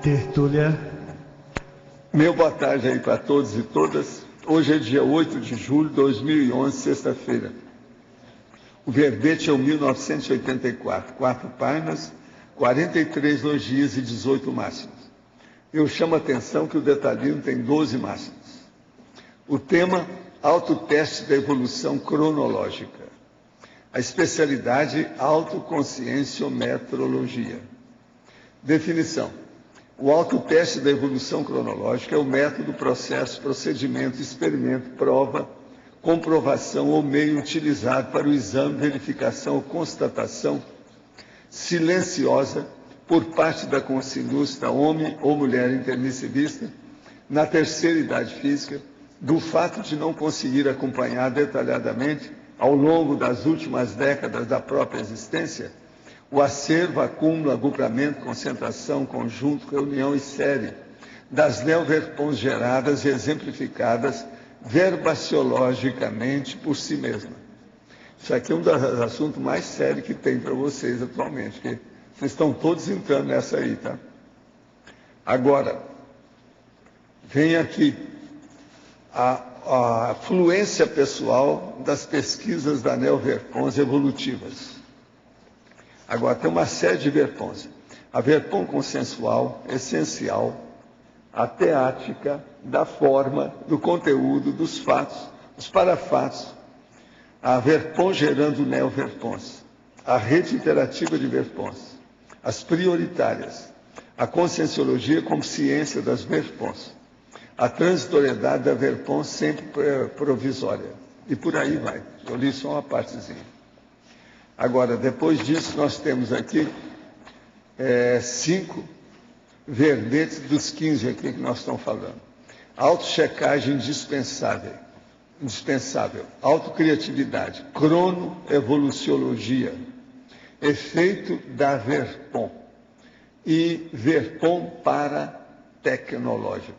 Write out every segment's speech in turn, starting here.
Tertúlia. Meu boa tarde aí para todos e todas. Hoje é dia 8 de julho de 2011, sexta-feira. O verbete é o 1984, 4 páginas, 43 logias e 18 máximas. Eu chamo a atenção que o detalhismo tem 12 máximas. O tema, autoteste da evolução cronológica. A especialidade, autoconscienciometrologia. Definição. O autoteste da evolução cronológica é o método, processo, procedimento, experimento, prova, comprovação ou meio utilizado para o exame, verificação ou constatação silenciosa por parte da consciência, homem ou mulher intermissivista, na terceira idade física, do fato de não conseguir acompanhar detalhadamente, ao longo das últimas décadas da própria existência, o acervo, acúmulo, agrupamento, concentração, conjunto, reunião e série das neoverpons geradas e exemplificadas verbaciologicamente por si mesma. Isso aqui é um dos assuntos mais sérios que tem para vocês atualmente, que vocês estão todos entrando nessa aí, tá? Agora, vem aqui a fluência pessoal das pesquisas da neoverpons evolutivas. Agora, tem uma série de verpons. A verpom consensual, essencial, a teática, da forma, do conteúdo, dos fatos, os parafatos, a verpom gerando neoverpons, a rede interativa de verpons, as prioritárias, a conscienciologia como ciência das verpons, a transitoriedade da verpom sempre provisória. E por aí vai. Eu li só uma partezinha. Agora, depois disso, nós temos aqui 5 verbetes dos 15 aqui que nós estamos falando. Autochecagem indispensável. Autocriatividade. Cronoevoluciologia. Efeito da verpom. E verpom paratecnológico.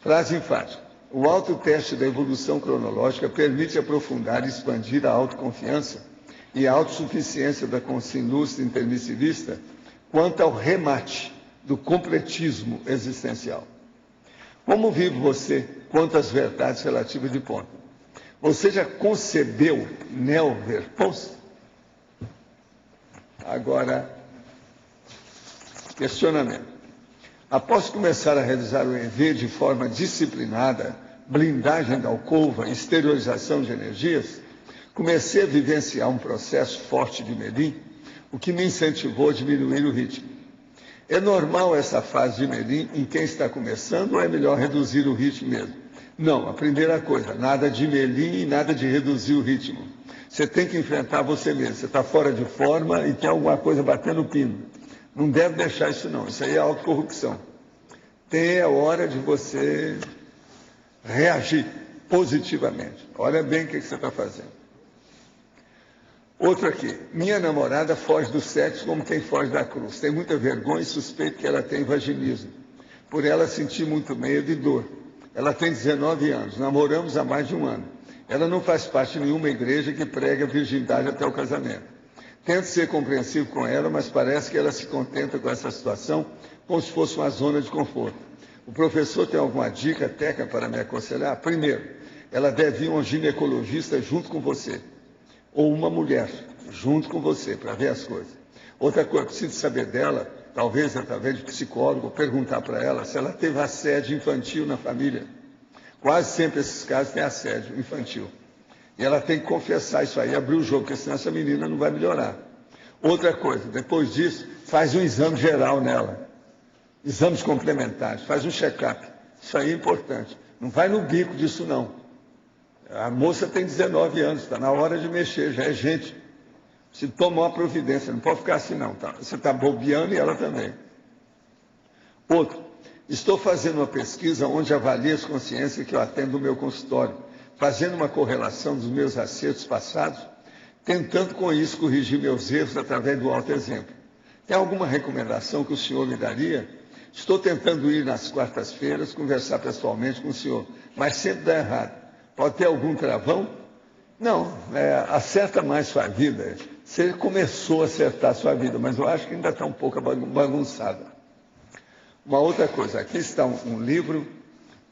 Frase enfática. O autoteste da evolução cronológica permite aprofundar e expandir a autoconfiança e a autossuficiência da consciência intermissivista quanto ao remate do completismo existencial. Como vive você quanto às verdades relativas de ponta? Você já concebeu neoverpons? Agora, questionamento. Após começar a realizar o EV de forma disciplinada, blindagem da alcova, exteriorização de energias, comecei a vivenciar um processo forte de melim, o que me incentivou a diminuir o ritmo. É normal essa fase de melim em quem está começando ou é melhor reduzir o ritmo mesmo? Não, a primeira coisa, nada de melim e nada de reduzir o ritmo. Você tem que enfrentar você mesmo. Você está fora de forma e tem alguma coisa batendo o pino. Não deve deixar isso não, isso aí é autocorrupção. Tem a hora de você reagir positivamente. Olha bem o que você está fazendo. Outro aqui, minha namorada foge do sexo como quem foge da cruz. Tem muita vergonha e suspeito que ela tem vaginismo. Por ela sentir muito medo e dor. Ela tem 19 anos, namoramos há mais de um ano. Ela não faz parte de nenhuma igreja que prega virgindade até o casamento. Tento ser compreensivo com ela, mas parece que ela se contenta com essa situação como se fosse uma zona de conforto. O professor tem alguma dica técnica para me aconselhar? Primeiro, ela deve ir a um ginecologista junto com você. Ou uma mulher, junto com você, para ver as coisas. Outra coisa, preciso saber dela, talvez através de psicólogo, perguntar para ela se ela teve assédio infantil na família. Quase sempre esses casos têm assédio infantil. E ela tem que confessar isso aí, abrir o jogo, porque senão essa menina não vai melhorar. Outra coisa, depois disso, faz um exame geral nela. Exames complementares, faz um check-up. Isso aí é importante. Não vai no bico disso, não. A moça tem 19 anos, está na hora de mexer, já é gente. Se tomar uma providência, não pode ficar assim não, tá? Você está bobeando e ela também. Outro, estou fazendo uma pesquisa onde avalio as consciências que eu atendo no meu consultório, fazendo uma correlação dos meus acertos passados, tentando com isso corrigir meus erros através do autoexemplo. Tem alguma recomendação que o senhor me daria? Estou tentando ir nas quartas-feiras, conversar pessoalmente com o senhor, mas sempre dá errado. Pode ter algum travão? Não, acerta mais sua vida. Você começou a acertar a sua vida, mas eu acho que ainda está um pouco bagunçada. Uma outra coisa, aqui está um livro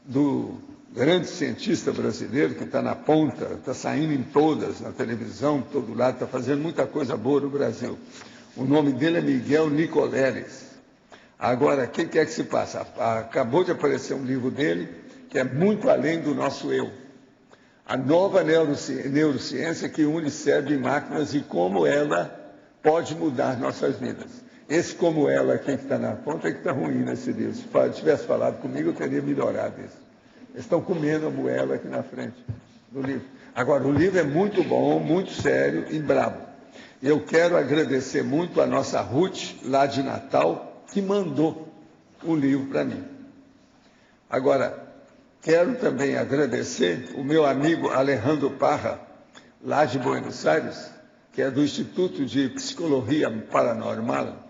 do grande cientista brasileiro que está na ponta, está saindo em todas, na televisão, todo lado, está fazendo muita coisa boa no Brasil. O nome dele é Miguel Nicoleles. Agora, o que é que se passa? Acabou de aparecer um livro dele que é muito além do nosso eu. A nova neurociência que une cérebro e máquinas e como ela pode mudar nossas vidas. Esse como ela aqui que está na ponta é que está ruim nesse livro. Se tivesse falado comigo, eu teria melhorado isso. Eles estão comendo a moela aqui na frente do livro. Agora, o livro é muito bom, muito sério e brabo. Eu quero agradecer muito a nossa Ruth, lá de Natal, que mandou o livro para mim. Agora, quero também agradecer o meu amigo Alejandro Parra, lá de Buenos Aires, que é do Instituto de Psicologia Paranormal,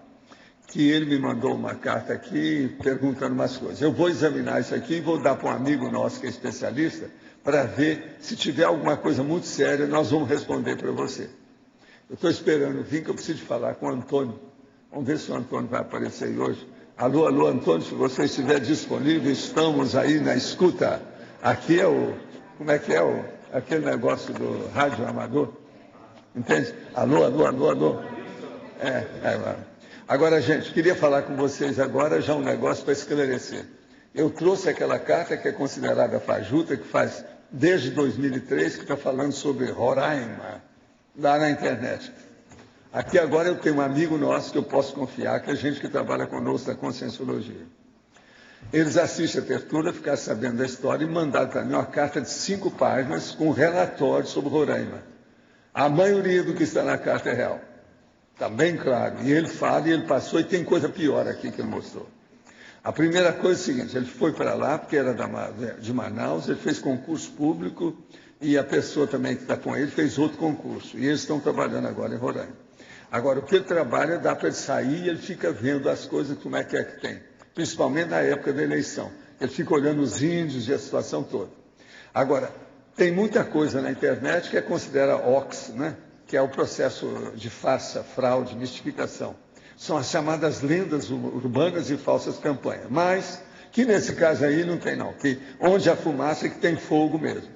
que ele me mandou uma carta aqui perguntando umas coisas. Eu vou examinar isso aqui e vou dar para um amigo nosso que é especialista para ver se tiver alguma coisa muito séria, nós vamos responder para você. Eu estou esperando vir, que eu preciso falar com o Antônio. Vamos ver se o Antônio vai aparecer aí hoje. Alô, alô, Antônio, se você estiver disponível, estamos aí na escuta. Aqui é como é que é aquele negócio do rádio amador? Entende? Alô, alô, alô, alô. Agora, gente, queria falar com vocês agora já um negócio para esclarecer. Eu trouxe aquela carta que é considerada fajuta, que faz desde 2003, que está falando sobre Roraima, lá na internet. Aqui agora eu tenho um amigo nosso que eu posso confiar, que é gente que trabalha conosco na Conscienciologia. Eles assistem a tertúlia, ficaram sabendo da história e mandaram para mim uma carta de 5 páginas com um relatório sobre Roraima. A maioria do que está na carta é real. Está bem claro. E ele fala, e ele passou, e tem coisa pior aqui que ele mostrou. A primeira coisa é o seguinte, ele foi para lá, porque era de Manaus, ele fez concurso público, e a pessoa também que está com ele fez outro concurso. E eles estão trabalhando agora em Roraima. Agora, o que ele trabalha, dá para ele sair e ele fica vendo as coisas, como é que tem. Principalmente na época da eleição. Ele fica olhando os índios e a situação toda. Agora, tem muita coisa na internet que é considerada OX, né? Que é o processo de farsa, fraude, mistificação. São as chamadas lendas urbanas e falsas campanhas. Mas, que nesse caso aí não tem não, que onde há fumaça é que tem fogo mesmo.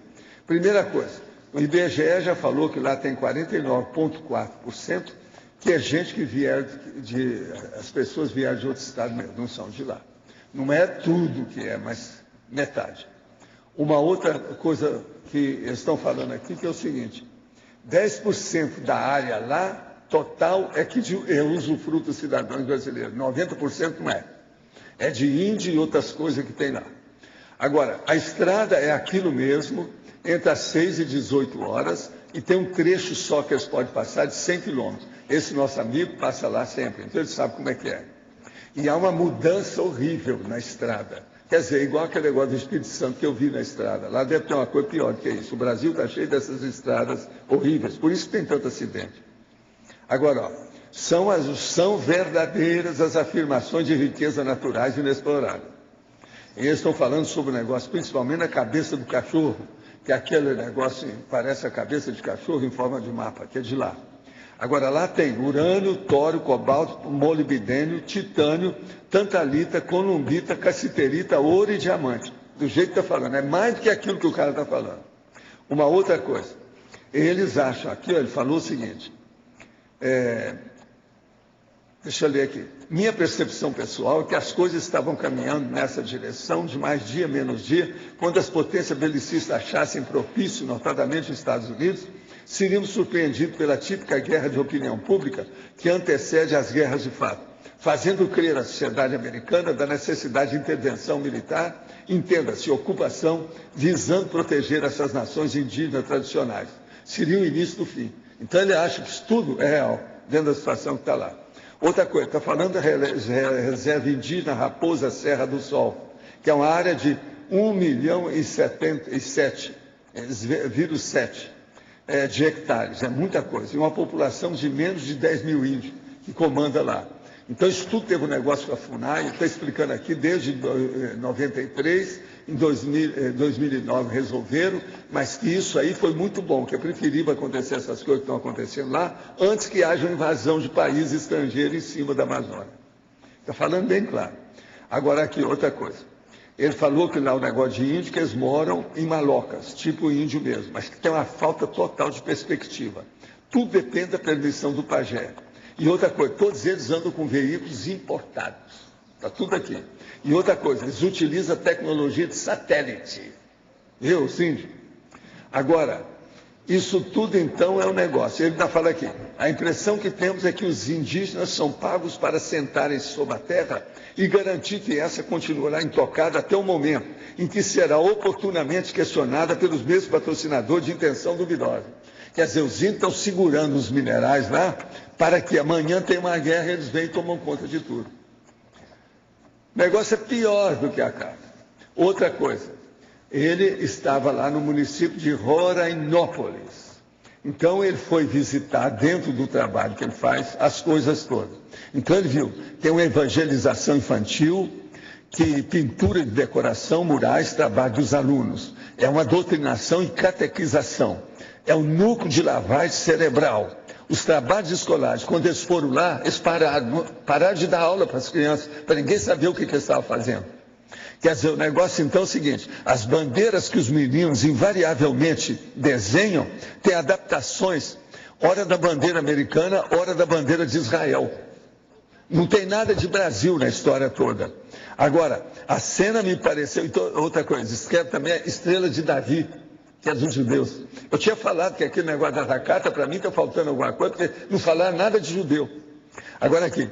Primeira coisa, o IBGE já falou que lá tem 49,4%, que é gente que as pessoas vieram de outro estado mesmo, não são de lá. Não é tudo que é, mas metade. Uma outra coisa que eles estão falando aqui, que é o seguinte, 10% da área lá, total, é que é usufruto dos cidadãos brasileiros, 90% não é. É de índio e outras coisas que tem lá. Agora, a estrada é aquilo mesmo, entre as 6 e 18 horas, e tem um trecho só que eles podem passar de 100 quilômetros. Esse nosso amigo passa lá sempre, então ele sabe como é que é. E há uma mudança horrível na estrada. Quer dizer, igual aquele negócio do Espírito Santo que eu vi na estrada. Lá deve ter uma coisa pior do que isso. O Brasil está cheio dessas estradas horríveis, por isso que tem tanto acidente. Agora, ó, são verdadeiras as afirmações de riqueza naturais inexploradas. E eles estão falando sobre o negócio, principalmente a cabeça do cachorro, que é aquele negócio parece a cabeça de cachorro em forma de mapa, que é de lá. Agora, lá tem urânio, tório, cobalto, molibdênio, titânio, tantalita, columbita, cassiterita, ouro e diamante. Do jeito que está falando, é mais do que aquilo que o cara está falando. Uma outra coisa, eles acham, aqui ó, ele falou o seguinte, deixa eu ler aqui. Minha percepção pessoal é que as coisas estavam caminhando nessa direção de mais dia, menos dia, quando as potências belicistas achassem propício, notadamente os Estados Unidos, seríamos surpreendidos pela típica guerra de opinião pública que antecede as guerras de fato, fazendo crer a sociedade americana da necessidade de intervenção militar, entenda-se, ocupação, visando proteger essas nações indígenas tradicionais. Seria o início do fim. Então ele acha que isso tudo é real, dentro da situação que está lá. Outra coisa, está falando da reserva indígena Raposa Serra do Sol, que é uma área de 1.077,7 de hectares, é muita coisa, e uma população de menos de 10 mil índios que comanda lá. Então, isso tudo teve um negócio com a FUNAI, está explicando aqui, desde 93, em 2009 resolveram, mas que isso aí foi muito bom, que é preferível acontecer essas coisas que estão acontecendo lá, antes que haja uma invasão de países estrangeiros em cima da Amazônia. Está falando bem claro. Agora aqui, outra coisa. Ele falou que lá o negócio de índio, que eles moram em malocas, tipo índio mesmo, mas que tem uma falta total de perspectiva. Tudo depende da permissão do pajé. E outra coisa, todos eles andam com veículos importados. Está tudo aqui. E outra coisa, eles utilizam a tecnologia de satélite. Viu, Cíndio? Agora, isso tudo então é um negócio. Ele ainda fala aqui, a impressão que temos é que os indígenas são pagos para sentarem-se sobre a terra e garantir que essa continuará intocada até o momento em que será oportunamente questionada pelos mesmos patrocinadores de intenção duvidosa. Quer dizer, os índios estão segurando os minerais lá para que amanhã tenha uma guerra e eles venham e tomam conta de tudo. O negócio é pior do que a carta. Outra coisa, ele estava lá no município de Rorainópolis. Então ele foi visitar, dentro do trabalho que ele faz, as coisas todas. Então ele viu, tem uma evangelização infantil, que pintura de decoração, murais, trabalho dos alunos. É uma doutrinação e catequização. É um núcleo de lavagem cerebral. Os trabalhos escolares, quando eles foram lá, eles pararam de dar aula para as crianças, para ninguém saber o que eles estavam fazendo. Quer dizer, o negócio então é o seguinte, as bandeiras que os meninos invariavelmente desenham, têm adaptações, ora da bandeira americana, ora da bandeira de Israel. Não tem nada de Brasil na história toda. Agora, a cena me pareceu, então, outra coisa, escreve também a estrela de Davi, que é dos judeus. Eu tinha falado que aquele negócio da carta, para mim, está faltando alguma coisa, porque não falaram nada de judeu. Agora aqui,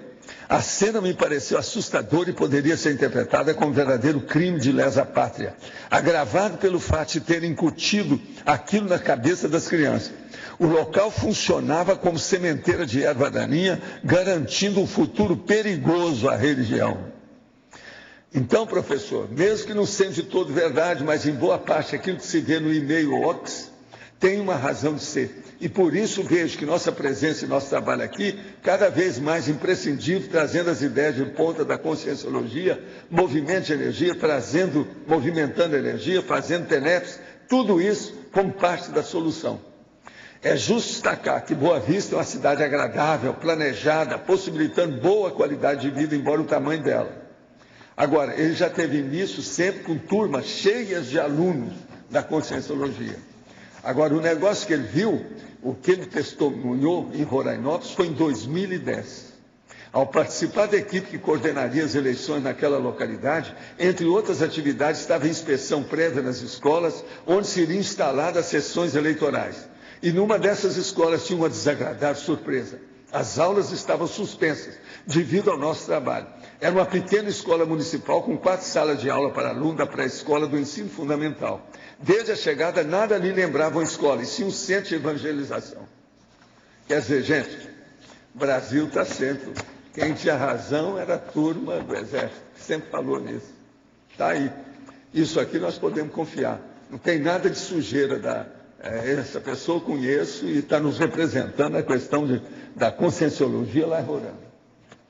a cena me pareceu assustadora e poderia ser interpretada como um verdadeiro crime de lesa pátria, agravado pelo fato de terem incutido aquilo na cabeça das crianças. O local funcionava como sementeira de erva daninha, garantindo um futuro perigoso à religião. Então, professor, mesmo que não seja de todo verdade, mas em boa parte aquilo que se vê no e-mail Ox, tem uma razão de ser. E por isso vejo que nossa presença e nosso trabalho aqui, cada vez mais imprescindível, trazendo as ideias de ponta da conscienciologia, movimento de energia, movimentando a energia, fazendo TENEPS, tudo isso como parte da solução. É justo destacar que Boa Vista é uma cidade agradável, planejada, possibilitando boa qualidade de vida, embora o tamanho dela. Agora, ele já teve início sempre com turmas cheias de alunos da conscienciologia. Agora, o negócio que ele viu, o que ele testemunhou em Rorainópolis, foi em 2010. Ao participar da equipe que coordenaria as eleições naquela localidade, entre outras atividades, estava a inspeção prévia nas escolas, onde seriam instaladas as sessões eleitorais. E numa dessas escolas tinha uma desagradável surpresa. As aulas estavam suspensas, devido ao nosso trabalho. Era uma pequena escola municipal com 4 salas de aula para alunos da pré-escola do ensino fundamental. Desde a chegada, nada ali lembrava uma escola, e sim um centro de evangelização. Quer dizer, gente, o Brasil está sempre... Quem tinha razão era a turma do Exército, que sempre falou nisso. Está aí. Isso aqui nós podemos confiar. Não tem nada de sujeira essa pessoa eu conheço e está nos representando a questão da conscienciologia lá em Roraima.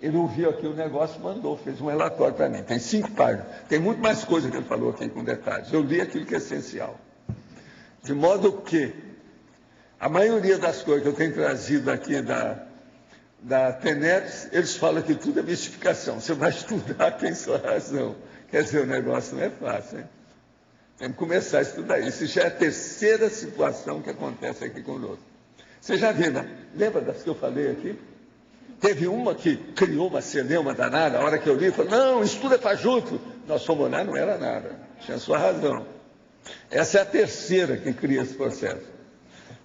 Ele ouviu aqui o negócio, mandou, fez um relatório para mim. Tem 5 páginas. Tem muito mais coisa que ele falou aqui com detalhes. Eu li aquilo que é essencial. De modo que a maioria das coisas que eu tenho trazido aqui da TENEPS, eles falam que tudo é mistificação. Você vai estudar, tem sua razão. Quer dizer, o negócio não é fácil, hein? Temos que começar a estudar isso. Isso já é a 3ª situação que acontece aqui conosco. Você já viu, né? Lembra das que eu falei aqui? Teve uma que criou uma celeuma danada, a hora que eu li, falou, não, estuda fajuto. Nós fomos lá, não era nada. Tinha sua razão. Essa é a 3ª que cria esse processo.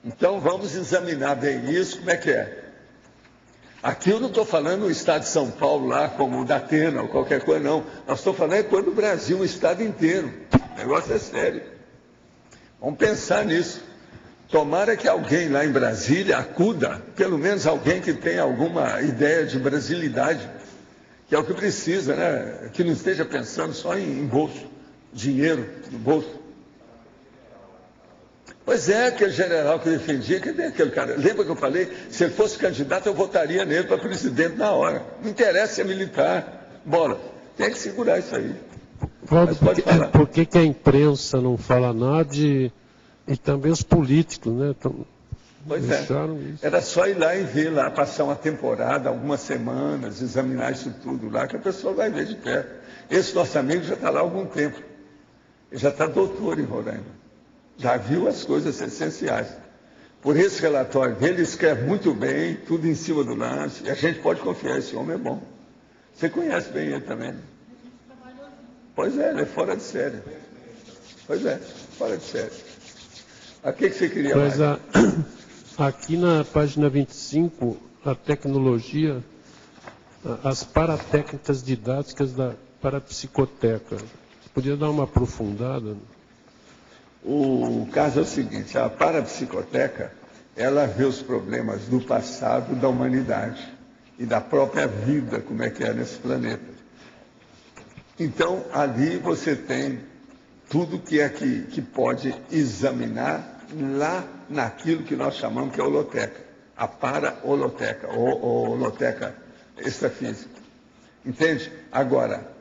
Então, vamos examinar bem isso, como é que é. Aqui eu não estou falando no estado de São Paulo, lá como o da Atena ou qualquer coisa, não. Nós estamos falando de coisa do Brasil, o estado inteiro. O negócio é sério. Vamos pensar nisso. Tomara que alguém lá em Brasília acuda, pelo menos alguém que tenha alguma ideia de brasilidade, que é o que precisa, né? Que não esteja pensando só em bolso, dinheiro no bolso. Pois é, aquele general que defendia, que tem aquele cara. Lembra que eu falei? Se ele fosse candidato, eu votaria nele para presidente na hora. Não interessa se é militar. Bora, tem que segurar isso aí. Valdo, por que a imprensa não fala nada e também os políticos, né? Pois é. Era só ir lá e ver lá, passar uma temporada, algumas semanas, examinar isso tudo lá, que a pessoa vai ver de perto. Esse nosso amigo já está lá há algum tempo. Ele já está doutor em Roraima. Já viu as coisas essenciais. Por esse relatório dele, ele escreve muito bem, tudo em cima do lance. E a gente pode confiar, esse homem é bom. Você conhece bem ele também, né? Pois é, ele é fora de série. Pois é, fora de série. A que você queria mais? Aqui na página 25, a tecnologia, as paratécnicas didáticas da parapsicoteca. Podia dar uma aprofundada? O caso é o seguinte, a parapsicoteca, ela vê os problemas do passado da humanidade e da própria vida, como é que é nesse planeta. Então, ali você tem tudo que pode examinar lá naquilo que nós chamamos que é holoteca, a para-holoteca, ou holoteca extrafísica. Entende? Agora,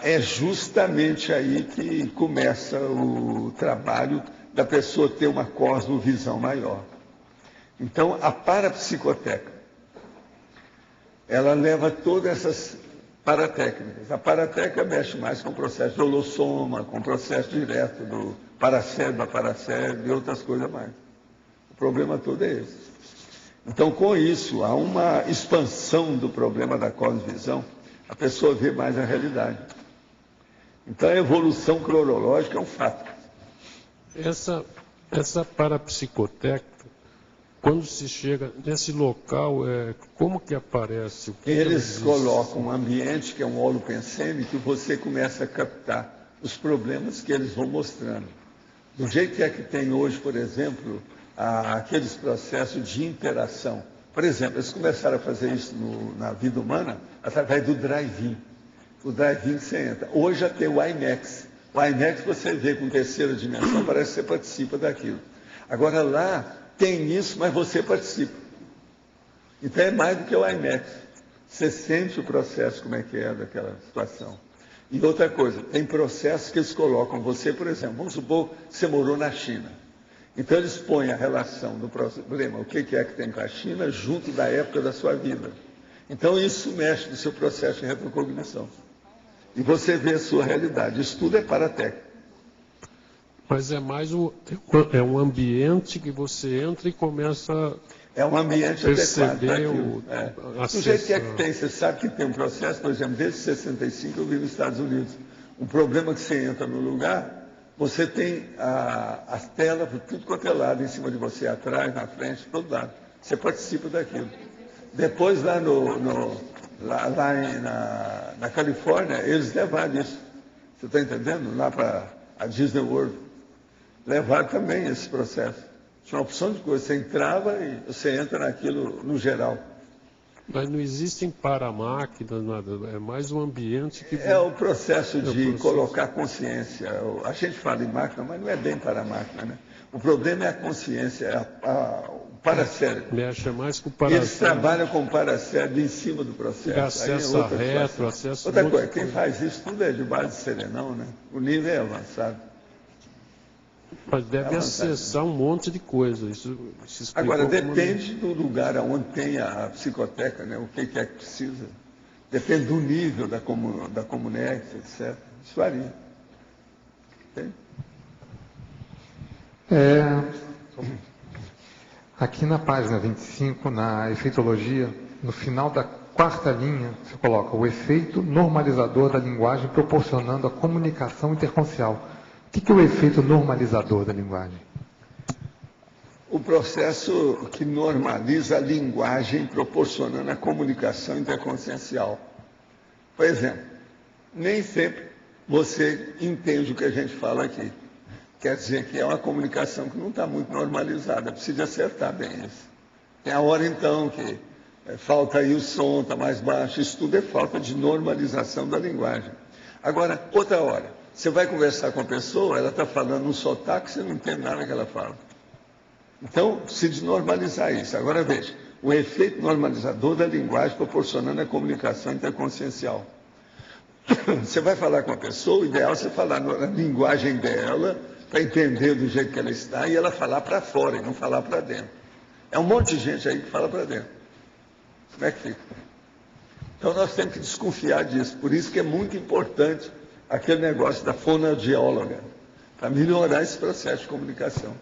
é justamente aí que começa o trabalho da pessoa ter uma cosmovisão maior. Então, a parapsicoteca, ela leva todas essas paratécnicas. A paratécnica mexe mais com o processo de holossoma, com o processo direto do paracérebro, aparacérebro e outras coisas mais. O problema todo é esse. Então, com isso, há uma expansão do problema da cosmovisão, a pessoa vê mais a realidade. Então, a evolução cronológica é um fato. Essa parapsicoteca, quando se chega nesse local, como que aparece? Eles colocam um ambiente que é um holopensene que você começa a captar os problemas que eles vão mostrando. Do jeito que é que tem hoje, por exemplo, aqueles processos de interação. Por exemplo, eles começaram a fazer isso na vida humana através do drive-in. O drive-in que você entra. Hoje já tem o IMAX. O IMAX você vê com terceira dimensão, parece que você participa daquilo. Agora lá tem isso, mas você participa. Então é mais do que o IMAX. Você sente o processo, como é que é daquela situação. E outra coisa, tem processos que eles colocam você, por exemplo, vamos supor que você morou na China. Então eles põem a relação do problema, o que é que tem com a China, junto da época da sua vida. Então isso mexe no seu processo de retrocognição. E você vê a sua realidade. Isso tudo é paratécnico. Mas é mais um ambiente que você entra e começa é um ambiente adequado para aquilo. Do jeito que é que tem, você sabe que tem um processo, por exemplo, desde 65 eu vi nos Estados Unidos. Um problema que você entra no lugar, você tem as telas por tudo quanto é lado, em cima de você, atrás, na frente, todo lado. Você participa daquilo. Depois lá na Califórnia, eles levaram isso. Você está entendendo? Lá para a Disney World. Levaram também esse processo. Tinha uma opção de coisa. Você entrava e você entra naquilo no geral. Mas não existem paramáquinas, nada. É mais um ambiente que... É o processo de colocar consciência. A gente fala em máquina, mas não é bem paramáquina, né? O problema é a consciência, o paracérebro. Mexe mais com o paracérebro. Eles trabalham com o paracérebro em cima do processo. E acesso a retro, acesso... Outra coisa, quem faz isso tudo é de base de serenão, né? O nível é avançado. Mas deve acessar um monte de coisa. Isso agora, depende do lugar onde tem a psicoteca, né? O que é que precisa. Depende do nível da Comunex, etc. Isso varia. Entende? Aqui na página 25, na efeitologia, no final da quarta linha, você coloca o efeito normalizador da linguagem proporcionando a comunicação interconsciencial. O que é o efeito normalizador da linguagem? O processo que normaliza a linguagem proporcionando a comunicação interconsciencial. Por exemplo, nem sempre você entende o que a gente fala aqui. Quer dizer que é uma comunicação que não está muito normalizada, precisa acertar bem isso. Tem a hora então que falta aí o som, está mais baixo, isso tudo é falta de normalização da linguagem. Agora, outra hora. Você vai conversar com a pessoa, ela está falando um sotaque, você não entende nada que ela fala. Então, precisa normalizar isso. Agora veja, o efeito normalizador da linguagem proporcionando a comunicação interconsciencial. Você vai falar com a pessoa, o ideal é você falar na linguagem dela, para entender do jeito que ela está, e ela falar para fora, e não falar para dentro. É um monte de gente aí que fala para dentro. Como é que fica? Então nós temos que desconfiar disso. Por isso que é muito importante aquele negócio da fonoaudióloga, para melhorar esse processo de comunicação.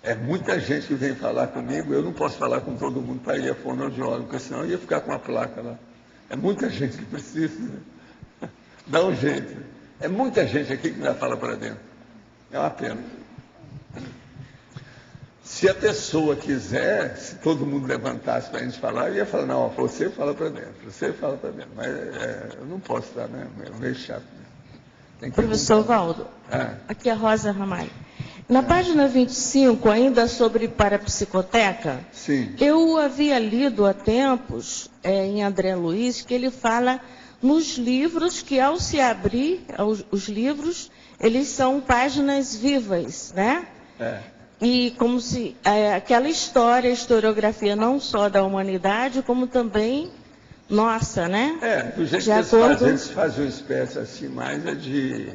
É muita gente que vem falar comigo, eu não posso falar com todo mundo para ir a fonoaudióloga, porque senão eu ia ficar com a placa lá. É muita gente que precisa, né? Dá um jeito. É muita gente aqui que vai falar para dentro. É uma pena. Se a pessoa quiser, se todo mundo levantasse para a gente falar, eu ia falar, não, você fala para dentro, você fala para dentro. Mas eu não posso dar, né? É meio chato. Tem que Professor Valdo, aqui é a Rosa Ramalho. Na página 25, ainda sobre parapsicoteca, sim, eu havia lido há tempos, em André Luiz, que ele fala nos livros que, ao se abrir os livros, eles são páginas vivas, né? E como se aquela história, a historiografia não só da humanidade, como também nossa, né? Do jeito que eles fazem uma espécie assim, mais de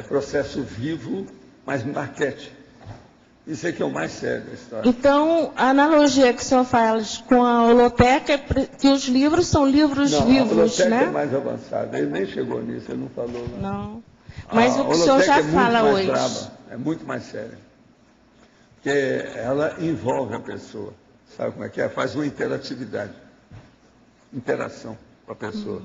processo vivo, mas maquete. Isso é que é o mais sério da história. Então, a analogia que o senhor faz com a holoteca é que os livros são livros vivos, a holoteca né? é mais avançada. Ele nem chegou nisso, ele não falou. Não. Mas o que o senhor já fala hoje. É muito mais séria. Porque ela envolve a pessoa. Sabe como é que é? Faz uma interatividade. Interação com a pessoa.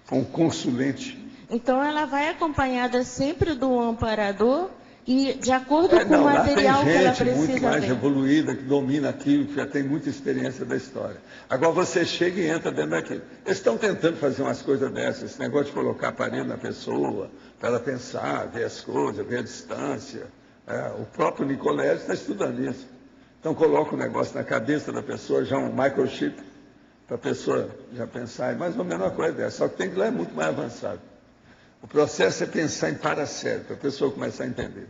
Com o consulente. Então, ela vai acompanhada sempre do amparador e de acordo com o material que ela precisa ver. Tem gente muito mais evoluída, que domina aquilo, que já tem muita experiência da história. Agora você chega e entra dentro daquilo. Eles estão tentando fazer umas coisas dessas, esse negócio de colocar aparelho na pessoa, para ela pensar, ver as coisas, ver a distância. O próprio Nicoleles está estudando isso. Então coloca o negócio na cabeça da pessoa, já um microchip, para a pessoa já pensar, é mais ou menos uma coisa dessa. Só que tem que lá é muito mais avançado. O processo é pensar em paracérebro, para a pessoa começar a entender.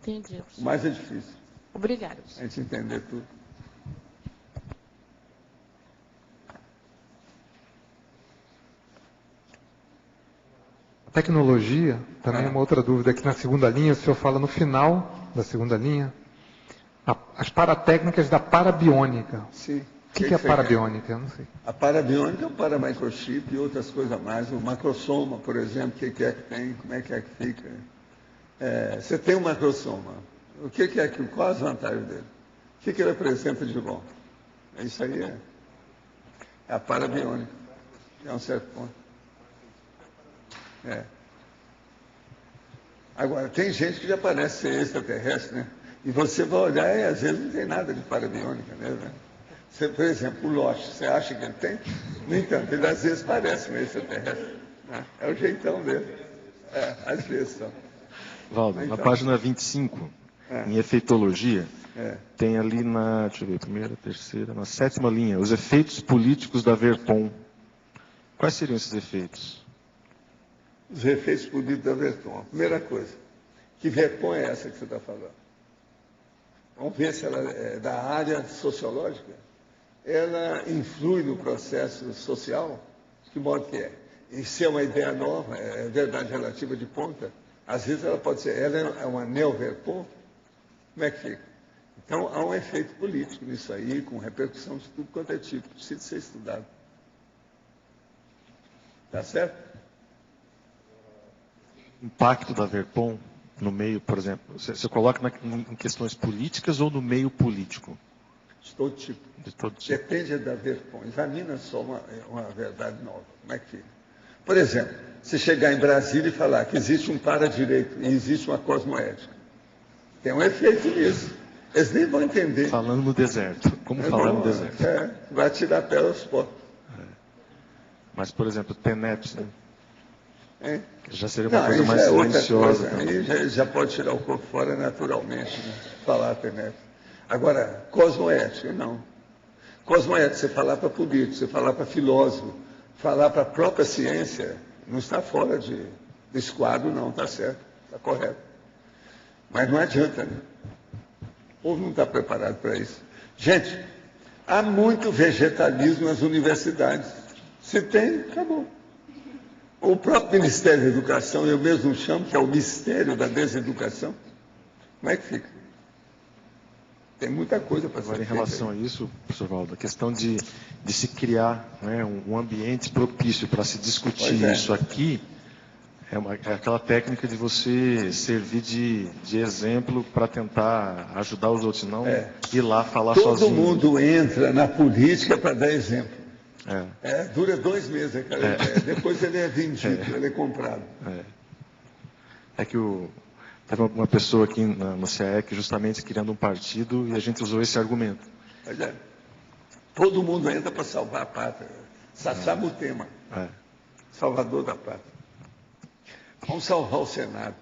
Entendi. O mais é difícil. Obrigada. A gente entender tudo. Tecnologia, também é uma outra dúvida. Aqui na segunda linha, o senhor fala no final da segunda linha, as paratécnicas da parabiônica. Sim. O que é a parabiônica? Eu não sei. A parabiônica é o paramicrochip e outras coisas mais. O macrosoma, por exemplo, o que é que tem, como é que fica. Você tem um macrosoma. O que é que, qual as vantagens dele? O que ele apresenta de bom? Isso aí é a parabiônica. É um certo ponto. Agora, tem gente que já parece ser extraterrestre, né? E você vai olhar e às vezes não tem nada de parabiônica mesmo, né? Você, por exemplo, o Loche, você acha que ele tem? No entanto, ele às vezes parece meio extraterrestre. Né? É o jeitão dele. Às vezes só. Valdo, na página 25, em efeitologia, tem ali na, deixa eu ver, primeira, terceira, na sétima linha, os efeitos políticos da Verpom. Quais seriam esses efeitos? Os efeitos políticos da Verpom. A primeira coisa, que Verpom é essa que você está falando? Vamos ver se ela é da área sociológica. Ela influi no processo social? De que modo que é? E se é uma ideia nova, é verdade relativa de ponta, às vezes ela pode ser, ela é uma neo-Verpom, como é que fica? Então, há um efeito político nisso aí, com repercussão de tudo quanto é tipo, precisa ser estudado. Tá certo? Impacto da Verpom no meio, por exemplo, você coloca em questões políticas ou no meio político? De todo tipo. De todo tipo. Depende da Verpom. Examina só uma verdade nova. Como é que fica? Por exemplo, se chegar em Brasília e falar que existe um para-direito e existe uma cosmoética, tem um efeito nisso. Eles nem vão entender. Falando no deserto. Como falar no deserto? Vai tirar pelas portas. Mas, por exemplo, TENEPS, né? Já seria uma Não, coisa mais silenciosa. Aí já pode tirar o corpo fora naturalmente, né? Falar TENEPS. Agora, cosmoética, não. Cosmoética, você falar para político, você falar para filósofo, falar para a própria ciência, não está fora desse quadro, não, está certo, está correto. Mas não adianta, né? O povo não está preparado para isso. Gente, há muito vegetalismo nas universidades. Se tem, acabou. O próprio Ministério da Educação, eu mesmo chamo, que é o mistério da deseducação. Como é que fica? Tem muita coisa para ser feita. Agora, em relação a isso, professor Valdo, a questão de se criar, né, um ambiente propício para se discutir isso aqui, é aquela técnica de você servir de exemplo para tentar ajudar os outros, não ir lá falar Todo sozinho. Todo mundo entra na política para dar exemplo. Dura 2 meses aquela ideia. Depois ele é vendido, ele é comprado. É que teve uma pessoa aqui no CAEC justamente criando um partido e a gente usou esse argumento. Todo mundo entra para salvar a pátria. Sassá Mutema, salvador da pátria. Vamos salvar o Senado.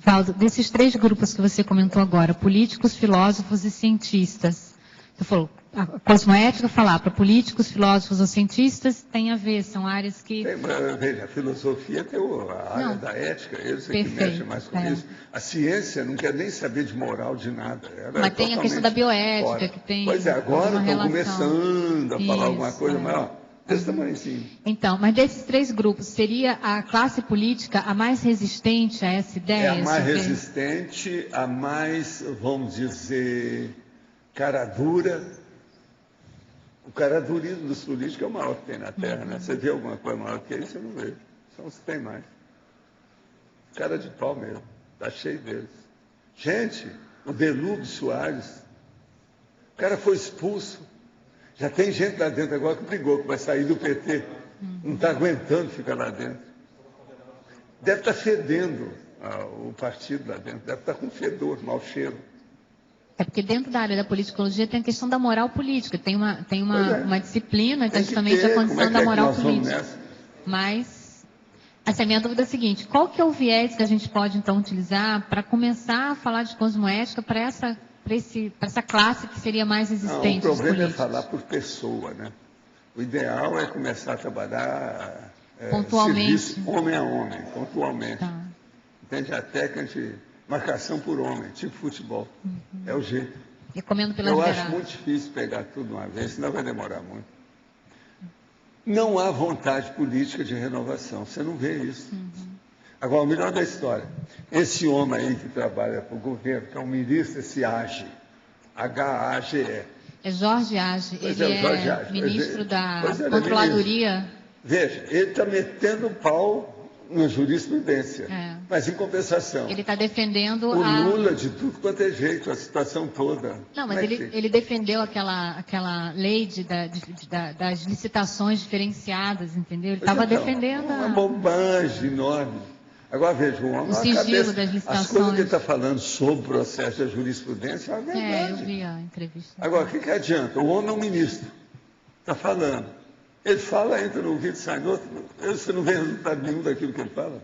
Valdo, desses 3 grupos que você comentou agora, políticos, filósofos e cientistas, você falou, a cosmoética falar para políticos, filósofos ou cientistas tem a ver, são áreas que... Veja, a filosofia tem a área da ética, eles que mexem mais com isso. A ciência não quer nem saber de moral, de nada. Mas tem a questão da bioética, fora. Que tem... Pois é, agora estão começando a falar alguma coisa, mas desse tamanhozinho. Então, mas desses 3 grupos, seria a classe política a mais resistente a essa ideia? É a mais resistente, a mais, vamos dizer, cara dura. O caradurismo dos políticos é o maior que tem na Terra, né? Você vê alguma coisa maior que isso, você não vê. São os que tem mais. Cara de pau mesmo. Está cheio deles. Gente, o Delúbio Soares, o cara foi expulso. Já tem gente lá dentro agora que brigou, que vai sair do PT. Não está aguentando ficar lá dentro. Deve estar fedendo o partido lá dentro. Deve estar com fedor, mau cheiro. É porque dentro da área da politicologia tem a questão da moral política. Tem uma disciplina que é justamente a condição da moral política. Mas, assim, a minha dúvida é a seguinte, qual que é o viés que a gente pode, então, utilizar para começar a falar de cosmoética para essa classe que seria mais resistente? Não, o problema é falar por pessoa, né? O ideal é começar a trabalhar pontualmente, serviço homem a homem, pontualmente. Tá. Entende? A técnica de marcação por homem, tipo futebol. É o jeito. Recomendo pela Eu acho muito difícil pegar tudo de uma vez, senão vai demorar muito. Não há vontade política de renovação, você não vê isso. Agora, o melhor da história, esse homem aí que trabalha para o governo, que é um ministro, esse AGE, H-A-G-E. É Jorge Age, ele Jorge Age. Ministro da Controladoria. Veja, ele está metendo o pau na jurisprudência, mas em compensação. Ele está defendendo o Lula de tudo quanto é jeito, a situação toda. Não, mas ele defendeu aquela lei das licitações diferenciadas, entendeu? Ele estava defendendo uma bobagem enorme. Agora veja, o homem, o sigilo das licitações. As coisas que ele está falando sobre o processo da jurisprudência é uma verdade. Eu vi a entrevista. Agora, o que adianta? O homem é um ministro, está falando. Ele fala, entra no ouvido, sai no outro. Você não vê resultado nenhum daquilo que ele fala.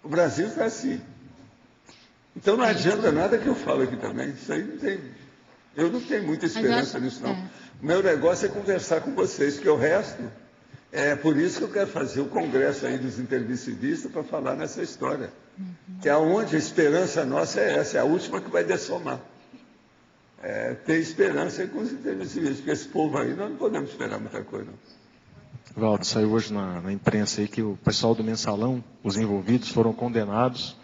O Brasil está assim. Então não adianta nada que eu falo aqui também. Isso aí não tem. Eu não tenho muita esperança nisso, não. O meu negócio é conversar com vocês, porque o resto é por isso que eu quero fazer o congresso aí dos intermissivistas para falar nessa história. Que é onde a esperança nossa é essa, é a última que vai dessomar. Ter esperança com os intermissivistas, porque esse povo aí nós não podemos esperar muita coisa, não. Valdo, saiu hoje na imprensa aí que o pessoal do Mensalão, os envolvidos, foram condenados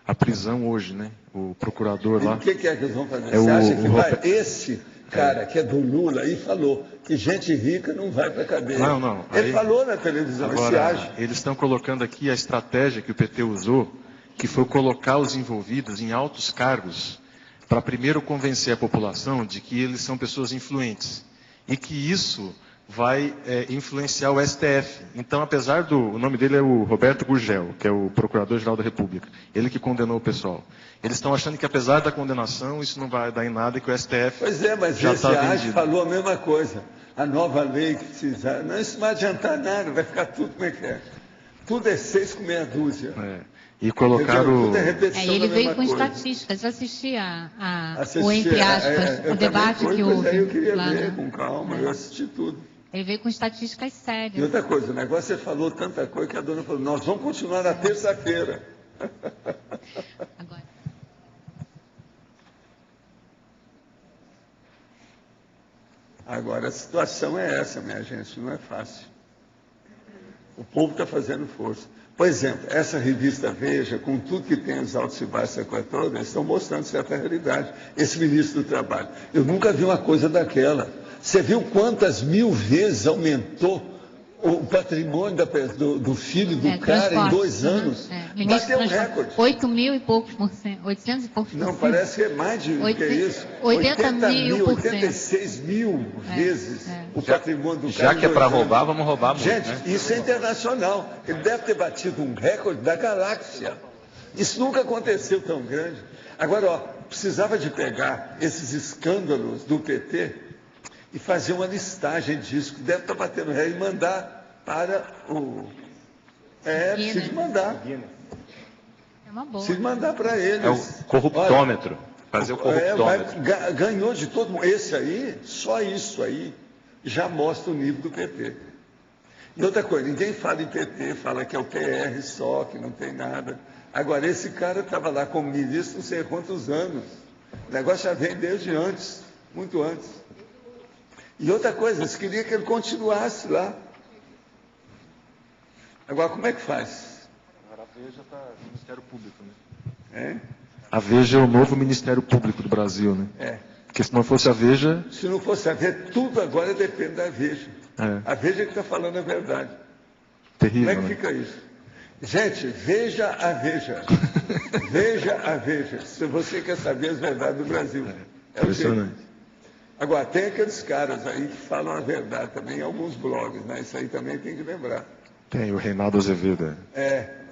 à prisão hoje, né? O procurador lá. O que é que eles vão fazer? Você acha que vai? Esse cara que é do Lula aí falou que gente rica não vai para a cadeia. Não. Ele falou na televisão, agora, eles estão colocando aqui a estratégia que o PT usou, que foi colocar os envolvidos em altos cargos, para primeiro convencer a população de que eles são pessoas influentes. E que isso vai influenciar o STF. Então, apesar o nome dele é o Roberto Gurgel, que é o Procurador-Geral da República, ele que condenou o pessoal. Eles estão achando que, apesar da condenação, isso não vai dar em nada e que o STF pois é, mas já esse AGE falou a mesma coisa. A nova lei que precisar, não, isso não vai adiantar nada, vai ficar tudo como é que é. Tudo é 6 com meia dúzia. E colocaram... ele veio com estatísticas. Eu assisti o entre aspas, o debate que houve. Eu queria ver com calma, eu assisti tudo. Ele veio com estatísticas sérias. E outra coisa, o negócio, você falou tanta coisa que a dona falou, nós vamos continuar na terça-feira. Agora, a situação é essa, minha gente, não é fácil. O povo está fazendo força. Por exemplo, essa revista Veja, com tudo que tem os altos e baixos equatoriais, eles estão mostrando certa realidade. Esse ministro do Trabalho. Eu nunca vi uma coisa daquela. Você viu quantas 1000 vezes aumentou o patrimônio do filho do cara em 2 anos? Bateu um recorde. 8 mil e poucos por cento, 800 e poucos por cento. Não, parece que é mais de que é isso. 80 mil por cento. 86 mil vezes o patrimônio do cara. Já que é para roubar, vamos roubar muito. Gente, né? isso é internacional. Ele deve ter batido um recorde da galáxia. Isso nunca aconteceu tão grande. Agora, ó, precisava de pegar esses escândalos do PT e fazer uma listagem disso, que deve estar batendo ré e mandar para o... precisa de mandar. É uma boa. Precisa de mandar para eles. É o corruptômetro. Fazer o corruptômetro. Ganhou de todo mundo. Esse aí, só isso aí, já mostra o nível do PT. E outra coisa, ninguém fala em PT, fala que é o PR só, que não tem nada. Agora, esse cara estava lá como ministro não sei quantos anos. O negócio já vem desde antes, muito antes. E outra coisa, eles queriam que ele continuasse lá. Agora, como é que faz? Agora a Veja está no Ministério Público, né? É? A Veja é o novo Ministério Público do Brasil, né? É. Porque se não fosse a Veja... Se não fosse a Veja, tudo agora depende da Veja. É. A Veja que está falando a verdade. Terrível, Como é que fica isso? Gente, veja a Veja. Veja a Veja. Se você quer saber as verdades do Brasil. É o jeito. Agora, tem aqueles caras aí que falam a verdade também em alguns blogs, né? Isso aí também tem que lembrar. Tem o Reinaldo Azevedo.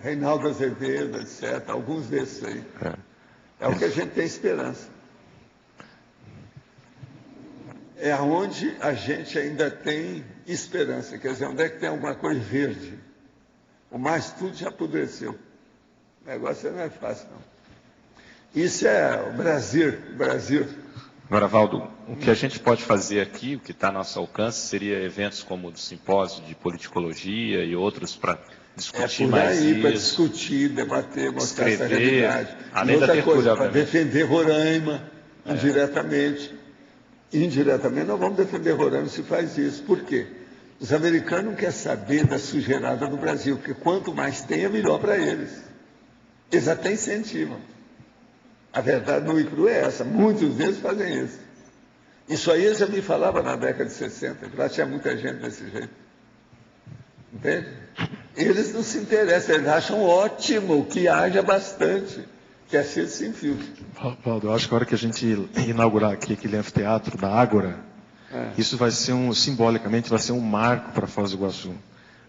Reinaldo Azevedo, etc. Alguns desses aí. É o que a gente tem esperança. É onde a gente ainda tem esperança. Quer dizer, onde é que tem alguma coisa verde? O mais tudo já apodreceu. O negócio não é fácil, não. Isso é o Brasil. Agora, Valdo, o que a gente pode fazer aqui, o que está a nosso alcance, seria eventos como o do simpósio de politicologia e outros para discutir mais isso. Para discutir, debater, mostrar essa realidade. Além da tertúlia, para defender Roraima, indiretamente. Indiretamente, nós vamos defender Roraima se faz isso. Por quê? Os americanos não querem saber da sujeirada do Brasil, porque quanto mais tem, é melhor para eles. Eles até incentivam. A verdade nua e crua é essa. Muitos deles fazem isso. Isso aí eu já me falava na década de 60, que lá tinha muita gente desse jeito. Entende? Eles não se interessam, eles acham ótimo que haja bastante, que a gente se infiltre. Valdo, eu acho que a hora que a gente inaugurar aqui aquele anfiteatro da Ágora, isso vai ser simbolicamente, vai ser um marco para Foz do Iguaçu.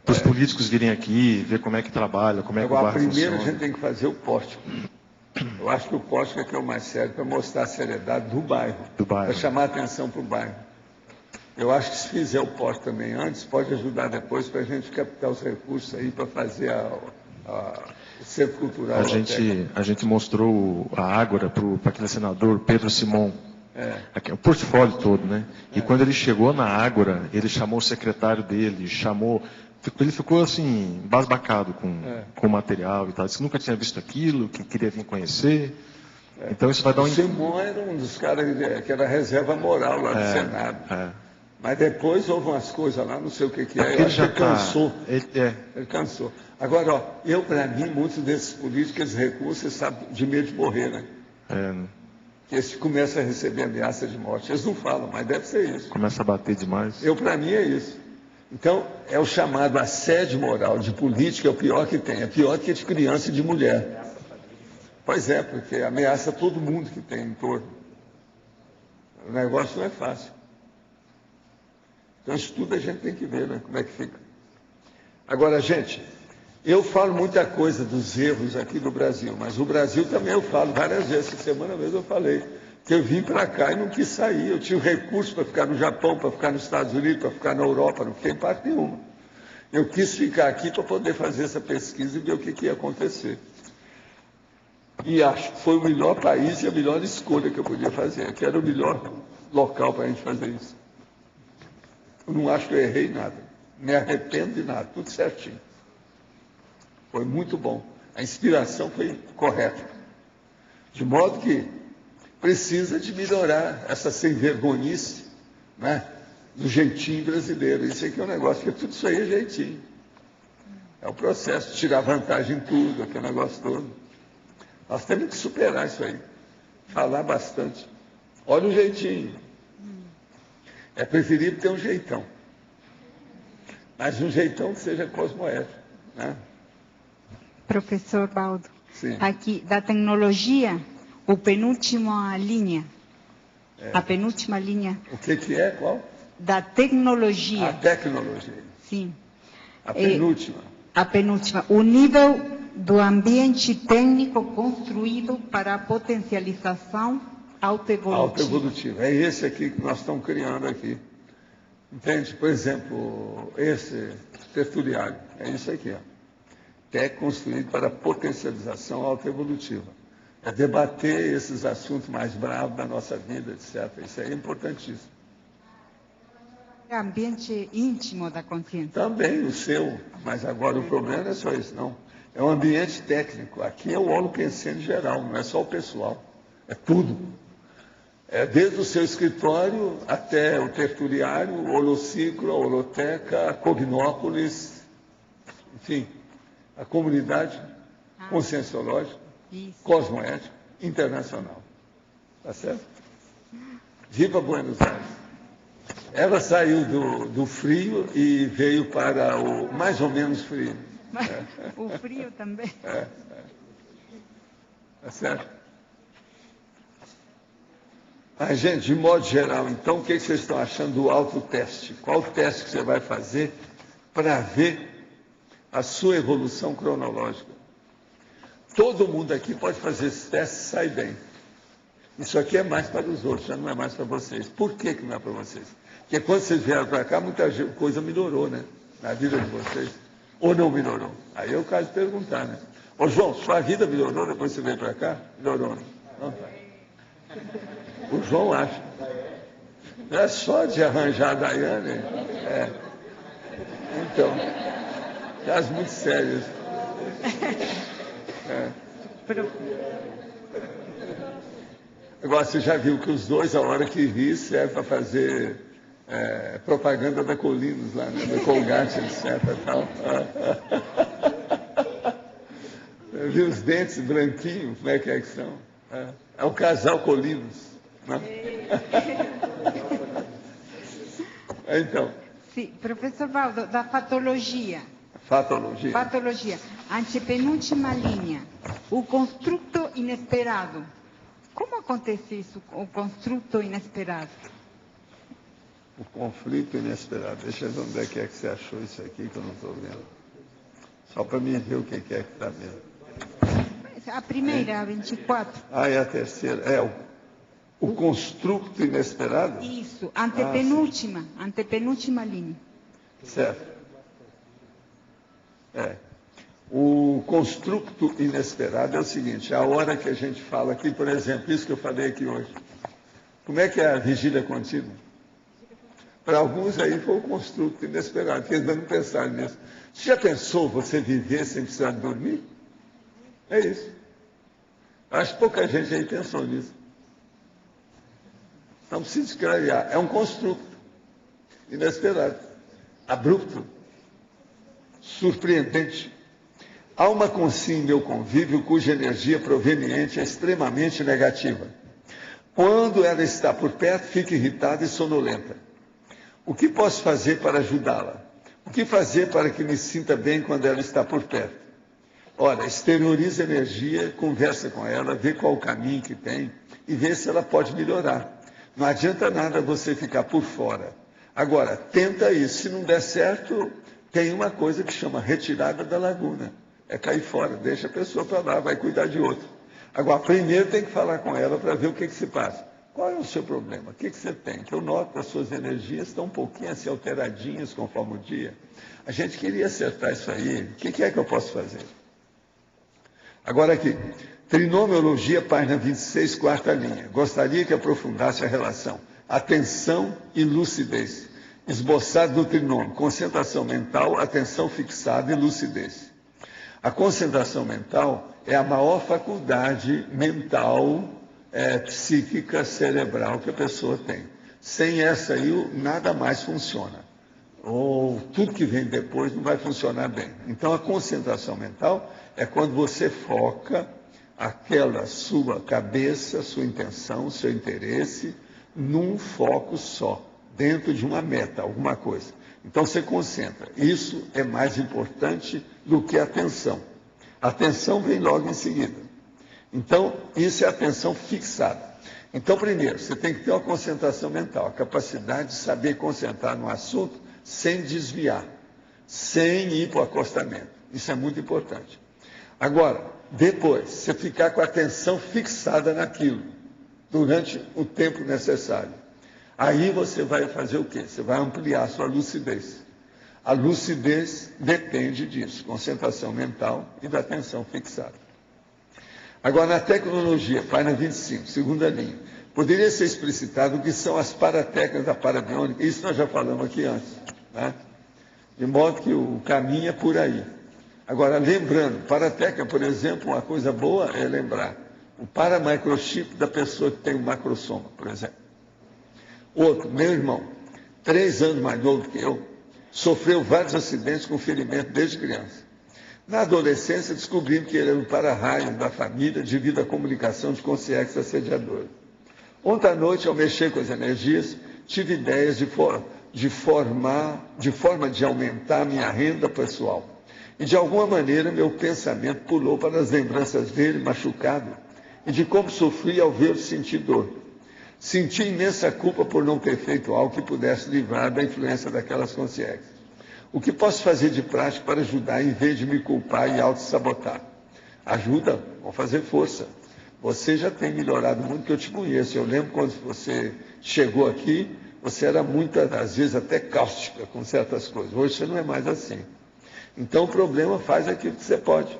Para os políticos virem aqui, ver como é que trabalha, como é que o bairro funciona. Primeiro a gente tem que fazer o pórtico. Eu acho que o pórtico é que é o mais sério, para mostrar a seriedade do bairro. Para chamar a atenção para o bairro. Eu acho que se fizer o pórtico também antes, pode ajudar depois para a gente captar os recursos aí para fazer o centro cultural. A gente mostrou a Ágora para aquele senador, Pedro Simon. Aqui, o portfólio todo, né? E quando ele chegou na Ágora, ele chamou o secretário dele, ele ficou assim, embasbacado com o material e tal. Disse que nunca tinha visto aquilo, que queria vir conhecer. Então isso vai dar O Simon era um dos caras que era reserva moral lá do Senado. Mas depois houve umas coisas lá, não sei o que é. Eu acho que ele cansou. Ele cansou. Agora, ó, para mim, muitos desses políticos, esses recursos, eles sabem de medo de morrer, né? Eles começam a receber ameaça de morte. Eles não falam, mas deve ser isso. Começa a bater demais. Para mim, é isso. Então, é o chamado assédio moral de política, é o pior que tem. É pior que de criança e de mulher. Pois é, porque ameaça todo mundo que tem em torno. O negócio não é fácil. Então, isso tudo a gente tem que ver, né? Como é que fica. Agora, gente, eu falo muita coisa dos erros aqui no Brasil, mas o Brasil também eu falo várias vezes. Essa semana mesmo eu falei que eu vim para cá e não quis sair. Eu tinha recurso para ficar no Japão, para ficar nos Estados Unidos, para ficar na Europa, não fiquei em parte nenhuma. Eu quis ficar aqui para poder fazer essa pesquisa e ver o que ia acontecer. E acho que foi o melhor país e a melhor escolha que eu podia fazer, que era o melhor local para a gente fazer isso. Eu não acho que eu errei nada, me arrependo de nada, tudo certinho. Foi muito bom. A inspiração foi correta. De modo que precisa de melhorar essa sem-vergonhice, né, do jeitinho brasileiro. Isso aqui é um negócio, porque tudo isso aí é jeitinho. É o processo, tirar vantagem em tudo, aquele negócio todo. Nós temos que superar isso aí. Falar bastante. Olha o jeitinho. É preferível ter um jeitão. Mas um jeitão que seja cosmoético, né? Professor Baldo, sim. Aqui, da tecnologia, a penúltima linha. A penúltima linha. O que é? Qual? Da tecnologia. A tecnologia. Sim. A penúltima. A penúltima. O nível do ambiente técnico construído para a potencialização autoevolutiva. Autoevolutiva. É esse aqui que nós estamos criando aqui. Entende? Por exemplo, esse tertuliário. É isso aqui, ó. É construído para potencialização autoevolutiva. É debater esses assuntos mais bravos da nossa vida, etc. Isso aí é importantíssimo. É ambiente íntimo da consciência. Também o seu, mas agora o problema não é só isso, não. É um ambiente técnico. Aqui é o holopensene geral, não é só o pessoal. É tudo. É desde o seu escritório até o tertuliário, o holociclo, a holoteca, a cognópolis, enfim, a comunidade conscienciológica, cosmoética, internacional. Tá certo? Viva Buenos Aires. Ela saiu do frio e veio para o mais ou menos frio. O frio também. Tá certo? Mas, gente, de modo geral, então, o que vocês estão achando do autoteste? Qual o teste que você vai fazer para ver a sua evolução cronológica? Todo mundo aqui pode fazer esse teste e sair bem. Isso aqui é mais para os outros, já não é mais para vocês. Por que não é para vocês? Porque quando vocês vieram para cá, muita coisa melhorou, né? Na vida de vocês. Ou não melhorou? Aí é o caso de perguntar, né? Ô, João, sua vida melhorou depois que você veio para cá? Melhorou, né? Não tá. O João acha. Não é só de arranjar a Daiane. Então, casos muito sérios. Agora, você já viu que os dois, a hora que ri, serve para fazer propaganda da Colinos lá, né? Da Colgate, etc. Tal. Viu os dentes branquinhos, como é que são? É o casal Colinos. Né? Então. Sim, professor Baldo, da patologia. Patologia. Antepenúltima linha. O construto inesperado. Como acontece isso, o construto inesperado? O conflito inesperado. Deixa eu ver onde é que você achou isso aqui, que eu não estou vendo. Só para mim ver o que é que está vendo. A primeira, a 24. É a terceira. O construto inesperado? Isso, antepenúltima linha. Certo. O construto inesperado é o seguinte, a hora que a gente fala aqui, por exemplo, isso que eu falei aqui hoje. Como é que é a vigília contínua? Para alguns aí foi o construto inesperado, porque eles não pensaram nisso. Você já pensou você viver sem precisar dormir? É isso. Acho que pouca gente aí pensou nisso. Não precisa escraviar. É um construto inesperado, abrupto, surpreendente. Há uma consciência em meu convívio cuja energia proveniente é extremamente negativa. Quando ela está por perto, fica irritada e sonolenta. O que posso fazer para ajudá-la? O que fazer para que me sinta bem quando ela está por perto? Ora, exterioriza a energia, conversa com ela, vê qual o caminho que tem e vê se ela pode melhorar. Não adianta nada você ficar por fora. Agora, tenta isso. Se não der certo, tem uma coisa que chama retirada da laguna. É cair fora, deixa a pessoa para lá, vai cuidar de outro. Agora, primeiro tem que falar com ela para ver o que se passa. Qual é o seu problema? O que você tem? Que eu noto que as suas energias estão um pouquinho assim alteradinhas conforme o dia. A gente queria acertar isso aí. O que é que eu posso fazer? Agora aqui, Trinomiologia, página 26, quarta linha. Gostaria que aprofundasse a relação atenção e lucidez. Esboçado no trinômio, concentração mental, atenção fixada e lucidez. A concentração mental é a maior faculdade mental, psíquica, cerebral que a pessoa tem. Sem essa aí, nada mais funciona. ou tudo que vem depois não vai funcionar bem. Então, a concentração mental é quando você foca aquela sua cabeça, sua intenção, seu interesse, num foco só, dentro de uma meta, alguma coisa. Então, você concentra. Isso é mais importante do que a atenção. A atenção vem logo em seguida. Então, isso é atenção fixada. Então, primeiro, você tem que ter uma concentração mental, a capacidade de saber concentrar no assunto sem desviar, sem ir para o acostamento. Isso é muito importante. Agora, depois, você ficar com a atenção fixada naquilo, durante o tempo necessário. Aí você vai fazer o quê? Você vai ampliar a sua lucidez. A lucidez depende disso, concentração mental e da atenção fixada. Agora, na tecnologia, página 25, segunda linha, poderia ser explicitado o que são as paratécnicas da parabiônica. Isso nós já falamos aqui antes, né? De modo que o caminho é por aí. Agora, lembrando, paratécnica, por exemplo, uma coisa boa é lembrar o paramicrochip da pessoa que tem um macrosoma, por exemplo. Outro, meu irmão, 3 anos mais novo que eu, sofreu vários acidentes com ferimento desde criança. Na adolescência, descobrimos que ele era um para-raio da família devido à comunicação de consciência assediadora. Ontem à noite, ao mexer com as energias, tive ideias de forma de aumentar minha renda pessoal. E, de alguma maneira, meu pensamento pulou para as lembranças dele machucado e de como sofri ao vê-lo sentir dor. Senti imensa culpa por não ter feito algo que pudesse livrar da influência daquelas consciências. O que posso fazer de prático para ajudar, em vez de me culpar e auto-sabotar? Ajuda, vamos fazer força. Você já tem melhorado muito, que eu te conheço. Eu lembro quando você chegou aqui, você era muitas, às vezes, até cáustica com certas coisas. Hoje você não é mais assim. Então, o problema faz aquilo que você pode.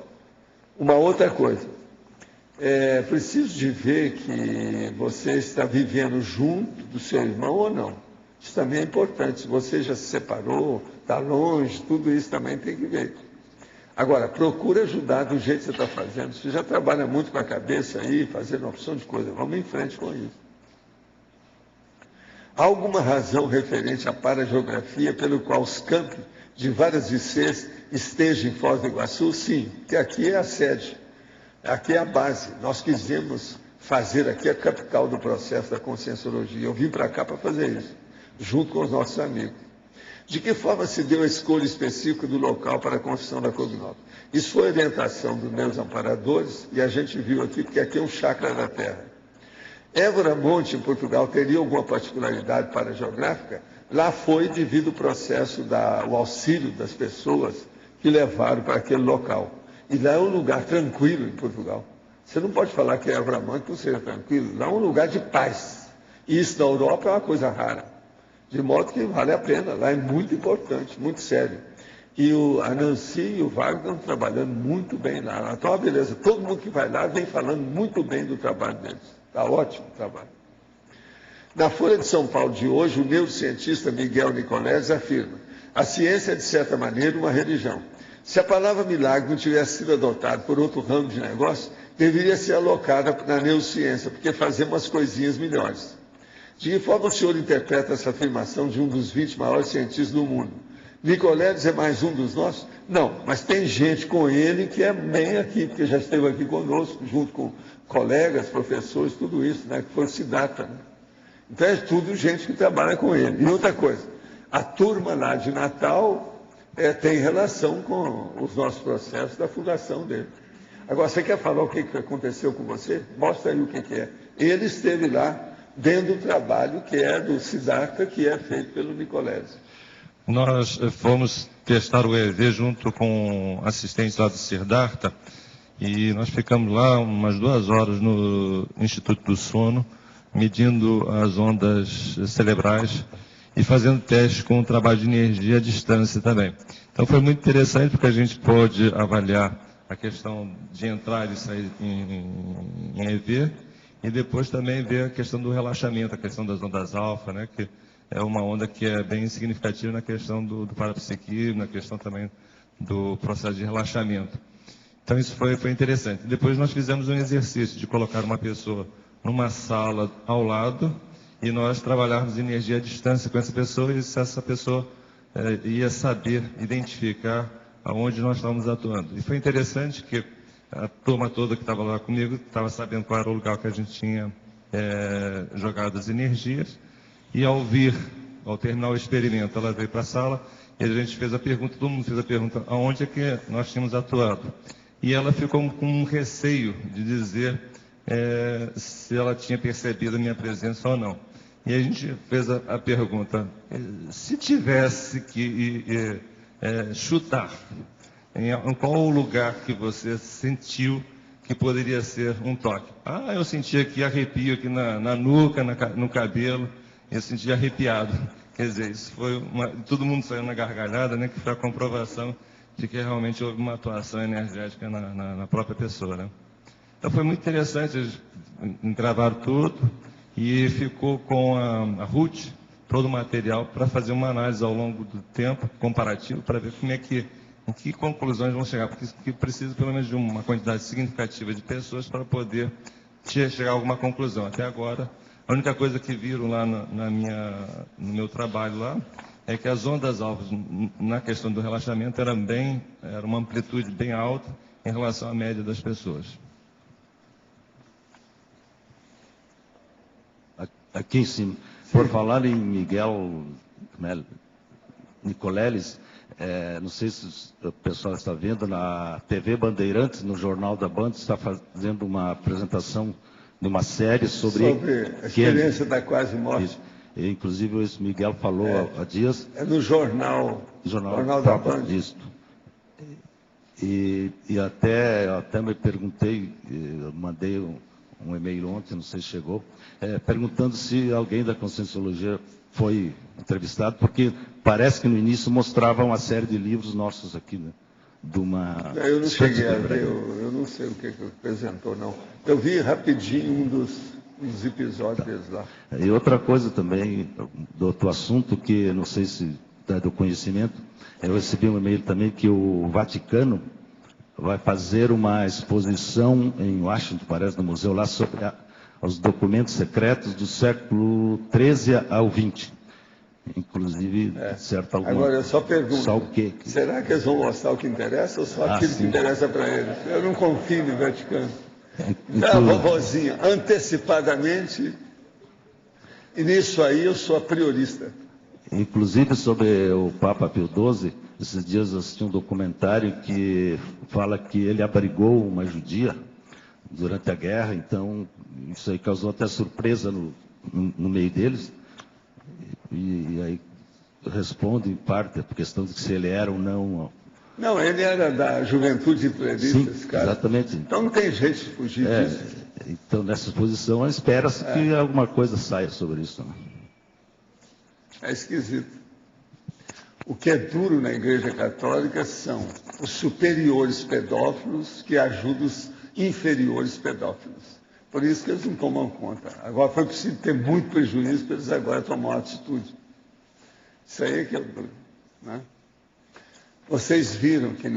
Uma outra coisa. Preciso de ver que você está vivendo junto do seu irmão ou não. Isso também é importante. Se você já se separou, está longe, tudo isso também tem que ver. Agora, procura ajudar do jeito que você está fazendo. Você já trabalha muito com a cabeça aí, fazendo uma opção de coisa. Vamos em frente com isso. Há alguma razão referente à parageografia pelo qual os campos de várias ICs estejam em Foz do Iguaçu? Sim, porque aqui é a sede, aqui é a base. Nós quisemos fazer aqui a capital do processo da conscienciologia. Eu vim para cá para fazer isso, junto com os nossos amigos. De que forma se deu a escolha específica do local para a construção da Cognópolis? Isso foi orientação dos meus amparadores, e a gente viu aqui, porque aqui é um chakra da Terra. Évora Monte, em Portugal, teria alguma particularidade parageográfica? Lá foi devido ao processo, o auxílio das pessoas que levaram para aquele local. E lá é um lugar tranquilo em Portugal. Você não pode falar que Évora Monte não seja tranquilo. Lá é um lugar de paz. E isso na Europa é uma coisa rara. De modo que vale a pena. Lá é muito importante, muito sério. E a Nancy e o Wagner estão trabalhando muito bem lá. Então, beleza, todo mundo que vai lá vem falando muito bem do trabalho deles. Está ótimo o trabalho. Na Folha de São Paulo de hoje, o neurocientista Miguel Nicoleles afirma: a ciência é, de certa maneira, uma religião. Se a palavra milagre não tivesse sido adotada por outro ramo de negócio, deveria ser alocada na neurociência, porque fazemos as coisinhas melhores. De que forma o senhor interpreta essa afirmação de um dos 20 maiores cientistas do mundo? Nicoleles é mais um dos nossos? Não, mas tem gente com ele que é bem aqui, porque já esteve aqui conosco, junto com colegas, professores, tudo isso, né, que foi o Siddhartha. Né? Então é tudo gente que trabalha com ele. E outra coisa, a turma lá de Natal tem relação com os nossos processos da fundação dele. Agora, você quer falar o que aconteceu com você? Mostra aí o que é. Ele esteve lá dentro do trabalho que é do Siddhartha, que é feito pelo Nicoleles. Nós fomos testar o EEG junto com assistentes lá do Siddhartha e nós ficamos lá umas 2 horas no Instituto do Sono, medindo as ondas cerebrais e fazendo testes com o trabalho de energia à distância também. Então foi muito interessante porque a gente pôde avaliar a questão de entrar e sair em EV e depois também ver a questão do relaxamento, a questão das ondas alfa, né, que é uma onda que é bem significativa na questão do parapsiquismo, na questão também do processo de relaxamento. Então isso foi interessante. Depois nós fizemos um exercício de colocar uma pessoa numa sala ao lado e nós trabalharmos energia à distância com essa pessoa e se essa pessoa ia saber identificar aonde nós estávamos atuando. E foi interessante que a turma toda que estava lá comigo estava sabendo qual era o lugar que a gente tinha jogado as energias, e ao terminar o experimento, ela veio para a sala e a gente fez a pergunta, todo mundo fez a pergunta, aonde é que nós tínhamos atuado? E ela ficou com um receio de dizer se ela tinha percebido a minha presença ou não. E a gente fez a pergunta, se tivesse que chutar, em qual o lugar que você sentiu que poderia ser um toque? Eu senti aqui arrepio aqui na nuca, no cabelo, eu senti arrepiado. Quer dizer, isso foi todo mundo saiu na gargalhada, né, que foi a comprovação de que realmente houve uma atuação energética na própria pessoa, né? Então foi muito interessante, eles gravaram tudo e ficou com a Ruth todo o material para fazer uma análise ao longo do tempo, comparativo, para ver em que conclusões vão chegar, porque precisa pelo menos de uma quantidade significativa de pessoas para poder chegar a alguma conclusão. Até agora, a única coisa que viram lá no meu trabalho lá é que as ondas alfas, na questão do relaxamento, era uma amplitude bem alta em relação à média das pessoas. Aqui em cima. Por falar em Miguel Nicoleles, não sei se o pessoal está vendo, na TV Bandeirantes, no Jornal da Band, está fazendo uma apresentação de uma série sobre a experiência da quase morte. Inclusive, esse Miguel falou há dias. É no jornal da Band. Isso. E até me perguntei, eu mandei um e-mail ontem, não sei se chegou, perguntando se alguém da Conscienciologia foi entrevistado, porque parece que no início mostrava uma série de livros nossos aqui, né? Eu não cheguei a ver, eu não sei o que apresentou, não. Eu vi rapidinho um dos episódios lá. E outra coisa também, do outro assunto, que não sei se é do conhecimento, eu recebi um e-mail também que o Vaticano vai fazer uma exposição em Washington, parece, no museu lá, sobre os documentos secretos do século XIII ao XX. Inclusive, certo alguma... Agora, eu só pergunto, só o quê? Será que eles vão mostrar o que interessa ou só aquilo que interessa para eles? Eu não confio no Vaticano. Vovozinha, antecipadamente, e nisso aí eu sou a priorista. Inclusive, sobre o Papa Pio XII, esses dias eu assisti um documentário que fala que ele abrigou uma judia durante a guerra, então isso aí causou até surpresa no meio deles. E aí responde em parte a questão de se ele era ou não. Não, ele era da juventude plebiscita, cara. Exatamente. Então não tem jeito de fugir disso. Então, nessa exposição, espera-se que alguma coisa saia sobre isso. Né? É esquisito. O que é duro na Igreja Católica são os superiores pedófilos que ajudam os inferiores pedófilos. Por isso que eles não tomam conta. Agora foi preciso ter muito prejuízo para eles agora tomar uma atitude. Isso aí é que é duro, né? Vocês viram que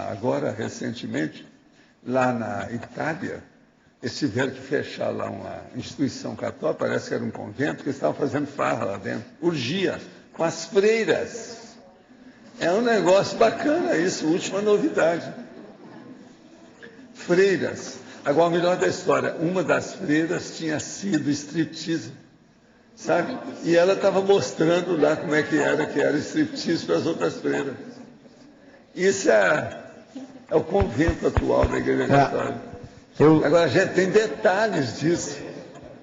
agora, recentemente, lá na Itália, eles tiveram que fechar lá uma instituição católica, parece que era um convento, que eles estavam fazendo farra lá dentro. Urgia, com as freiras. É um negócio bacana isso, última novidade. Freiras. Agora, o melhor da história, uma das freiras tinha sido striptease, sabe? E ela estava mostrando lá como é que era striptease para as outras freiras. Isso é o convento atual da Igreja Católica. Agora, a gente tem detalhes disso.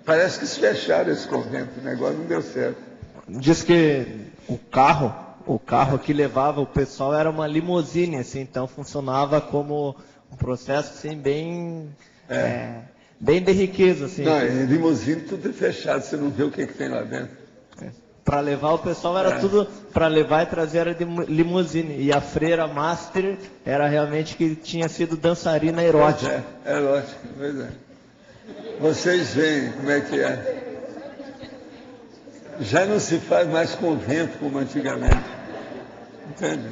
Parece que se fecharam esse convento, o negócio não deu certo. Diz que o carro que levava o pessoal era uma limusine, assim, então funcionava como um processo assim, bem de riqueza. Assim, não, em limusine tudo é fechado, você não vê o que tem lá dentro. Para levar o pessoal era tudo, para levar e trazer era de limusine. E a freira master era realmente que tinha sido dançarina erótica. Erótica, pois é. Vocês veem como é que é. Já não se faz mais convento como antigamente. Entende?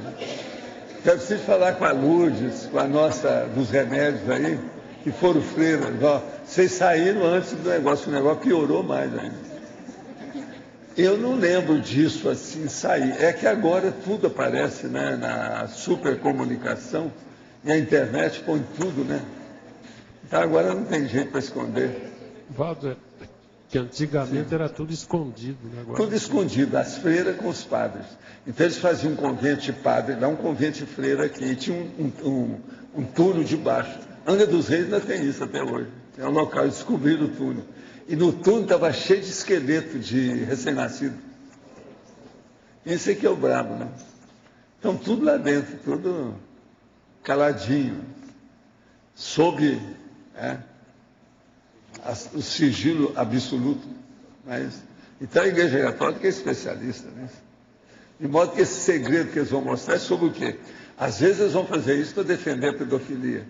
Eu preciso falar com a Lourdes, com a nossa dos remédios aí, que foram freiras. Vocês saíram antes do negócio, o negócio piorou mais ainda. Eu não lembro disso assim sair. É que agora tudo aparece, né, na supercomunicação e a internet põe tudo, né? Então agora não tem jeito para esconder. Valdo, que antigamente era tudo escondido, né? Agora... Tudo escondido, as freiras com os padres. Então eles faziam um convento de padre, lá um convento de freira aqui, e tinha um túnel de baixo. Angra dos Reis ainda tem isso até hoje. É um local, descobriram o túnel. E no túnel estava cheio de esqueleto de recém-nascido. Esse aqui é o brabo, né? Então tudo lá dentro, tudo caladinho, sob o sigilo absoluto. Mas, então a Igreja Católica é especialista nisso. De modo que esse segredo que eles vão mostrar é sobre o quê? Às vezes eles vão fazer isso para defender a pedofilia,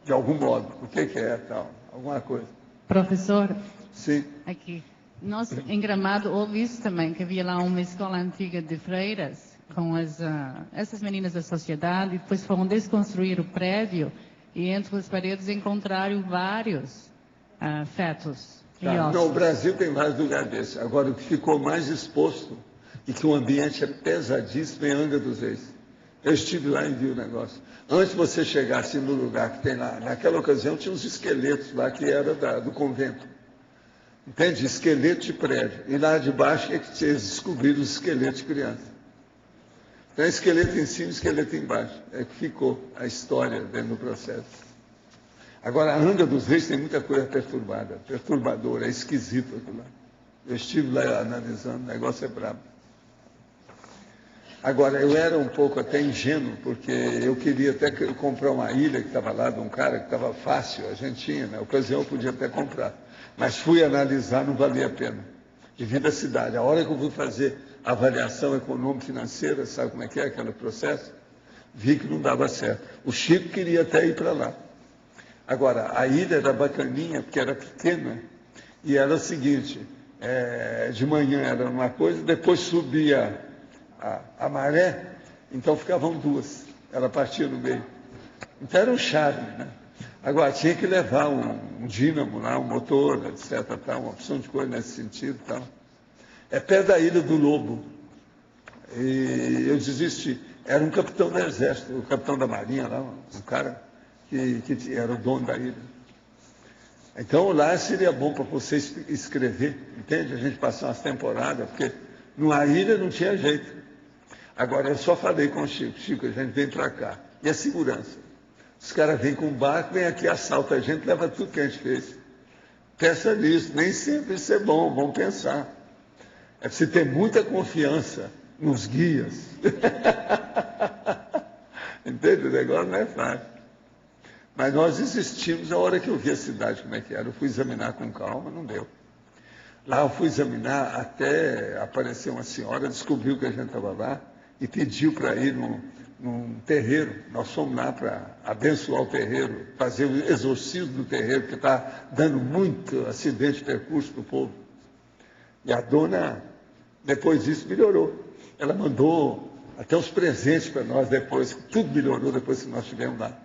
de algum modo. O que é tal? Alguma coisa. Professor, sim. Aqui. Nós, em Gramado, houve isso também, que havia lá uma escola antiga de freiras, com essas meninas da sociedade, e depois foram desconstruir o prédio, e entre as paredes encontraram vários fetos e ossos. Não, o Brasil tem vários lugares desses. Agora, o que ficou mais exposto, e que o ambiente é pesadíssimo, é Angra dos Reis. Eu estive lá e vi o negócio. Antes de você chegar assim no lugar que tem lá, naquela ocasião tinha uns esqueletos lá que era do convento. Entende? Esqueleto de prédio. E lá de baixo é que eles descobriram os esqueletos de criança. Então, esqueleto em cima e esqueleto embaixo. É que ficou a história dentro do processo. Agora, a Angra dos Reis tem muita coisa perturbadora, é esquisito aquilo lá. Eu estive lá analisando, o negócio é brabo. Agora, eu era um pouco até ingênuo, porque eu queria até comprar uma ilha que estava lá, de um cara que estava fácil, a gente tinha, na ocasião eu podia até comprar. Mas fui analisar, não valia a pena. Devido à cidade. A hora que eu fui fazer a avaliação econômico-financeira, sabe como é aquele processo? Vi que não dava certo. O Chico queria até ir para lá. Agora, a ilha era bacaninha, porque era pequena, e era o seguinte, de manhã era uma coisa, depois subia a maré, então ficavam duas, ela partia no meio. Então era um charme, né? Agora, tinha que levar um dínamo lá, um motor, etc., tal, uma opção de coisa nesse sentido. Tal. É perto da Ilha do Lobo. E eu desisti. Era um capitão do exército, o capitão da marinha lá, um cara que era o dono da ilha. Então, lá seria bom para você escrever, entende? A gente passar umas temporadas, porque numa ilha não tinha jeito. Agora, eu só falei com o Chico, Chico, a gente vem para cá. E a segurança? Os caras vêm com um barco, vêm aqui, assaltam a gente, leva tudo que a gente fez. Pensa nisso, nem sempre isso é bom, vamos pensar. É preciso ter muita confiança nos guias. Entende? O negócio não é fácil. Mas nós existimos a hora que eu vi a cidade como é que era. Eu fui examinar com calma, não deu. Lá eu fui examinar, até apareceu uma senhora, descobriu que a gente estava lá e pediu para ir num terreiro. Nós fomos lá para abençoar o terreiro, fazer o exorcismo do terreiro, que está dando muito acidente de percurso para o povo. E a dona, depois disso, melhorou. Ela mandou até os presentes para nós depois, tudo melhorou depois que nós estivemos lá.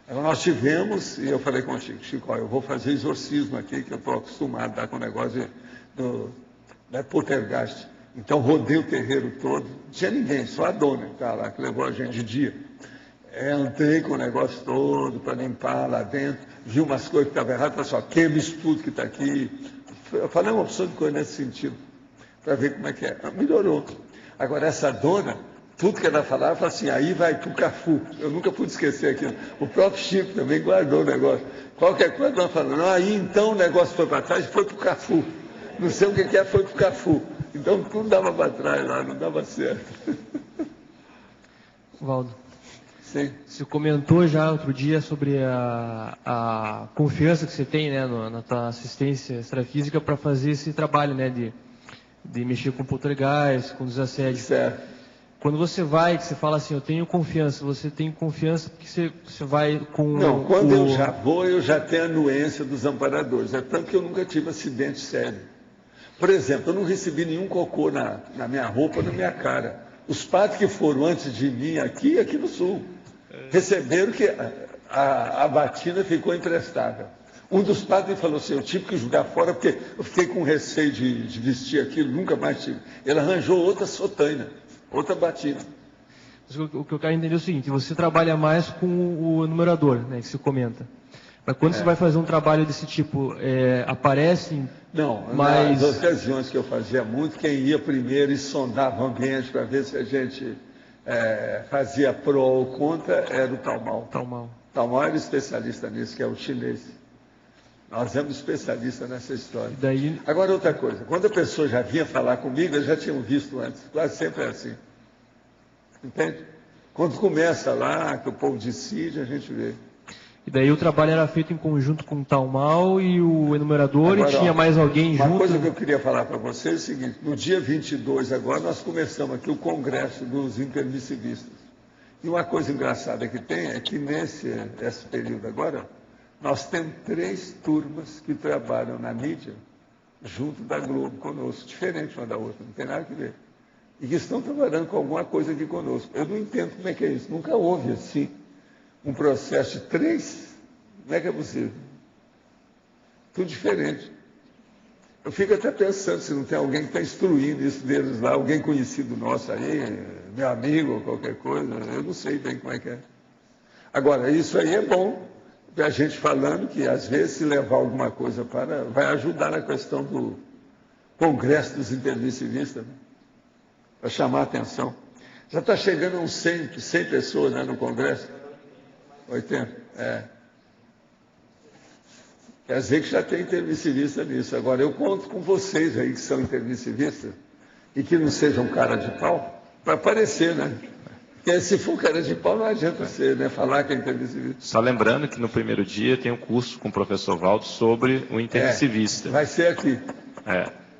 Então, nós tivemos, e eu falei com o Chico, Chico, ó, eu vou fazer exorcismo aqui, que eu estou acostumado a dar com o negócio da poltergeist. Então, rodei o terreiro todo, não tinha ninguém, só a dona que estava lá, que levou a gente de dia. Entrei com o negócio todo para limpar lá dentro, vi umas coisas que estavam erradas, falei assim, queima isso tudo que está aqui. Eu falei uma opção de coisa nesse sentido, para ver como é que é. Melhorou. Agora, essa dona, tudo que ela falava assim, aí vai para o Cafu. Eu nunca pude esquecer aquilo. O próprio Chico também guardou o negócio. Qualquer coisa, nós falamos, não, aí então o negócio foi para trás e foi para o Cafu. Não sei o que é, foi para o Cafu. Então tudo dava para trás lá, não dava certo. Valdo, sim. Você comentou já outro dia sobre a confiança que você tem, né, na tua assistência extrafísica para fazer esse trabalho, né, de mexer com poltergeist, com desassédio. Certo. Quando você vai, que você fala assim, eu tenho confiança, você tem confiança porque você vai com... Não, quando eu já vou, eu já tenho a anuência dos amparadores. É tanto que eu nunca tive acidente sério. Por exemplo, eu não recebi nenhum cocô na minha roupa, na minha cara. Os padres que foram antes de mim aqui no Sul, receberam que a batina ficou imprestável. Um dos padres falou assim, eu tive que jogar fora porque eu fiquei com receio de vestir aquilo, nunca mais tive. Ele arranjou outra sotaina, outra batina. O que eu quero entender é o seguinte, você trabalha mais com o enumerador, né, que se comenta. Mas quando você vai fazer um trabalho desse tipo, aparecem mais... Nas ocasiões que eu fazia muito, quem ia primeiro e sondava o ambiente para ver se a gente fazia pró ou contra, era o Talmal. Talmal era especialista nisso, que é o chinês. Nós éramos especialistas nessa história. Agora, outra coisa, quando a pessoa já vinha falar comigo, eles já tinham visto antes, quase sempre é assim. Entende? Quando começa lá, que o povo decide, a gente vê. E daí o trabalho era feito em conjunto com o Talmal e o enumerador, agora, e tinha mais alguém junto? Uma coisa que eu queria falar para vocês é o seguinte, no dia 22 agora, nós começamos aqui o Congresso dos Intermissivistas. E uma coisa engraçada que tem é que nesse período agora, nós temos 3 turmas que trabalham na mídia junto da Globo conosco, diferente uma da outra, não tem nada a ver. E que estão trabalhando com alguma coisa aqui conosco. Eu não entendo como é que é isso. Nunca houve assim um processo de 3. Como é que é possível? Tudo diferente. Eu fico até pensando se não tem alguém que está instruindo isso deles lá, alguém conhecido nosso aí, meu amigo ou qualquer coisa. Eu não sei bem como é que é. Agora, isso aí é bom. A gente falando que, às vezes, se levar alguma coisa vai ajudar na questão do Congresso dos Intermissivistas, né? Para chamar a atenção. Já está chegando a uns 100 pessoas, né, no Congresso. 80, Quer dizer que já tem intermissivista nisso. Agora, eu conto com vocês aí que são intermissivistas e que não sejam cara de pau, para aparecer, né? Porque se for cara de pau, não adianta você, né, falar que é intermissivista. Só lembrando que no primeiro dia tem um curso com o professor Valdo sobre o intermissivista. Vai ser aqui.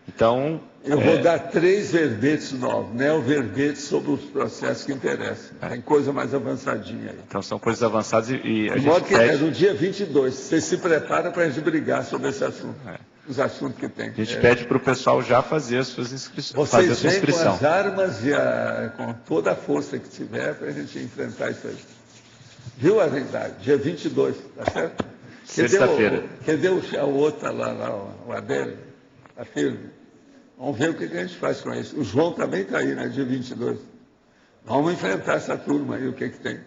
Então... Eu vou dar 3 verbetes novos, né? O verbete sobre os processos que interessam. Tem coisa mais avançadinha aí. Então são coisas avançadas e a gente pede... que é no dia 22. Você se prepara para a gente brigar sobre esse assunto. Os assuntos que tem. A gente pede para o pessoal já fazer as suas inscrições. Vocês vêm com as armas e com toda a força que tiver para a gente enfrentar isso aí. Viu, Arlindade? Dia 22, tá certo? Sexta-feira. Cadê o outro lá, o Adélio? Tá firme? Vamos ver o que a gente faz com isso. O João também está aí, né, dia 22. Vamos enfrentar essa turma aí, o que tem.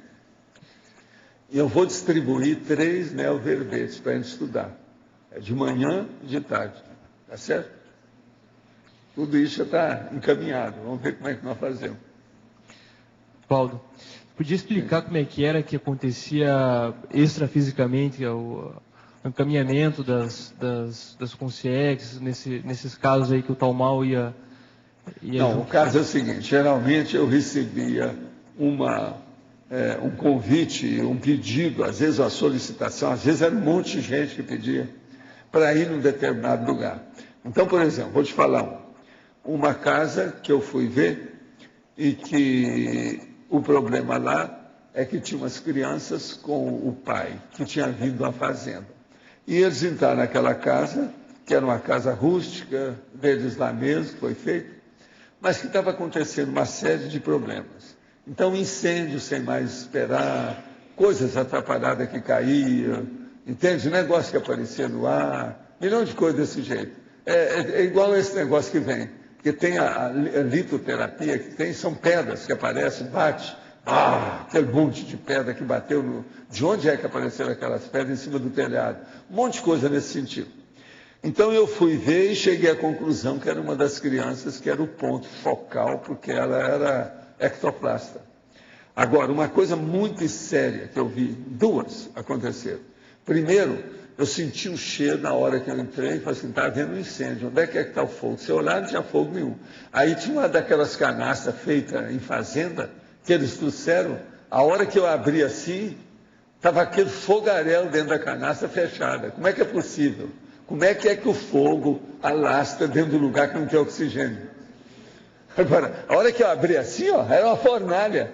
E eu vou distribuir 3 neoverbetes para a gente estudar. É de manhã e de tarde. Tá certo? Tudo isso já está encaminhado. Vamos ver como é que nós fazemos. Paulo, podia explicar como é que era que acontecia extrafisicamente o encaminhamento das consciências, nesses casos aí que o Talmal ia Não, junto. O caso é o seguinte, geralmente eu recebia um convite, um pedido, às vezes uma solicitação, às vezes era um monte de gente que pedia para ir num determinado lugar. Então, por exemplo, vou te falar uma casa que eu fui ver e que o problema lá é que tinha umas crianças com o pai, que tinha vindo à fazenda. E eles entraram naquela casa, que era uma casa rústica, deles lá mesmo, que foi feita, mas que estava acontecendo uma série de problemas. Então, incêndio sem mais esperar, coisas atrapalhadas que caíam, entende? Negócio que aparecia no ar, milhão de coisas desse jeito. É igual esse negócio que vem, que tem a litoterapia, que tem, são pedras que aparecem, bate, aquele monte de pedra que bateu no... De onde é que apareceram aquelas pedras em cima do telhado? Um monte de coisa nesse sentido. Então eu fui ver e cheguei à conclusão que era uma das crianças que era o ponto focal, porque ela era ectoplasta. Agora, uma coisa muito séria que eu vi, 2 aconteceram. Primeiro, eu senti o cheiro na hora que eu entrei e falei assim, está havendo um incêndio, onde é que está o fogo? Se eu olhar, não tinha fogo nenhum. Aí tinha uma daquelas canastas feitas em fazenda, que eles trouxeram, a hora que eu abri assim, estava aquele fogaréu dentro da canastra fechada. Como é que é possível? Como é que o fogo alastra dentro do lugar que não tem oxigênio? Agora, a hora que eu abri assim, era uma fornalha.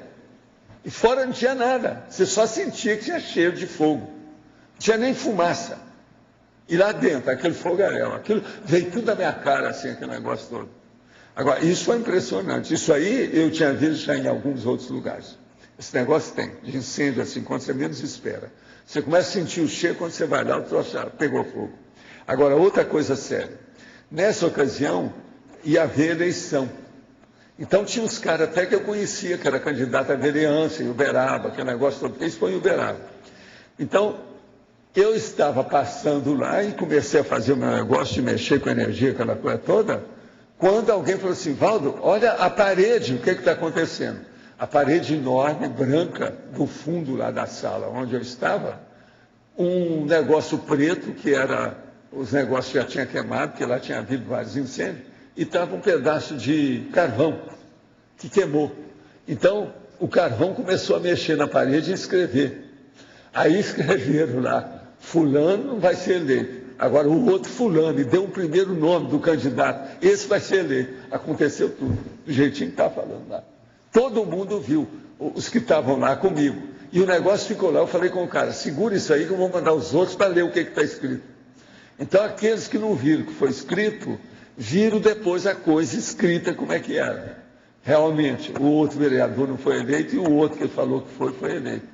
E fora não tinha nada. Você só sentia que tinha cheiro de fogo. Não tinha nem fumaça. E lá dentro, aquele fogaréu, aquilo veio tudo na minha cara, assim, aquele negócio todo. Agora, isso foi impressionante. Isso aí eu tinha visto já em alguns outros lugares. Esse negócio tem, de incêndio assim, quando você menos espera. Você começa a sentir o cheiro, quando você vai lá, o troço já pegou fogo. Agora, outra coisa séria. Nessa ocasião, ia haver eleição. Então, tinha uns caras até que eu conhecia, que era candidato a vereança em Uberaba, aquele negócio todo. Isso foi em Uberaba. Então, eu estava passando lá e comecei a fazer o meu negócio de mexer com energia, aquela coisa toda, quando alguém falou assim, Valdo, olha a parede, o que está acontecendo? A parede enorme, branca, do fundo lá da sala onde eu estava, um negócio preto, que era, os negócios já tinham queimado, porque lá tinha havido vários incêndios, e estava um pedaço de carvão que queimou. Então, o carvão começou a mexer na parede e escrever. Aí escreveram lá, fulano vai ser eleito. Agora, o outro fulano, e deu o primeiro nome do candidato, esse vai ser eleito. Aconteceu tudo, do jeitinho que está falando lá. Todo mundo viu, os que estavam lá comigo. E o negócio ficou lá, eu falei com o cara, segura isso aí que eu vou mandar os outros para ler o que está escrito. Então, aqueles que não viram o que foi escrito, viram depois a coisa escrita, como é que era. Realmente, o outro vereador não foi eleito e o outro que falou que foi eleito.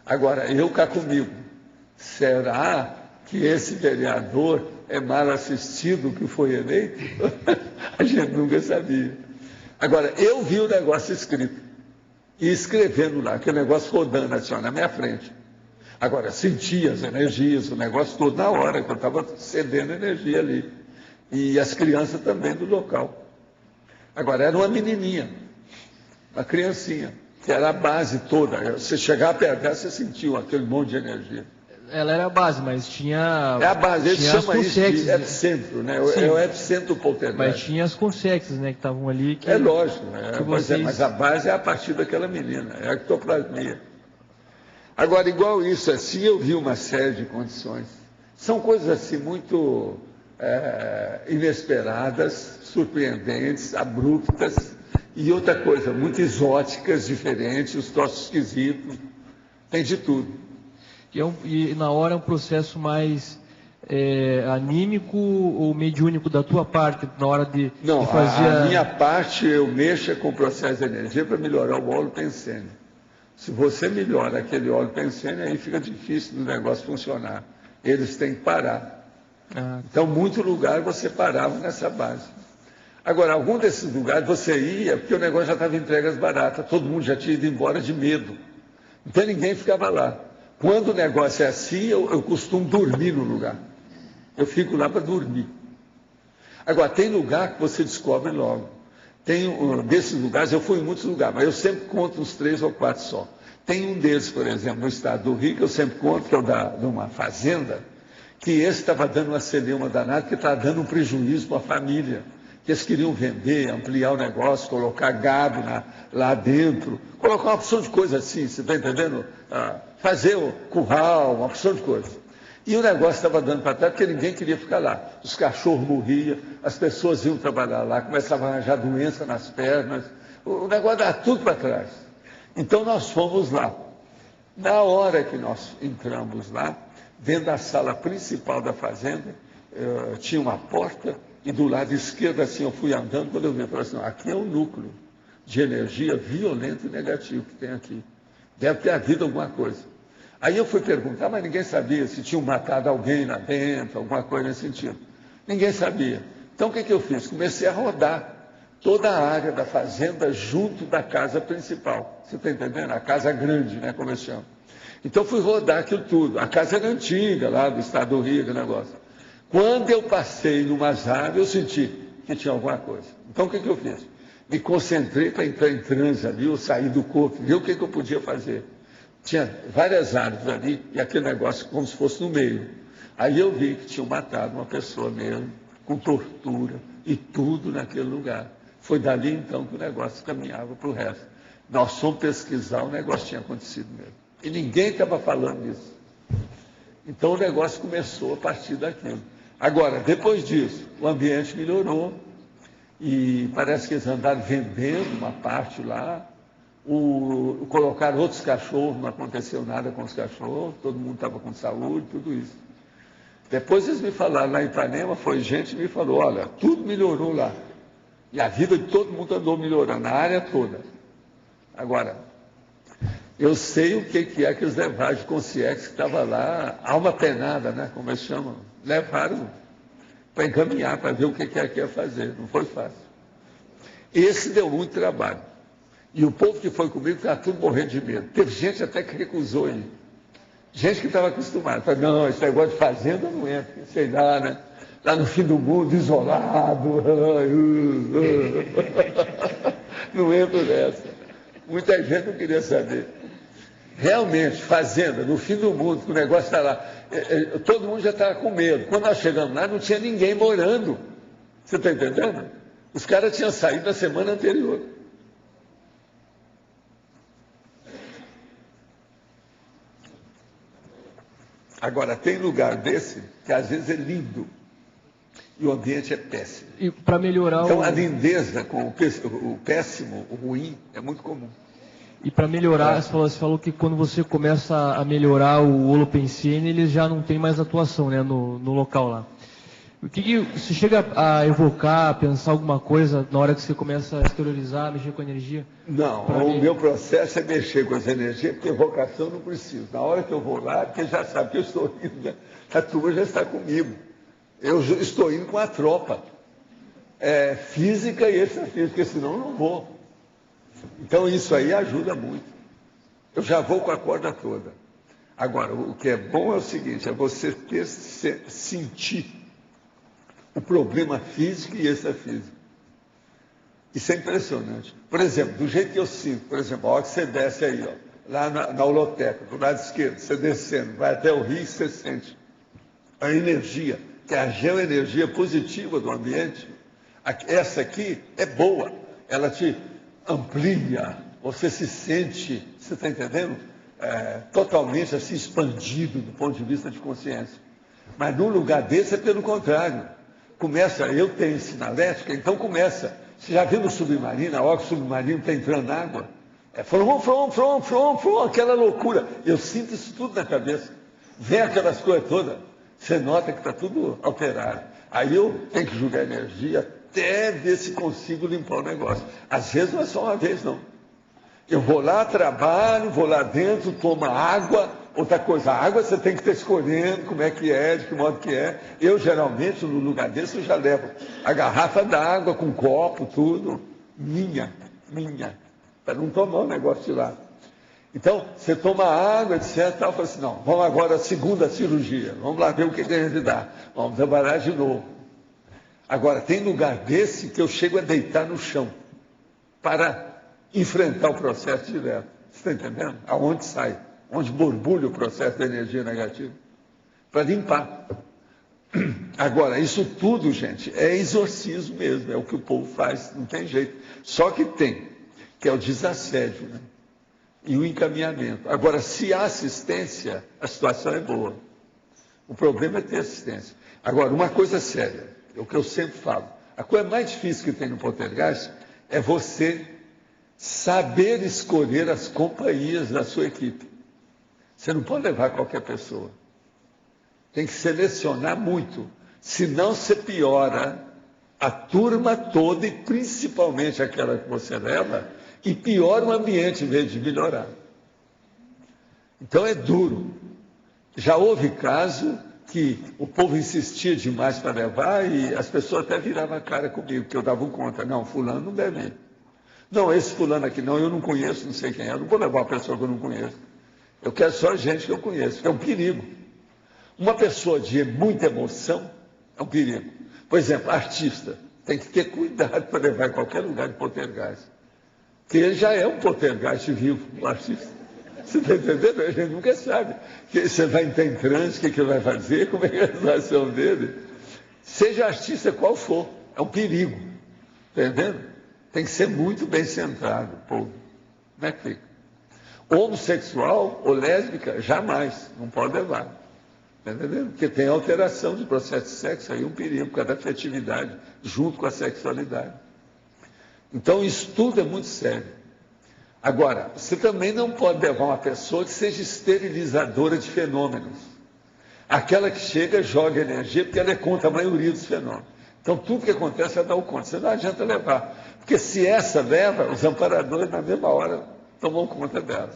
Agora, eu cá comigo, será que esse vereador é mal assistido que foi eleito? A gente nunca sabia. Agora, eu vi o negócio escrito, e escrevendo lá, aquele negócio rodando assim, ó, na minha frente. Agora, senti as energias, o negócio todo na hora, que eu estava cedendo energia ali. E as crianças também do local. Agora, era uma menininha, uma criancinha, que era a base toda. Você chegava perto dela, você sentiu aquele monte de energia. Ela era a base, mas tinha... É a base, eles chamam isso de né? epicentro, né? É o epicentro poltergeist. Mas tinha as consexes, né, que estavam ali. Que, é lógico, mas a base é a partir daquela menina, é a ectoplasmia. Agora, igual isso, assim, eu vi uma série de condições. São coisas assim muito inesperadas, surpreendentes, abruptas, e outra coisa, muito exóticas, diferentes, os troços esquisitos, tem de tudo. E na hora é um processo mais anímico ou mediúnico da tua parte, na hora de fazer... a minha parte, eu mexo com o processo de energia para melhorar o óleo pensênio. Se você melhora aquele óleo pensênio, aí fica difícil do negócio funcionar. Eles têm que parar. Então, muito lugar você parava nessa base. Agora, algum desses lugares você ia, porque o negócio já estava entregue às baratas, todo mundo já tinha ido embora de medo. Então, ninguém ficava lá. Quando o negócio é assim, eu costumo dormir no lugar. Eu fico lá para dormir. Agora, tem lugar que você descobre logo. Desses lugares, eu fui em muitos lugares, mas eu sempre conto uns 3 ou 4 só. Tem um deles, por exemplo, no estado do Rio, que eu sempre conto, que é o de uma fazenda, que esse estava dando uma celeuma danada, que estava dando um prejuízo para a família. Que eles queriam vender, ampliar o negócio, colocar gado lá dentro, colocar uma opção de coisa assim, você está entendendo? Fazer o curral, uma opção de coisa. E o negócio estava dando para trás, porque ninguém queria ficar lá. Os cachorros morriam, as pessoas iam trabalhar lá, começavam a arranjar doença nas pernas, o negócio dava tudo para trás. Então nós fomos lá. Na hora que nós entramos lá, dentro da sala principal da fazenda, tinha uma porta, e do lado esquerdo, assim, eu fui andando, quando eu vi, eu falei assim, aqui é o núcleo de energia violento e negativo que tem aqui. Deve ter havido alguma coisa. Aí eu fui perguntar, mas ninguém sabia se tinham matado alguém lá dentro, alguma coisa nesse sentido. Ninguém sabia. Então, o que eu fiz? Comecei a rodar toda a área da fazenda junto da casa principal. Você está entendendo? A casa grande, né, como eu chamo. Então, fui rodar aquilo tudo. A casa era antiga, lá do estado do Rio, aquele negócio. Quando eu passei numas árvores, eu senti que tinha alguma coisa. Então, o que eu fiz? Me concentrei para entrar em transe ali, eu saí do corpo, ver o que eu podia fazer. Tinha várias árvores ali, e aquele negócio como se fosse no meio. Aí eu vi que tinham matado uma pessoa mesmo, com tortura, e tudo naquele lugar. Foi dali, então, que o negócio caminhava para o resto. Nós fomos pesquisar, o negócio tinha acontecido mesmo. E ninguém estava falando disso. Então, o negócio começou a partir daquilo. Agora, depois disso, o ambiente melhorou e parece que eles andaram vendendo uma parte lá, colocaram outros cachorros, não aconteceu nada com os cachorros, todo mundo estava com saúde, tudo isso. Depois eles me falaram lá em Ipanema, foi gente que me falou, olha, tudo melhorou lá. E a vida de todo mundo andou melhorando, na área toda. Agora, Eu sei o que é que os levaram de consciência que estava lá, alma penada, né? Como eles chamam. Levaram para encaminhar, para ver o que é que ia fazer. Não foi fácil. Esse deu muito trabalho. E o povo que foi comigo estava tudo morrendo de medo. Teve gente até que recusou ele. Gente que estava acostumada. Falei, não, esse negócio de fazenda não entra. Sei lá, né? Lá no fim do mundo, isolado. Não entro nessa. Muita gente não queria saber. Realmente, fazenda, no fim do mundo, que o negócio está lá. Todo mundo já estava com medo. Quando nós chegamos lá, não tinha ninguém morando. Você está entendendo? Os caras tinham saído na semana anterior. Agora, tem lugar desse que às vezes é lindo e o ambiente é péssimo. E para melhorar então, a lindeza com o péssimo, o ruim, é muito comum. E para melhorar, você falou que quando você começa a melhorar o Holopensene, ele já não tem mais atuação, né, no local lá. O que você chega a evocar, a pensar alguma coisa na hora que você começa a exteriorizar, mexer com energia? Não, o meu processo é mexer com as energias, porque evocação não preciso. Na hora que eu vou lá, porque já sabe que eu estou indo, né? A turma já está comigo. Eu estou indo com a tropa. Física e extrafísica, porque senão eu não vou. Então isso aí ajuda muito. Eu já vou com a corda toda. Agora, o que é bom é o seguinte, é você sentir o problema físico e extrafísico. Isso é impressionante. Por exemplo, do jeito que eu sinto, por exemplo, a hora que você desce aí, ó, lá na holoteca, do lado esquerdo, você descendo, vai até o rio e você sente a energia, que é a geoenergia positiva do ambiente. Essa aqui é boa, ela te amplia, você se sente, você está entendendo? Totalmente assim expandido do ponto de vista de consciência. Mas num lugar desse é pelo contrário. Começa, eu tenho sinalética, então começa. Você já viu no submarino, a hora que o submarino está entrando na água? Aquela loucura. Eu sinto isso tudo na cabeça. Vem aquelas coisas todas. Você nota que está tudo alterado. Aí eu tenho que jogar energia até ver se consigo limpar o negócio. Às vezes não é só uma vez, não. Eu vou lá, trabalho, vou lá dentro, tomo água. Outra coisa, a água você tem que estar escolhendo como é que é, de que modo que é. Eu, geralmente, no lugar desse, eu já levo a garrafa d'água com copo, tudo. Minha. Para não tomar o negócio de lá. Então, você toma água, etc. Tal, fala assim, não, vamos agora à segunda cirurgia. Vamos lá ver o que a gente dá. Vamos trabalhar de novo. Agora, tem lugar desse que eu chego a deitar no chão para enfrentar o processo direto. Você está entendendo? Aonde sai? Onde borbulha o processo da energia negativa, para limpar. Agora, isso tudo, gente, é exorcismo mesmo, é o que o povo faz, não tem jeito. Só que tem, que é o desassédio, né? E o encaminhamento. Agora, se há assistência, a situação é boa. O problema é ter assistência. Agora, uma coisa séria, é o que eu sempre falo, a coisa mais difícil que tem no poltergeist é você saber escolher as companhias da sua equipe. Você não pode levar qualquer pessoa. Tem que selecionar muito. Senão você piora a turma toda e principalmente aquela que você leva e piora o ambiente em vez de melhorar. Então é duro. Já houve caso que o povo insistia demais para levar e as pessoas até viravam a cara comigo, que eu dava conta. Não, fulano não deve ir. Não, esse fulano aqui não, eu não conheço, não sei quem é. Eu não vou levar uma pessoa que eu não conheço. Eu quero só gente que eu conheço, que é um perigo. Uma pessoa de muita emoção é um perigo. Por exemplo, artista, tem que ter cuidado para levar em qualquer lugar de poltergeist. Porque ele já é um poltergeist vivo, um artista. Você está entendendo? A gente nunca sabe. Você vai entrar em transe, o que ele vai fazer, como é que é a situação dele. Seja artista qual for, é um perigo. Está entendendo? Tem que ser muito bem centrado, povo. Como é que fica? Homossexual ou lésbica, jamais, não pode levar. Está entendendo? Porque tem alteração de processo de sexo, aí um perigo, por causa da afetividade, junto com a sexualidade. Então, isso tudo é muito sério. Agora, você também não pode levar uma pessoa que seja esterilizadora de fenômenos. Aquela que chega, joga energia, porque ela é contra a maioria dos fenômenos. Então, tudo que acontece é dar o conta. Você não adianta levar. Porque se essa leva, os amparadores, na mesma hora, tomam conta dela.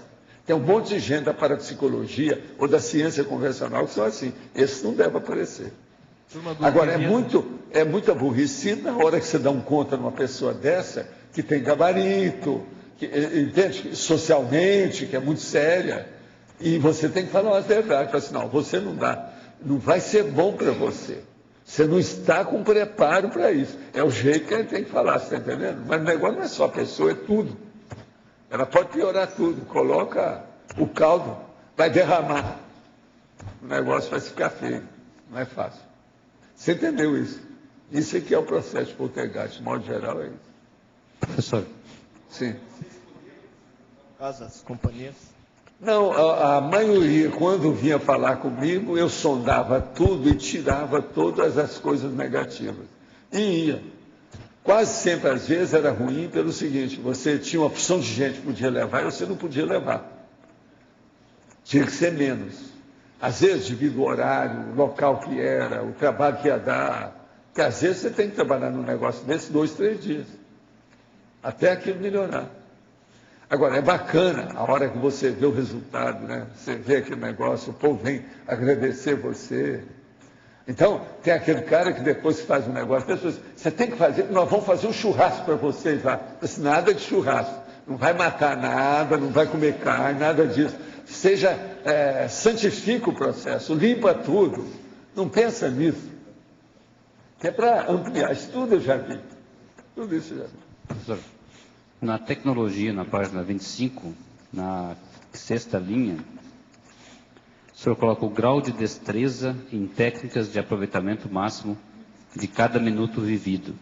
Tem um monte de gente da parapsicologia ou da ciência convencional que são assim. Esses não devem aparecer. Agora, é muito aborrecido na hora que você dá um conta numa pessoa dessa, que tem gabarito, que, entende? Socialmente, que é muito séria, e você tem que falar a verdade. Fala assim, não, você não dá, não vai ser bom para você. Você não está com preparo para isso. É o jeito que a gente tem que falar, você está entendendo? Mas o negócio não é só a pessoa, é tudo. Ela pode piorar tudo. Coloca o caldo, vai derramar. O negócio vai ficar feio. Não é fácil. Você entendeu isso? Isso aqui é o processo de poltergeist, de modo geral é isso. Professor. Sim. As companhias? Não, a maioria, quando vinha falar comigo, eu sondava tudo e tirava todas as coisas negativas. E ia. Quase sempre, às vezes, era ruim pelo seguinte, você tinha uma opção de gente que podia levar e você não podia levar. Tinha que ser menos. Às vezes, devido ao horário, o local que era, o trabalho que ia dar, porque às vezes você tem que trabalhar num negócio desse 2, 3 dias, até aquilo melhorar. Agora, é bacana a hora que você vê o resultado, né? Você vê aquele negócio, o povo vem agradecer você. Então, tem aquele cara que depois que faz um negócio, pessoas, você tem que fazer, nós vamos fazer um churrasco para vocês lá. Mas nada de churrasco, não vai matar nada, não vai comer carne, nada disso. Seja, santifica o processo, limpa tudo, não pensa nisso. Que é para ampliar, isso tudo eu já vi. Tudo isso eu já vi. Professor, na tecnologia, na página 25, na 6ª linha, o senhor coloca o grau de destreza em técnicas de aproveitamento máximo de cada minuto vivido.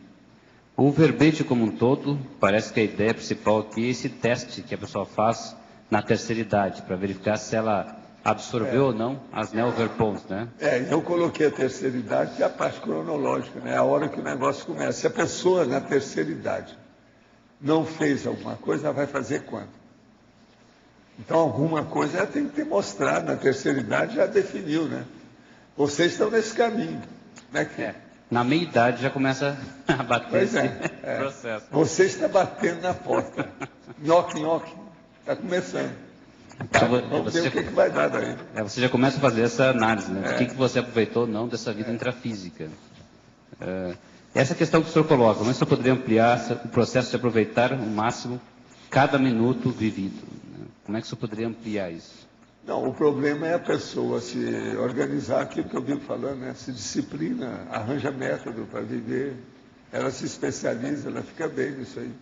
O verbete como um todo, parece que a ideia principal aqui é esse teste que a pessoa faz na terceira idade, para verificar se ela absorveu ou não as neoverpons, né? Eu coloquei a terceira idade, que é a parte cronológica, né? A hora que o negócio começa. Se a pessoa na terceira idade não fez alguma coisa, ela vai fazer quando? Então, alguma coisa ela tem que ter mostrado, na terceira idade já definiu, né? Vocês estão nesse caminho, né? Na meia-idade já começa a bater esse processo. Você está batendo na porta. Nhoque, nhoque. Está começando. Vamos ver o que vai dar daí. Você já começa a fazer essa análise, né? O que você aproveitou ou não dessa vida intrafísica. Essa questão que o senhor coloca, como é que o senhor poderia ampliar o processo de aproveitar o máximo cada minuto vivido? Como é que o senhor poderia ampliar isso? Não, o problema é a pessoa se organizar, aquilo que eu vivo falando, né? Se disciplina, arranja método para viver, ela se especializa, ela fica bem nisso aí.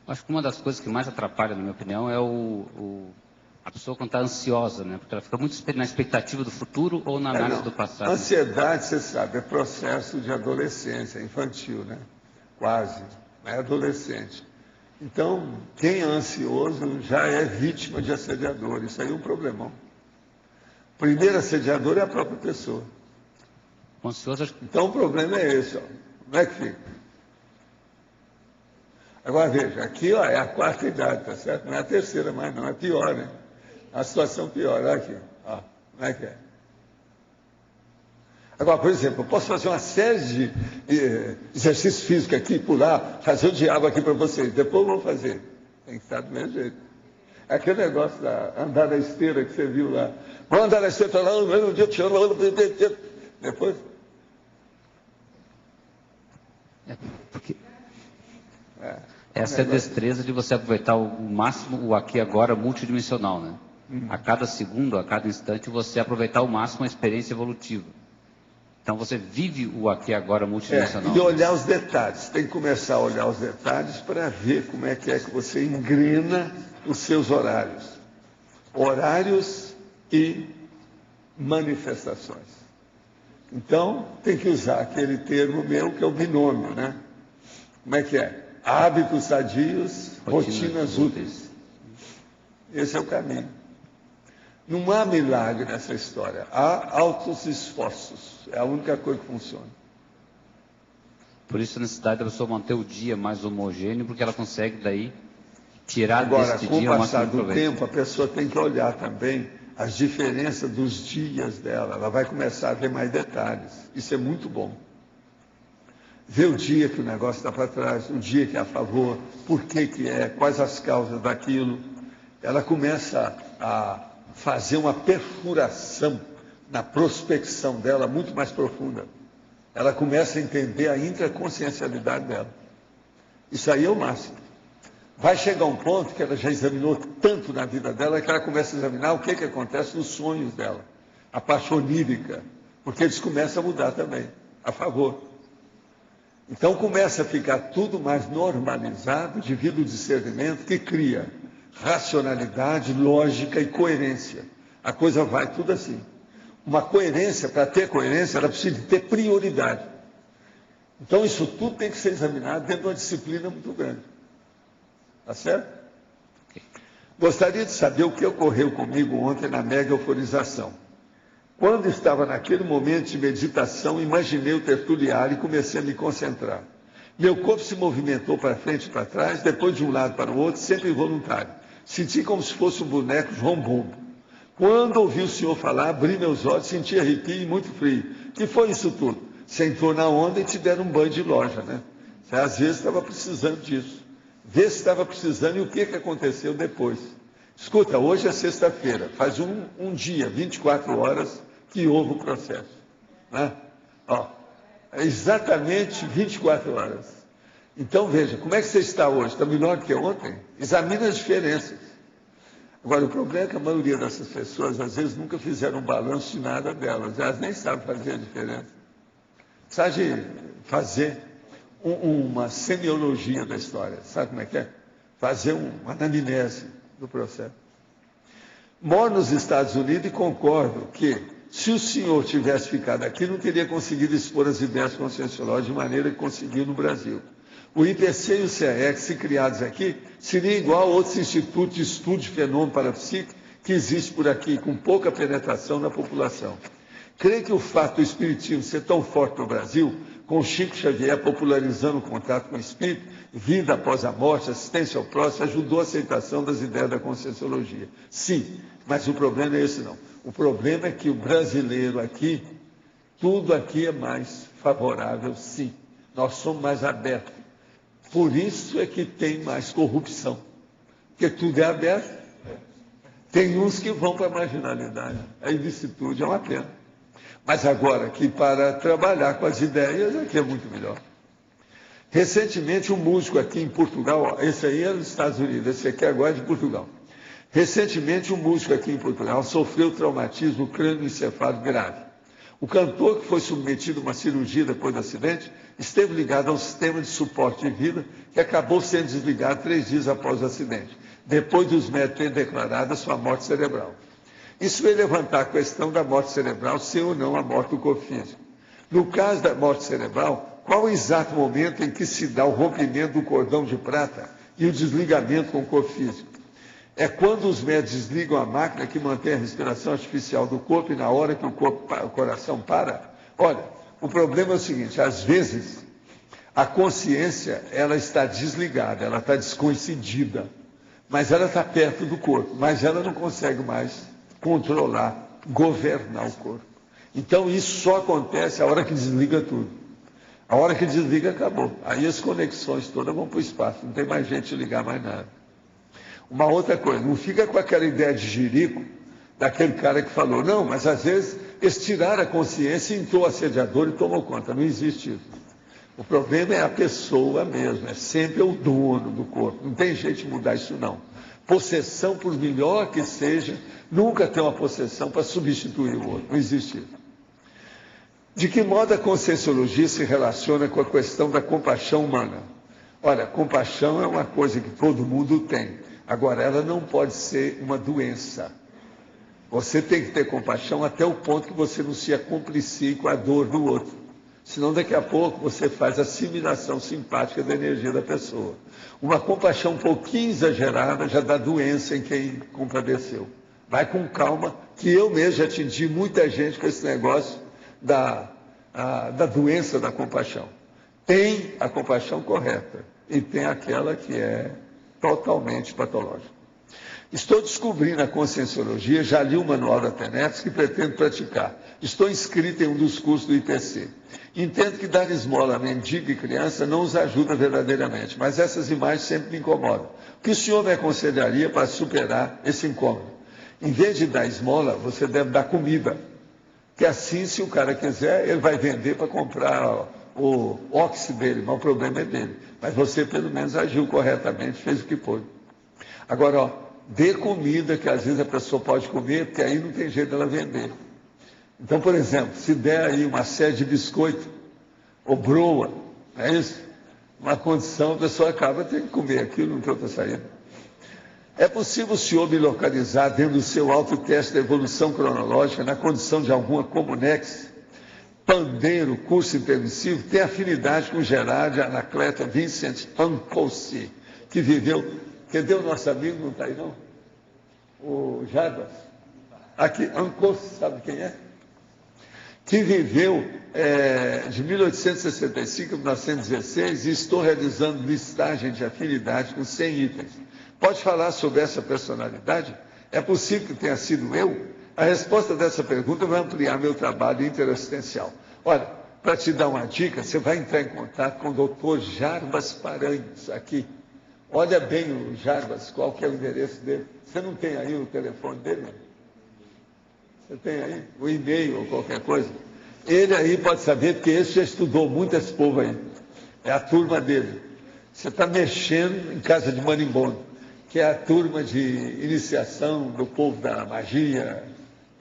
Acho que uma das coisas que mais atrapalha, na minha opinião, é a pessoa quando está ansiosa, né? Porque ela fica muito na expectativa do futuro ou na análise do passado. Ansiedade, você sabe, é processo de adolescência, infantil, né? Quase, é adolescente. Então, quem é ansioso já é vítima de assediador, isso aí é um problemão. O primeiro assediador é a própria pessoa. Então, o problema é esse, ó. Como é que fica? Agora, veja, aqui ó, é a 4ª idade, tá certo? Não é a terceira mais, não, é pior, né? A situação pior, olha aqui, ó, como é que é? Agora, por exemplo, eu posso fazer uma série de exercícios físicos aqui, pular, fazer o diabo aqui para vocês, depois eu vou fazer. Tem que estar do mesmo jeito. Aquele negócio da andar na esteira que você viu lá. Vamos andar na esteira, lá, no dia te amo, depois. Essa é a destreza de você aproveitar o máximo o aqui e agora multidimensional, né? A cada segundo, a cada instante, você aproveitar ao máximo a experiência evolutiva. Então você vive o aqui e agora multidimensional. E olhar os detalhes. Tem que começar a olhar os detalhes para ver como é que você engrena os seus horários. Horários e manifestações. Então, tem que usar aquele termo meu que é o binômio, né? Como é que é? Hábitos sadios, rotinas úteis. Esse é o caminho. Não há milagre nessa história. Há altos esforços. É a única coisa que funciona. Por isso a necessidade da pessoa manter o dia mais homogêneo, porque ela consegue daí tirar desse dia o máximo proveito. Agora, com o passar do tempo, a pessoa tem que olhar também as diferenças dos dias dela. Ela vai começar a ver mais detalhes. Isso é muito bom. Ver o dia que o negócio está para trás, o dia que é a favor, por que é, quais as causas daquilo. Ela começa a fazer uma perfuração na prospecção dela muito mais profunda. Ela começa a entender a intraconsciencialidade dela. Isso aí é o máximo. Vai chegar um ponto que ela já examinou tanto na vida dela que ela começa a examinar o que acontece nos sonhos dela. A parte onírica. Porque eles começam a mudar também, a favor. Então começa a ficar tudo mais normalizado devido ao discernimento que cria racionalidade, lógica e coerência. A coisa vai tudo assim. Uma coerência, para ter coerência, ela precisa de ter prioridade. Então isso tudo tem que ser examinado dentro de uma disciplina muito grande. Tá certo? Gostaria de saber o que ocorreu comigo ontem na mega euforização. Quando estava naquele momento de meditação, imaginei o tertuliário e comecei a me concentrar. Meu corpo se movimentou para frente e para trás, depois de um lado para o outro, sempre involuntário. Senti como se fosse um boneco João Bombo. Quando ouvi o senhor falar, abri meus olhos, senti arrepio e muito frio. Que foi isso tudo? Você entrou na onda e te deram um banho de loja, né? Você às vezes estava precisando disso. Vê se estava precisando e o que aconteceu depois. Escuta, hoje é sexta-feira, faz um dia, 24 horas, que houve o processo. Né? Ó, é exatamente 24 horas. Então, veja, como é que você está hoje? Está melhor do que ontem? Examine as diferenças. Agora, o problema é que a maioria dessas pessoas, às vezes, nunca fizeram um balanço de nada delas. Elas nem sabem fazer a diferença. Precisa de fazer uma semiologia da história. Sabe como é que é? Fazer uma anamnese do processo. Moro nos Estados Unidos e concordo que, se o senhor tivesse ficado aqui, não teria conseguido expor as ideias conscienciológicas de maneira que conseguiu no Brasil. O IPC e o CAEX, se criados aqui, seria igual a outros institutos de estudo de fenômeno parapsíquico que existe por aqui, com pouca penetração na população. Creio que o fato do espiritismo ser tão forte no Brasil, com Chico Xavier popularizando o contato com o espírito, vida após a morte, assistência ao próximo, ajudou a aceitação das ideias da conscienciologia. Sim, mas o problema é esse não. O problema é que o brasileiro aqui, tudo aqui é mais favorável, sim. Nós somos mais abertos. Por isso é que tem mais corrupção. Porque tudo é aberto. Tem uns que vão para a marginalidade. A ilicitude é uma pena. Mas agora, que para trabalhar com as ideias, aqui é muito melhor. Recentemente, um músico aqui em Portugal, esse aí é dos Estados Unidos, esse aqui agora é de Portugal. Recentemente, um músico aqui em Portugal sofreu traumatismo crânioencefálico grave. O cantor, que foi submetido a uma cirurgia depois do acidente, esteve ligado ao sistema de suporte de vida, que acabou sendo desligado 3 dias após o acidente, depois dos médicos terem declarado a sua morte cerebral. Isso veio levantar a questão da morte cerebral, se ou não a morte do corpo físico. No caso da morte cerebral, qual o exato momento em que se dá o rompimento do cordão de prata e o desligamento com o corpo físico? É quando os médicos desligam a máquina que mantém a respiração artificial do corpo e na hora que o coração para? Olha, o problema é o seguinte, às vezes a consciência ela está desligada, ela está descoincidida, mas ela está perto do corpo, mas ela não consegue mais controlar, governar o corpo. Então isso só acontece a hora que desliga tudo. A hora que desliga, acabou. Aí as conexões todas vão para o espaço, não tem mais gente ligar mais nada. Uma outra coisa, não fica com aquela ideia de jirico, daquele cara que falou, não, mas às vezes eles tiraram a consciência e entrou o assediador e tomou conta. Não existe isso. O problema é a pessoa mesmo, é sempre o dono do corpo. Não tem jeito de mudar isso não. Possessão, por melhor que seja, nunca tem uma possessão para substituir o outro. Não existe isso. De que modo a conscienciologia se relaciona com a questão da compaixão humana? Olha, compaixão é uma coisa que todo mundo tem. Agora, ela não pode ser uma doença. Você tem que ter compaixão até o ponto que você não se acomplicie com a dor do outro. Senão, daqui a pouco, você faz assimilação simpática da energia da pessoa. Uma compaixão um pouquinho exagerada já dá doença em quem compadeceu. Vai com calma, que eu mesmo já atingi muita gente com esse negócio da doença da compaixão. Tem a compaixão correta e tem aquela que é totalmente patológica. Estou descobrindo a conscienciologia, já li o manual da TENEPS que pretendo praticar. Estou inscrito em um dos cursos do IPC. Entendo que dar esmola a mendigo e criança não os ajuda verdadeiramente, mas essas imagens sempre me incomodam. O que o senhor me aconselharia para superar esse incômodo? Em vez de dar esmola, você deve dar comida. Que assim, se o cara quiser, ele vai vender para comprar o óxido dele, mas o problema é dele. Mas você, pelo menos, agiu corretamente, fez o que pôde. Agora, ó, dê comida, que às vezes a pessoa pode comer, porque aí não tem jeito dela vender. Então, por exemplo, se der aí uma série de biscoito, ou broa, não é isso? Uma condição, a pessoa acaba tendo que comer aquilo, não tem outra saída. É possível o senhor me localizar dentro do seu autoteste da evolução cronológica, na condição de alguma Comunex, Pandeiro, curso intermissivo, tem afinidade com Gerard Anacleto Vincent Ancosi, que viveu... Cadê o nosso amigo? Não está aí, não? O Jarbas? Aqui, Ancosi, sabe quem é? Que viveu de 1865 a 1916 e estou realizando listagem de afinidade com 100 itens. Pode falar sobre essa personalidade? É possível que tenha sido eu? A resposta dessa pergunta vai ampliar meu trabalho interassistencial. Olha, para te dar uma dica, você vai entrar em contato com o doutor Jarbas Paranhos, aqui. Olha bem o Jarbas, qual que é o endereço dele. Você não tem aí o telefone dele? Não? Você tem aí o e-mail ou qualquer coisa? Ele aí pode saber, porque esse já estudou muito esse povo aí. É a turma dele. Você está mexendo em casa de marimbondo, que é a turma de iniciação do povo da magia,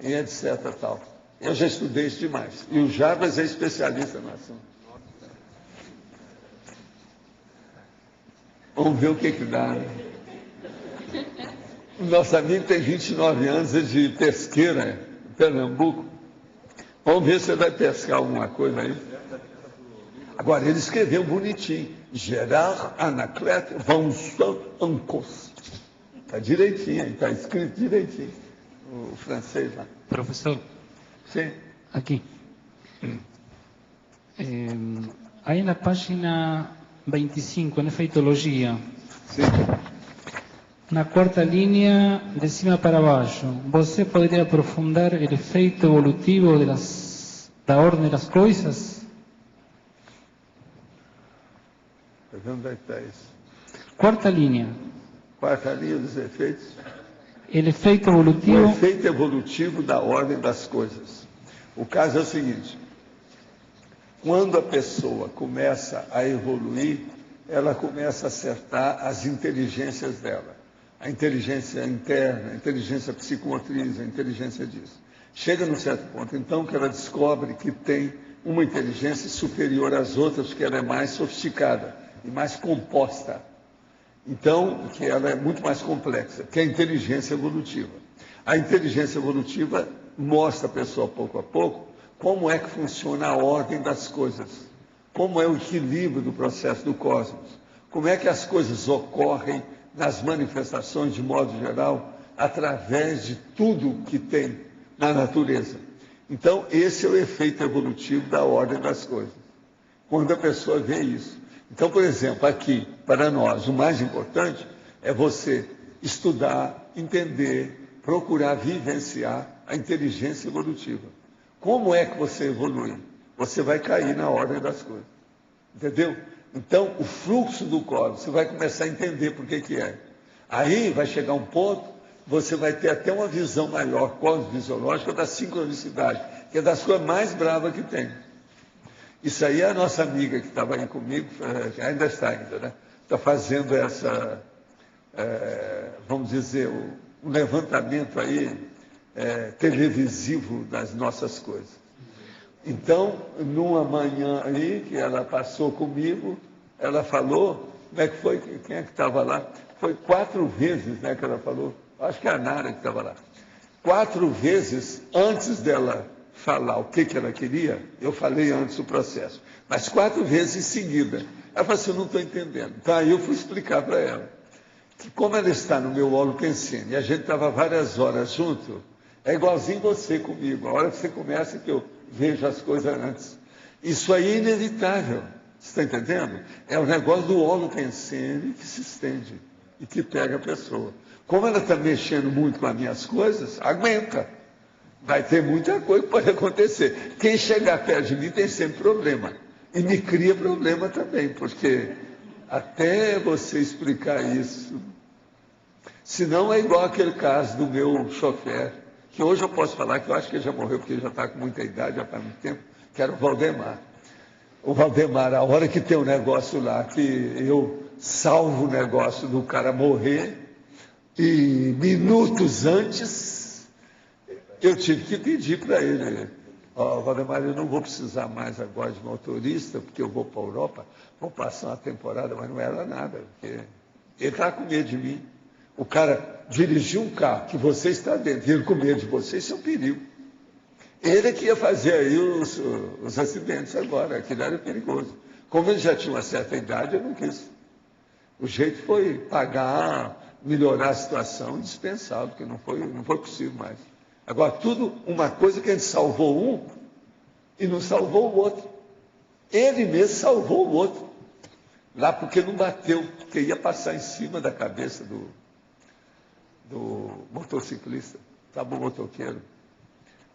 e etc. Tal. Eu já estudei isso demais. E o Jarbas é especialista no assunto. Vamos ver o que dá, né? O nosso amigo tem 29 anos, é de Pesqueira, Pernambuco. Vamos ver se ele vai pescar alguma coisa aí. Agora, ele escreveu bonitinho. Gerard Anacleto Vincent Ancosi. Está direitinho, está escrito direitinho. O francês lá. Professor. Sim. Aqui. Aí na página 25, em efeitologia. Sim. Na quarta linha, de cima para baixo, você poderia aprofundar o efeito evolutivo da ordem das coisas? Onde é que está isso? Quarta linha. Quarta linha dos efeitos. O efeito evolutivo. O efeito evolutivo da ordem das coisas. O caso é o seguinte: quando a pessoa começa a evoluir, ela começa a acertar as inteligências dela. A inteligência interna, a inteligência psicomotriz, a inteligência disso. Chega num certo ponto, então, que ela descobre que tem uma inteligência superior às outras, que ela é mais sofisticada e mais composta. Então, que ela é muito mais complexa, que é a inteligência evolutiva. A inteligência evolutiva mostra a pessoa, pouco a pouco, como é que funciona a ordem das coisas, como é o equilíbrio do processo do cosmos, como é que as coisas ocorrem nas manifestações, de modo geral, através de tudo que tem na natureza. Então, esse é o efeito evolutivo da ordem das coisas, quando a pessoa vê isso. Então, por exemplo, aqui, para nós, o mais importante é você estudar, entender, procurar vivenciar a inteligência evolutiva. Como é que você evolui? Você vai cair na ordem das coisas. Entendeu? Então, o fluxo do cosmos, você vai começar a entender por que é. Aí vai chegar um ponto, você vai ter até uma visão maior, cosmofisiológica, da sincronicidade, que é das coisas mais bravas que tem. Isso aí é a nossa amiga que estava aí comigo, ainda está ainda, né? Está fazendo essa, vamos dizer, um levantamento aí televisivo das nossas coisas. Então, numa manhã aí, que ela passou comigo, ela falou, como é que foi? Quem é que estava lá? Foi 4 vezes, né, que ela falou. Acho que é a Nara que estava lá. 4 vezes antes dela falar o que ela queria, eu falei antes do processo. Mas 4 vezes em seguida. Ela falou assim, eu não estou entendendo. Então, aí eu fui explicar para ela que como ela está no meu holopensene, e a gente estava várias horas junto, é igualzinho você comigo. A hora que você começa, que eu vejo as coisas antes. Isso aí é inevitável. Você está entendendo? É o negócio do holopensene que se estende e que pega a pessoa. Como ela está mexendo muito com as minhas coisas, aguenta. Vai ter muita coisa que pode acontecer. Quem chegar perto de mim tem sempre problema. E me cria problema também, porque até você explicar isso, Senão é igual aquele caso do meu chofer, que hoje eu posso falar que eu acho que ele já morreu, porque ele já está com muita idade, já faz muito tempo, que era o Valdemar. O Valdemar, a hora que tem um negócio lá, que eu salvo o negócio do cara morrer, e minutos antes, eu tive que pedir para ele, Valdemar, eu não vou precisar mais agora de motorista, porque eu vou para a Europa, vou passar uma temporada, mas não era nada, porque ele estava com medo de mim. O cara dirigiu um carro que você está dentro, ele com medo de você, isso é um perigo. Ele é que ia fazer aí os acidentes agora, aquilo era perigoso. Como ele já tinha uma certa idade, eu não quis. O jeito foi pagar, melhorar a situação, dispensar, porque não foi possível mais. Agora, tudo uma coisa que a gente salvou um e não salvou o outro. Ele mesmo salvou o outro. Lá porque não bateu, porque ia passar em cima da cabeça do motociclista, estava o motoqueiro.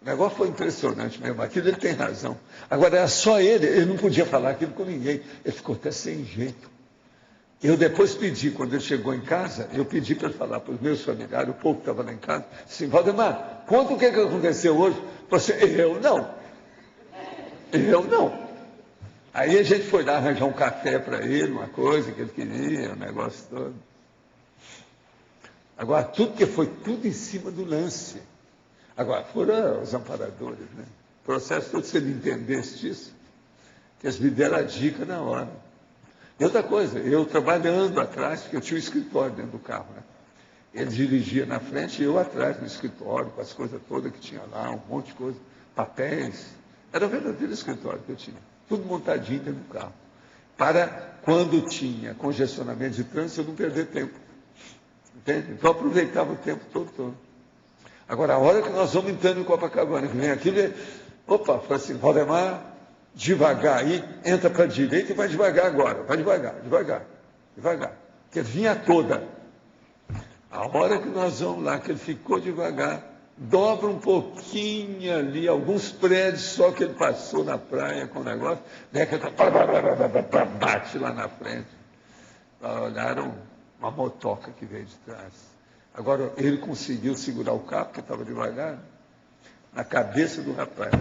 O negócio foi impressionante mesmo, aquilo ele tem razão. Agora, era só ele não podia falar aquilo com ninguém, ele ficou até sem jeito. Eu depois pedi, quando ele chegou em casa, eu pedi para ele falar para os meus familiares, o povo que estava lá em casa, assim, Valdemar, conta o que aconteceu hoje. Você, eu não. Aí a gente foi lá arranjar um café para ele, uma coisa que ele queria, o negócio todo. Agora, foi tudo em cima do lance. Agora, foram os amparadores, né? O processo todo, se ele entendesse disso, que eles me deram a dica na hora. E outra coisa, eu trabalhando atrás, porque eu tinha um escritório dentro do carro, né? Ele dirigia na frente e eu atrás no escritório, com as coisas todas que tinha lá, um monte de coisa, papéis. Era o verdadeiro escritório que eu tinha, tudo montadinho dentro do carro. Para quando tinha congestionamento de trânsito, eu não perder tempo. Entende? Então eu aproveitava o tempo todo. Agora, a hora que nós vamos entrando em Copacabana, que vem aquilo, fala assim, Valdemar, devagar aí, entra para a direita e vai devagar agora, vai devagar. Porque vinha toda. A hora que nós vamos lá, que ele ficou devagar, dobra um pouquinho ali, alguns prédios só que ele passou na praia com o negócio, né, que bate lá na frente. Olharam uma motoca que veio de trás. Agora, ele conseguiu segurar o carro, porque estava devagar, na cabeça do rapaz.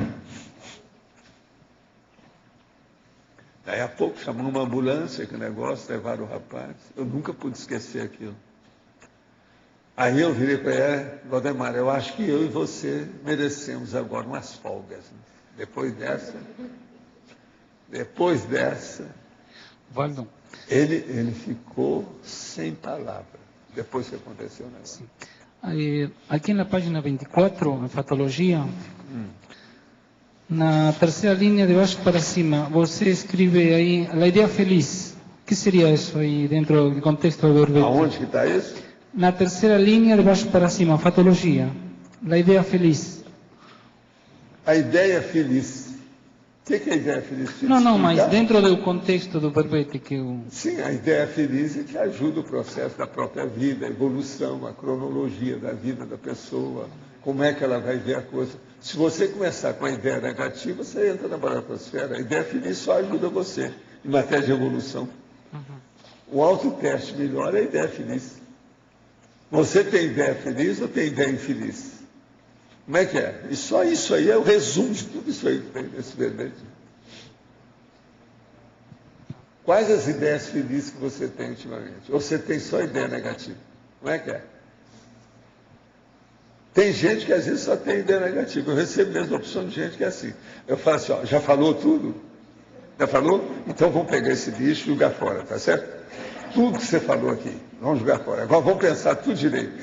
Daí a pouco chamou uma ambulância, que negócio, levaram o rapaz. Eu nunca pude esquecer aquilo. Aí eu virei para ele, Valdemar, eu acho que eu e você merecemos agora umas folgas. Depois dessa, Valdo. Ele ficou sem palavra, depois que aconteceu o negócio. Aqui na página 24, em Fatologia, na terceira linha de baixo para cima, você escreve aí, a ideia feliz. O que seria isso aí, dentro do contexto do verbete? Aonde que está isso? Na terceira linha de baixo para cima, Fatologia, a ideia feliz. A ideia feliz. O que é a ideia feliz? Não, mas dentro do contexto do verbete que eu... Sim, a ideia feliz é que ajuda o processo da própria vida, a evolução, a cronologia da vida da pessoa, como é que ela vai ver a coisa. Se você começar com a ideia negativa, você entra na baratosfera. A ideia feliz só ajuda você em matéria de evolução. O autoteste melhor é a ideia feliz. Você tem ideia feliz ou tem ideia infeliz? Como é que é? E só isso aí é o resumo de tudo isso aí que tem nesse verbete. Quais as ideias felizes que você tem ultimamente? Ou você tem só ideia negativa? Como é que é? Tem gente que às vezes só tem ideia negativa. Eu recebo mesmo a opção de gente que é assim. Eu falo assim, ó, já falou tudo? Já falou? Então vamos pegar esse lixo e jogar fora, tá certo? Tudo que você falou aqui, vamos jogar fora. Agora vamos pensar tudo direito.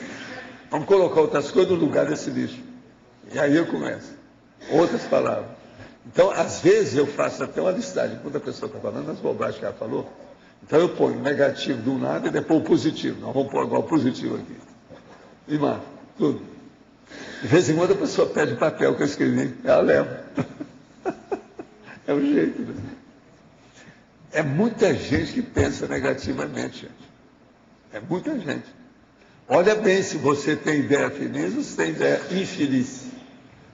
Vamos colocar outras coisas no lugar desse lixo. E aí eu começo. Outras palavras. Então, às vezes, eu faço até uma listagem. Quando a pessoa está falando as bobagens que ela falou, então eu ponho o negativo de um lado e depois o positivo. Nós vamos pôr agora o positivo aqui. E mais, tudo. De vez em quando a pessoa pede o papel que eu escrevi, ela leva. É o jeito, né? É muita gente que pensa negativamente, gente. É muita gente. Olha bem se você tem ideia feliz ou se tem ideia infeliz.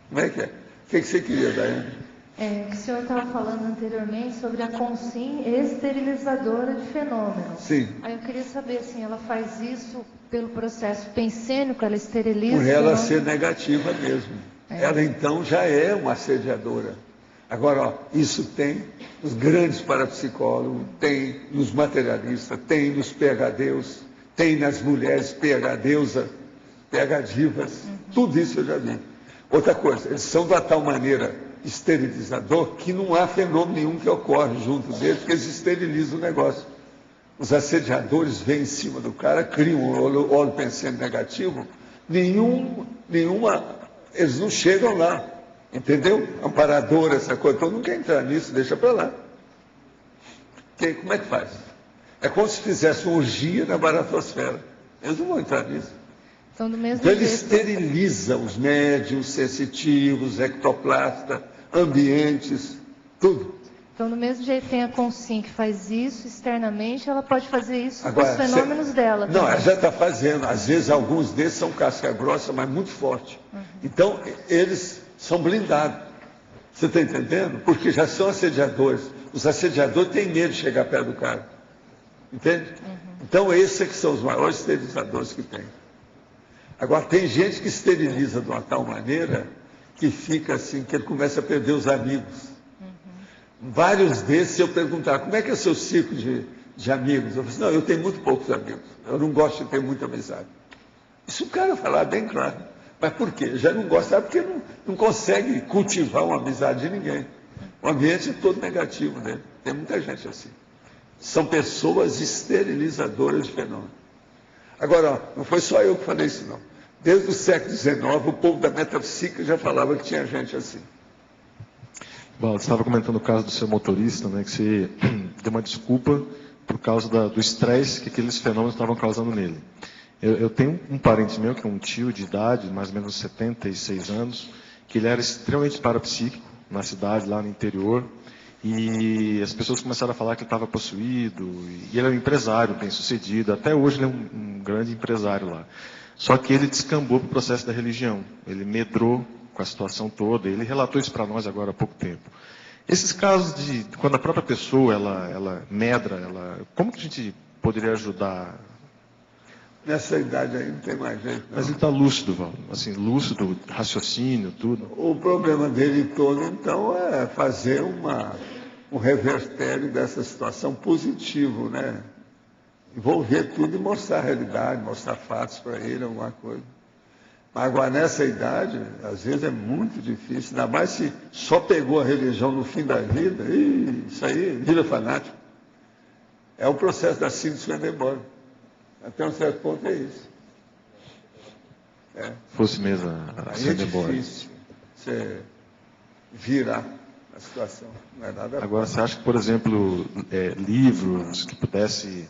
Como é que é? O que você queria, Daiane? O senhor estava falando anteriormente sobre a Consim esterilizadora de fenômenos. Sim. Aí eu queria saber, assim, ela faz isso pelo processo pensênico, ela esteriliza? Por ela ser negativa mesmo. Ela, então, já é uma assediadora. Agora, ó, isso tem nos grandes parapsicólogos, tem nos materialistas, tem nos PhDs, tem nas mulheres PhDeusas, PhDivas, tudo isso eu já vi. Outra coisa, eles são de tal maneira esterilizador que não há fenômeno nenhum que ocorre junto deles, porque eles esterilizam o negócio. Os assediadores vêm em cima do cara, criam um óleo pensando negativo, eles não chegam lá, entendeu? Amparador, essa coisa, então não quer entrar nisso, deixa para lá. Como é que faz? É como se fizesse uma orgia na baratosfera. Eles não vão entrar nisso. Então, do mesmo Então ele jeito... esteriliza os médiums, sensitivos, ectoplastas, ambientes, tudo. Então, do mesmo jeito tem a Consim que faz isso externamente, ela pode fazer isso com os fenômenos dela. Não, ela já está fazendo. Às vezes alguns desses são casca grossa, mas muito forte. Então, eles são blindados. Você está entendendo? Porque já são assediadores. Os assediadores têm medo de chegar perto do cara. Entende? Então, esses é que são os maiores esterilizadores que tem. Agora, tem gente que esteriliza de uma tal maneira que fica assim, que ele começa a perder os amigos. Vários desses, se eu perguntar, como é que é o seu ciclo de amigos? Eu falo assim, não, eu tenho muito poucos amigos. Eu não gosto de ter muita amizade. Isso o cara falar bem claro. Mas por quê? Já não gosta, porque não consegue cultivar uma amizade de ninguém. O ambiente é todo negativo dele. Tem muita gente assim. São pessoas esterilizadoras de fenômenos. Agora, ó, não foi só eu que falei isso, não. Desde o século XIX, o povo da metafísica já falava que tinha gente assim. Bom, você estava comentando o caso do seu motorista, né, que você deu uma desculpa por causa do estresse que aqueles fenômenos estavam causando nele. Eu tenho um parente meu, que é um tio de idade, mais ou menos 76 anos, que ele era extremamente parapsíquico na cidade, lá no interior, e as pessoas começaram a falar que ele estava possuído, e ele é um empresário bem-sucedido, até hoje ele é um grande empresário lá. Só que ele descambou para o processo da religião, ele medrou com a situação toda, ele relatou isso para nós agora há pouco tempo. Esses casos de quando a própria pessoa, ela medra, como que a gente poderia ajudar? Nessa idade aí não tem mais jeito. Não. Mas ele está lúcido, Valdo, assim, lúcido, raciocínio, tudo. O problema dele todo, então, é fazer um revertério dessa situação positivo, né? Envolver tudo e mostrar a realidade, mostrar fatos para ele, alguma coisa. Mas agora, nessa idade, às vezes é muito difícil, ainda mais se só pegou a religião no fim da vida, isso aí vira fanático. É o processo da síntese Swedenborg. Até um certo ponto é isso. Fosse mesmo a Swedenborg. É difícil você virar a situação. Não é nada. Agora, você acha que, por exemplo, livros que pudesse, de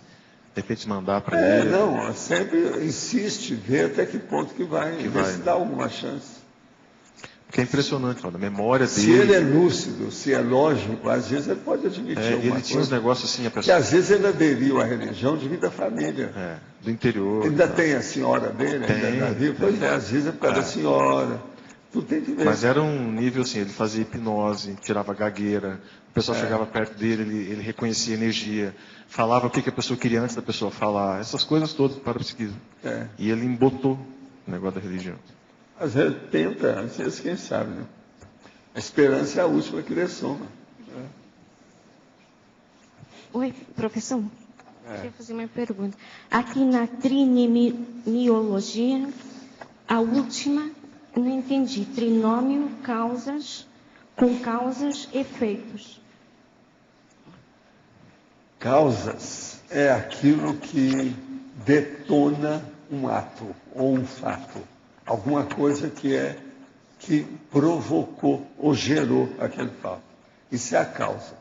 repente, mandar para ele? Não, sempre insiste, ver até que ponto que vai, ver se dá alguma chance. Porque é impressionante, a memória dele. Se ele é lúcido, se é lógico, às vezes ele pode admitir alguma coisa. Ele tinha uns negócios assim, a pessoa... Que às vezes ele aderiu à religião devido da família. Do interior. Ainda tem a senhora dele, ainda está viva. Pois às vezes é por causa da senhora. Tudo tem que ver. Mas era um nível assim, ele fazia hipnose, tirava gagueira, o pessoal chegava perto dele, ele reconhecia energia, falava o que a pessoa queria antes da pessoa falar, essas coisas todas para o psiquismo. E ele embotou o negócio da religião. Às vezes tenta, às vezes quem sabe, né? A esperança é a última que lhe soma. Oi, professor. Queria fazer uma pergunta. Aqui na trinemiologia, a última, não entendi. Trinômio, causas, com causas, efeitos. Causas é aquilo que detona um ato ou um fato. Alguma coisa que provocou ou gerou aquele fato. Isso é a causa,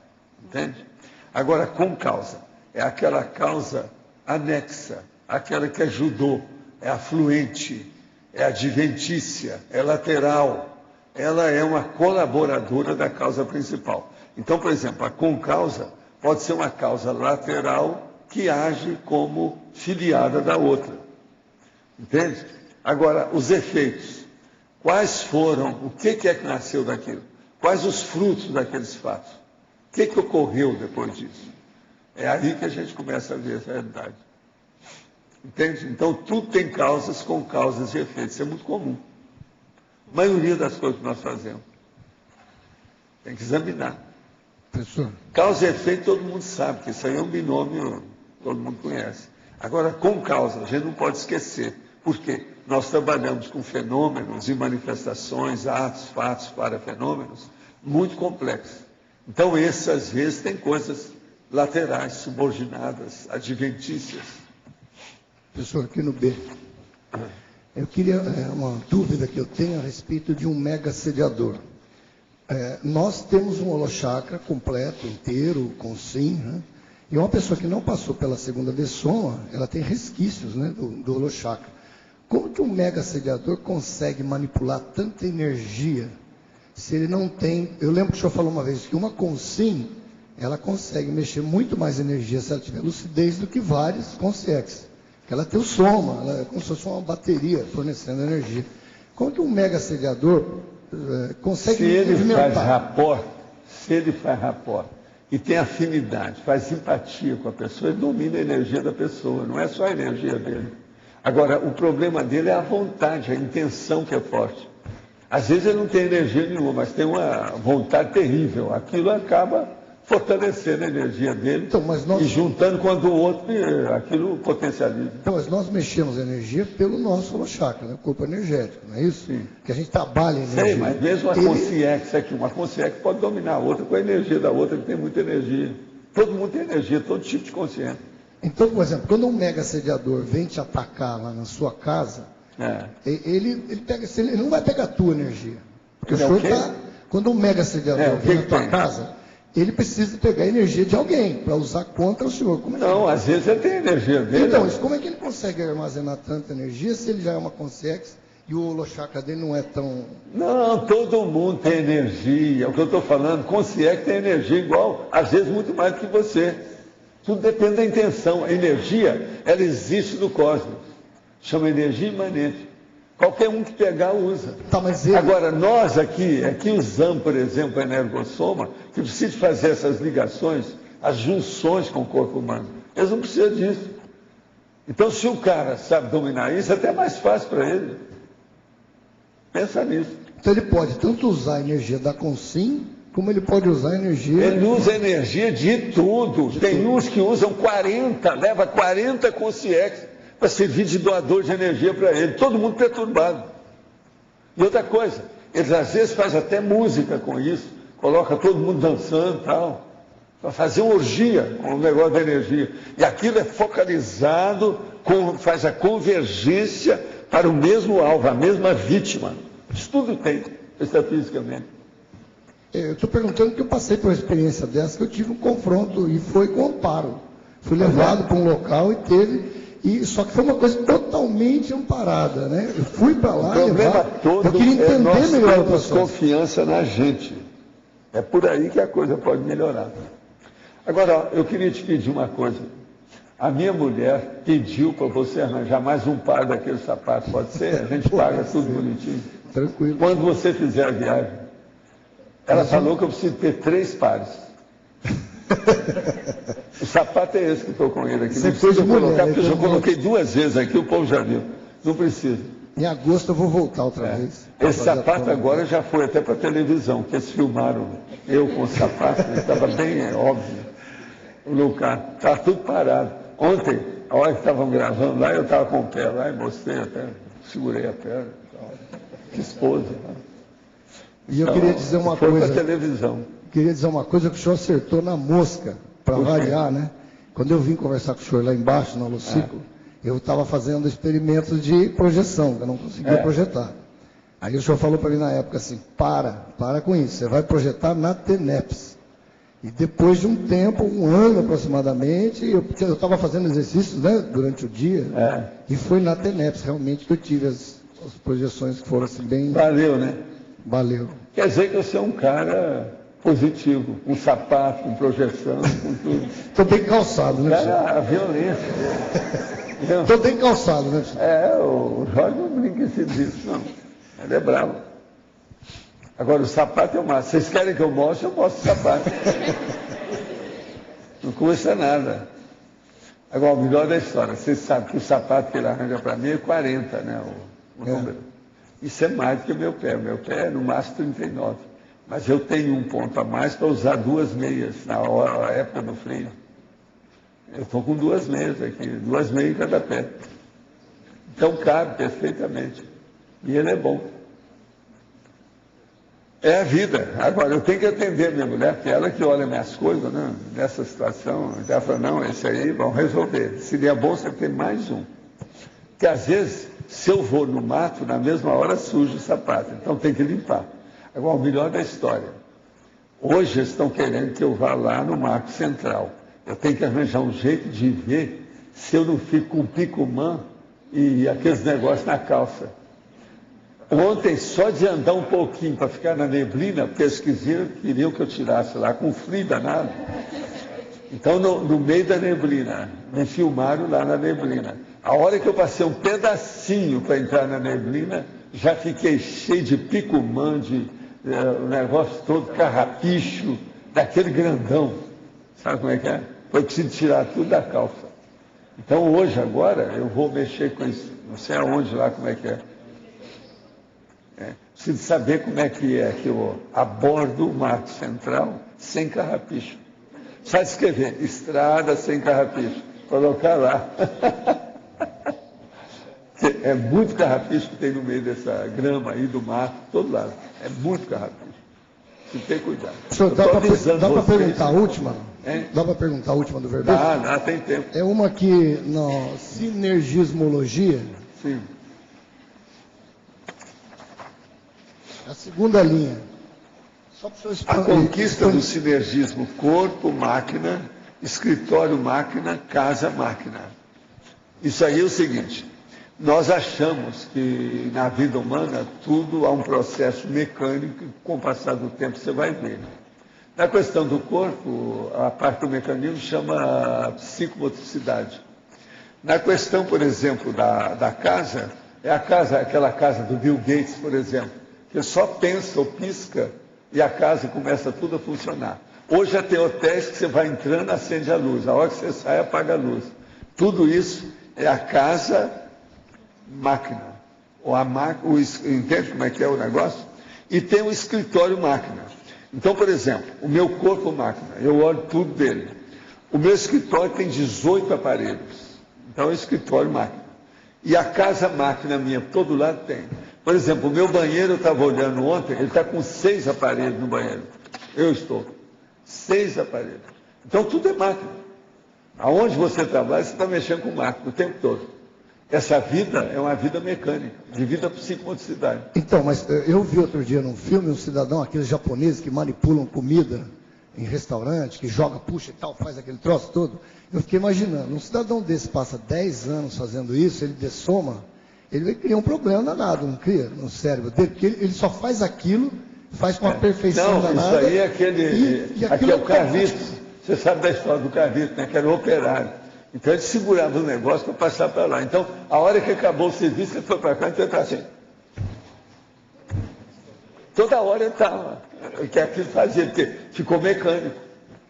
entende? Agora, com causa, é aquela causa anexa, aquela que ajudou, é afluente, é adventícia, é lateral, ela é uma colaboradora da causa principal. Então, por exemplo, a concausa pode ser uma causa lateral que age como filiada da outra, entende? Agora, os efeitos, quais foram, o que é que nasceu daquilo? Quais os frutos daqueles fatos? O que ocorreu depois disso? É aí que a gente começa a ver essa realidade. Entende? Então, tudo tem causas com causas e efeitos. Isso é muito comum. A maioria das coisas que nós fazemos. Tem que examinar. Professor. Causa e efeito todo mundo sabe, que isso aí é um binômio, todo mundo conhece. Agora, com causa, a gente não pode esquecer. Por quê? Nós trabalhamos com fenômenos e manifestações, atos, fatos, parafenômenos, muito complexos. Então, esses, às vezes, têm coisas laterais, subordinadas, adventícias. Professor, aqui no B. Eu queria, uma dúvida que eu tenho a respeito de um mega sediador. Nós temos um holochakra completo, inteiro, com sim, né? E uma pessoa que não passou pela segunda dessoma, ela tem resquícios, né, do holochakra. Como que um mega sediador consegue manipular tanta energia se ele não tem... Eu lembro que o senhor falou uma vez que uma consim, ela consegue mexer muito mais energia se ela tiver lucidez do que várias consiex. Ela tem o soma, ela é como se fosse uma bateria fornecendo energia. Como que um mega sediador consegue... Se ele faz rapport e tem afinidade, faz simpatia com a pessoa, ele domina a energia da pessoa, não é só a energia dele. Agora, o problema dele é a vontade, a intenção que é forte. Às vezes ele não tem energia nenhuma, mas tem uma vontade terrível. Aquilo acaba fortalecendo a energia dele e juntando quando o outro, aquilo potencializa. Então, mas nós mexemos a energia pelo nosso holochakra, né? O corpo energético, não é isso? Sim. Que a gente trabalha em energia. Sim, mas mesmo a consciência aqui, uma consciência pode dominar a outra com a energia da outra, que tem muita energia. Todo mundo tem energia, todo tipo de consciência. Então, por exemplo, quando um mega sediador vem te atacar lá na sua casa, ele não vai pegar a tua energia. Porque o senhor está... Quando um mega sediador vem na tua casa, ele precisa pegar a energia de alguém para usar contra o senhor. Não, às vezes ele tem energia dele. Então, como é que ele consegue armazenar tanta energia se ele já é uma consciência e o holochakra dele não é tão... Não, todo mundo tem energia. É o que eu estou falando. Consciência tem energia igual, às vezes muito mais do que você. Tudo depende da intenção. A energia, ela existe no cosmos. Chama energia imanente. Qualquer um que pegar, usa. Agora, nós aqui usamos, por exemplo, a energossoma, que precisa fazer essas ligações, as junções com o corpo humano. Eles não precisam disso. Então, se o cara sabe dominar isso, é até mais fácil para ele. Pensa nisso. Então, ele pode tanto usar a energia da consim, como ele pode usar a energia... Ele usa energia de tudo. Tem uns que usam 40, leva 40 consciências para servir de doador de energia para ele. Todo mundo perturbado. E outra coisa, eles às vezes fazem até música com isso, coloca todo mundo dançando e tal, para fazer uma orgia com o negócio da energia. E aquilo é focalizado, faz a convergência para o mesmo alvo, a mesma vítima. Isso tudo tem, extrafisicamente. Eu estou perguntando porque eu passei por uma experiência dessa, que eu tive um confronto e foi com amparo. Fui levado para um local e teve... só que foi uma coisa totalmente amparada, né? Eu fui para lá, o problema todo eu queria entender nós melhor o temos processo. Confiança na gente. É por aí que a coisa pode melhorar. Agora, eu queria te pedir uma coisa. A minha mulher pediu para você arranjar mais um par daqueles sapatos, pode ser? A gente paga tudo bonitinho. Tranquilo. Quando você fizer a viagem. Ela falou que eu preciso ter 3 pares. O sapato é esse que estou com ele aqui. Não precisa colocar, porque eu já coloquei 2 vezes aqui, o povo já viu. Não precisa. Em agosto eu vou voltar outra vez. Esse sapato agora já foi até para a televisão, que eles filmaram eu com o sapato, estava bem óbvio. O lugar, estava tudo parado. Ontem, a hora que estavam gravando lá, eu estava com o pé lá e mostrei até, segurei a perna. Que esposa. E eu queria dizer uma coisa. Foi para a televisão. Queria dizer uma coisa que o senhor acertou na mosca, para variar, né? Quando eu vim conversar com o senhor lá embaixo, no holociclo, eu estava fazendo experimentos de projeção, eu não conseguia projetar. Aí o senhor falou para mim na época assim, para com isso, você vai projetar na TENEPS. E depois de um tempo, 1 ano aproximadamente, eu estava fazendo exercícios, né, durante o dia, e foi na TENEPS realmente que eu tive as projeções que foram assim bem... Valeu, né? Valeu. Quer dizer que você é um cara positivo, com sapato, com projeção, com tudo. Estou bem calçado, né, senhor? Cara, a violência. Estou bem calçado, né, senhor? O Jorge não brinca disso, não. Ele é bravo. Agora, o sapato eu mostro. Vocês querem que eu mostre o sapato. Não custa nada. Agora, o melhor da história, vocês sabem que o sapato que ele arranja para mim é 40, né? O número. Isso é mais do que o meu pé. O meu pé é no máximo 39. Mas eu tenho um ponto a mais para usar 2 meias na época do frio. Eu estou com 2 meias aqui, 2 meias em cada pé. Então cabe perfeitamente. E ele é bom. É a vida. Agora, eu tenho que atender minha mulher, porque ela que olha minhas coisas, né? Nessa situação. Ela fala, não, esse aí vão resolver. Seria bom você ter mais um. Porque às vezes, se eu vou no mato, na mesma hora sujo o sapato. Então tem que limpar. Agora, o melhor da história. Hoje eles estão querendo que eu vá lá no Marco Central. Eu tenho que arranjar um jeito de ver se eu não fico com picumã e aqueles negócios na calça. Ontem, só de andar um pouquinho para ficar na neblina, porque eles queriam que eu tirasse lá, com frio danado. Então, no meio da neblina, me filmaram lá na neblina. A hora que eu passei um pedacinho para entrar na neblina, já fiquei cheio de picumã, o negócio todo, carrapicho, daquele grandão. Sabe como é que é? Foi preciso tirar tudo da calça. Então, hoje, agora, eu vou mexer com isso. Não sei aonde lá, como é que é. Preciso saber como é que eu abordo o Marco Central sem carrapicho. Só escrever, estrada sem carrapicho. Colocar lá. É muito carrapicho que tem no meio dessa grama aí do mato, todo lado. É muito carrapicho. Tem que ter cuidado. Senhor, dá para perguntar a última? Dá para perguntar a última do verbete? Dá, tem tempo. É uma que, na sinergismologia, sim. A segunda linha. A conquista do sinergismo corpo-máquina, escritório-máquina, casa-máquina. Isso aí é o seguinte, nós achamos que na vida humana tudo há um processo mecânico que com o passar do tempo você vai ver. Na questão do corpo, a parte do mecanismo chama psicomotricidade. Na questão, por exemplo, da casa, aquela casa do Bill Gates, por exemplo, que só pensa ou pisca e a casa começa tudo a funcionar. Hoje já tem hotéis que você vai entrando, acende a luz. A hora que você sai, apaga a luz. Tudo isso é a casa-máquina. Entende como é que é o negócio? E tem o escritório-máquina. Então, por exemplo, o meu corpo-máquina, eu olho tudo dele. O meu escritório tem 18 aparelhos. Então, é o escritório-máquina. E a casa-máquina minha, por todo lado tem. Por exemplo, o meu banheiro, eu estava olhando ontem, ele está com 6 aparelhos no banheiro. Eu estou. 6 aparelhos. Então, tudo é máquina. Aonde você trabalha, você está mexendo com máquina o tempo todo. Essa vida é uma vida mecânica, de vida psicomotricidade. Então, mas eu vi outro dia num filme um cidadão, aqueles japoneses que manipulam comida em restaurante, que joga, puxa e tal, faz aquele troço todo. Eu fiquei imaginando, um cidadão desse passa 10 anos fazendo isso, ele dessoma, ele vai criar um problema danado, não cria, no cérebro dele, porque ele só faz aquilo, faz com a perfeição danada. Isso aí é aqui é o Carlitos. Você sabe da história do Carlitos, né? Que era o operário. Então ele segurava o negócio para passar para lá. Então, a hora que acabou o serviço, ele foi para cá e tentou assim. Toda hora ele estava. Que aquilo fazia, porque ficou mecânico.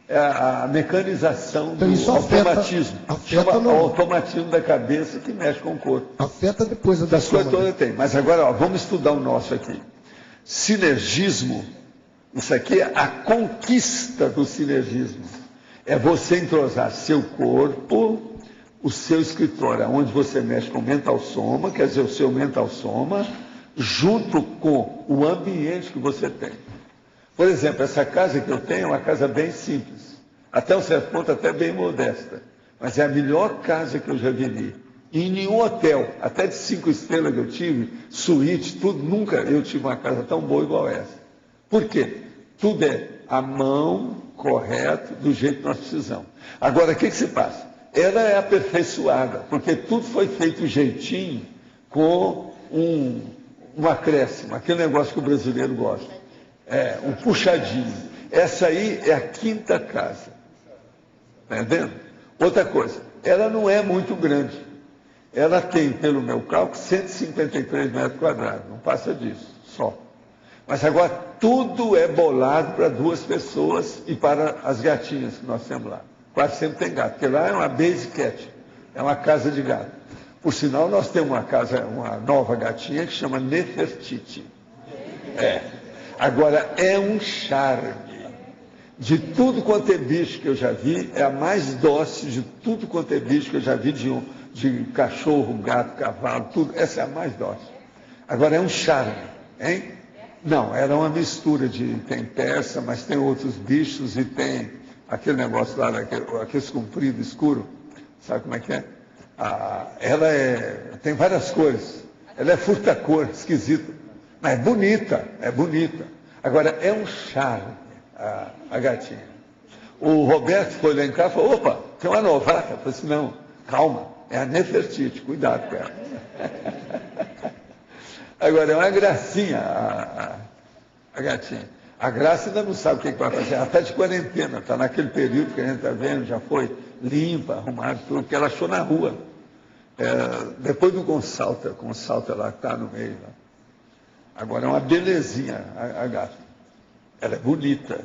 É a mecanização do automatismo. Chama o automatismo da cabeça que mexe com o corpo. Afeta depois da coisa toda tem. Mas agora, vamos estudar o nosso aqui. Sinergismo. Isso aqui é a conquista do sinergismo. É você entrosar seu corpo, o seu escritório, onde você mexe com o mental soma, quer dizer, o seu mental soma, junto com o ambiente que você tem. Por exemplo, essa casa que eu tenho é uma casa bem simples, até um certo ponto até bem modesta, mas é a melhor casa que eu já vivi. E em nenhum hotel, até de 5 estrelas que eu tive, suíte, tudo, nunca eu tive uma casa tão boa igual essa. Por quê? Tudo é a mão correta, do jeito que nós precisamos. Agora, o que se passa? Ela é aperfeiçoada, porque tudo foi feito jeitinho, com um acréscimo, aquele negócio que o brasileiro gosta. Um puxadinho. Essa aí é a 5ª casa. Está entendendo? Outra coisa, ela não é muito grande. Ela tem, pelo meu cálculo, 153 metros quadrados. Não passa disso, só. Mas agora tudo é bolado para 2 pessoas e para as gatinhas que nós temos lá. Quase sempre tem gato, porque lá é uma base cat, é uma casa de gato. Por sinal, nós temos uma nova gatinha que chama Nefertiti. Agora, é um charme. De tudo quanto é bicho que eu já vi, é a mais dócil de tudo quanto é bicho que eu já vi, de cachorro, gato, cavalo, tudo. Essa é a mais dócil. Agora, é um charme, hein? Não, era uma mistura tem persa, mas tem outros bichos e tem aquele negócio lá, aqueles comprido, escuro. Sabe como é que é? Ela tem várias cores. Ela é furta-cor, esquisita. Mas é bonita. Agora, é um charme a gatinha. O Roberto foi lá em casa e falou, opa, tem uma novata. Eu falei assim, não, calma, é a Nefertiti, cuidado com ela. Agora, é uma gracinha a gatinha. A Graça ainda não sabe o que vai fazer. Ela está de quarentena, está naquele período que a gente está vendo, já foi limpa, arrumada, tudo, que ela achou na rua. Depois do Consalta lá que está no meio. Lá. Agora, é uma belezinha a gata. Ela é bonita.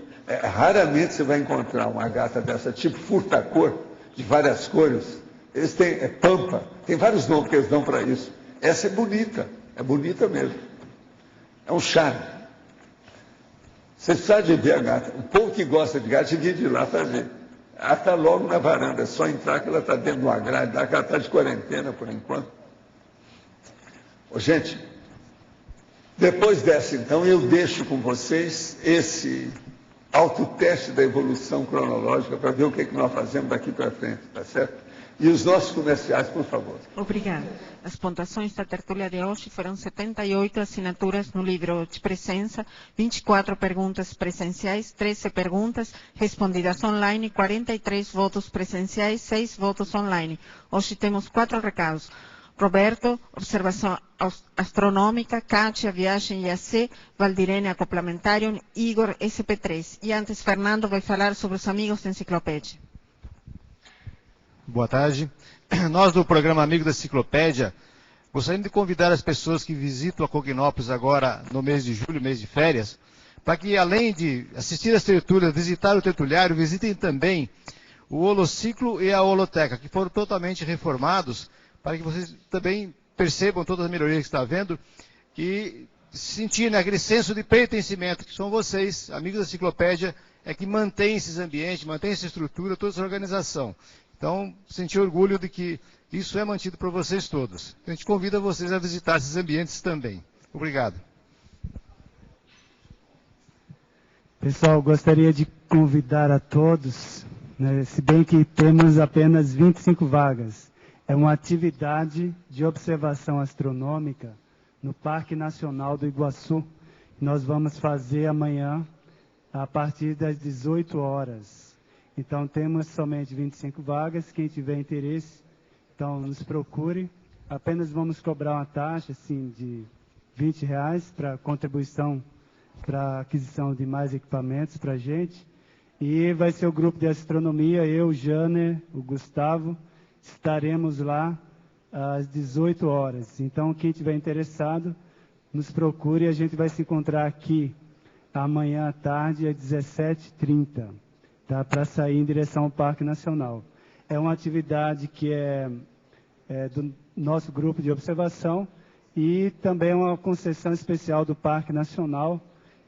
Raramente você vai encontrar uma gata dessa, tipo furta-cor, de várias cores. Eles têm pampa, tem vários nomes que eles dão para isso. Essa é bonita mesmo. É um charme. Você precisa de ver a gata. O povo que gosta de gato, devia ir lá para ver. Ela está logo na varanda, é só entrar que ela está dentro de uma grade, que ela está de quarentena por enquanto. Gente, depois dessa, então, eu deixo com vocês esse autoteste da evolução cronológica para ver o que nós fazemos daqui para frente, tá certo? E os nossos comerciais, por favor. Obrigada. As pontuações da tertúlia de hoje foram 78 assinaturas no livro de presença, 24 perguntas presenciais, 13 perguntas respondidas online, 43 votos presenciais, 6 votos online. Hoje temos 4 recados. Roberto, observação astronômica, Kátia, viagem IAC, Valdirene, acoplamentário, Igor, SP3. E antes, Fernando vai falar sobre os amigos da enciclopédia. Boa tarde. Nós do programa Amigo da Enciclopédia gostaríamos de convidar as pessoas que visitam a Cognópolis agora no mês de julho, mês de férias, para que além de assistir às tertúlias, visitar o tertuliário, visitem também o Holociclo e a Holoteca, que foram totalmente reformados, para que vocês também percebam todas as melhorias que está havendo e sentirem aquele senso de pertencimento, que são vocês, amigos da Enciclopédia, que mantêm esses ambientes, mantêm essa estrutura, toda essa organização. Então, sentir orgulho de que isso é mantido por vocês todos. A gente convida vocês a visitar esses ambientes também. Obrigado. Pessoal, gostaria de convidar a todos, né, se bem que temos apenas 25 vagas. É uma atividade de observação astronômica no Parque Nacional do Iguaçu. Nós vamos fazer amanhã, a partir das 18 horas. Então, temos somente 25 vagas. Quem tiver interesse, então, nos procure. Apenas vamos cobrar uma taxa, assim, de R$20 para contribuição para a aquisição de mais equipamentos para a gente. E vai ser o grupo de astronomia, eu, Janer, o Gustavo, estaremos lá às 18 horas. Então, quem tiver interessado, nos procure e a gente vai se encontrar aqui amanhã à tarde às 17h30. Tá, para sair em direção ao Parque Nacional. É uma atividade que é do nosso grupo de observação e também uma concessão especial do Parque Nacional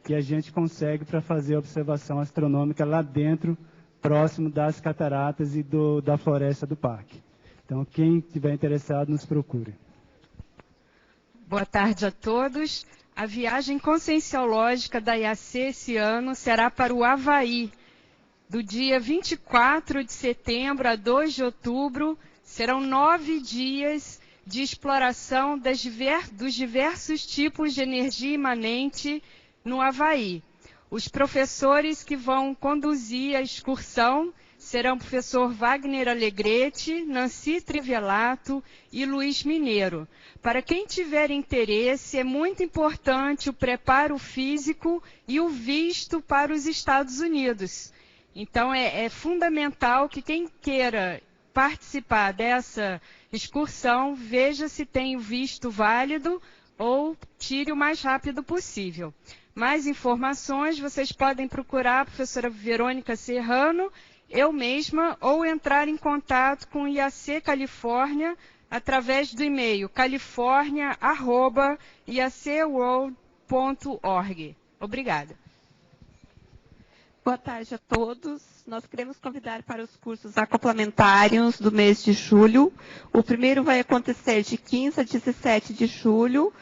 que a gente consegue para fazer observação astronômica lá dentro, próximo das cataratas e da floresta do parque. Então, quem estiver interessado, nos procure. Boa tarde a todos. A viagem conscienciológica da IAC esse ano será para o Havaí. Do dia 24 de setembro a 2 de outubro, serão 9 dias de exploração dos diversos tipos de energia imanente no Havaí. Os professores que vão conduzir a excursão serão o professor Wagner Alegrete, Nancy Trivelato e Luiz Mineiro. Para quem tiver interesse, é muito importante o preparo físico e o visto para os Estados Unidos. Então, é fundamental que quem queira participar dessa excursão veja se tem o visto válido ou tire o mais rápido possível. Mais informações vocês podem procurar a professora Verônica Serrano, eu mesma, ou entrar em contato com o IAC Califórnia através do e-mail california@iacworld.org. Obrigada. Boa tarde a todos. Nós queremos convidar para os cursos acoplamentários do mês de julho. O primeiro vai acontecer de 15 a 17 de julho,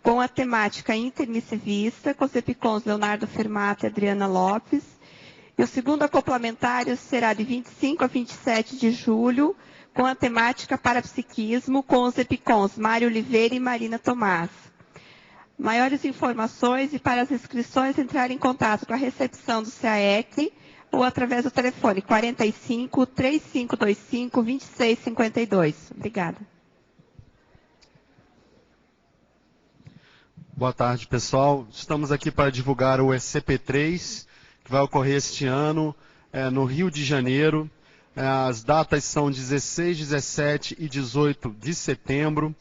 com a temática intermissivista, com os EPICONs Leonardo Fermata e Adriana Lopes. E o segundo acoplamentário será de 25 a 27 de julho, com a temática parapsiquismo, com os EPICONs Mário Oliveira e Marina Tomás. Maiores informações e para as inscrições entrar em contato com a recepção do CAEC ou através do telefone 45 3525 2652. Obrigada. Boa tarde, pessoal. Estamos aqui para divulgar o SCP-3, que vai ocorrer este ano no Rio de Janeiro. As datas são 16, 17 e 18 de setembro.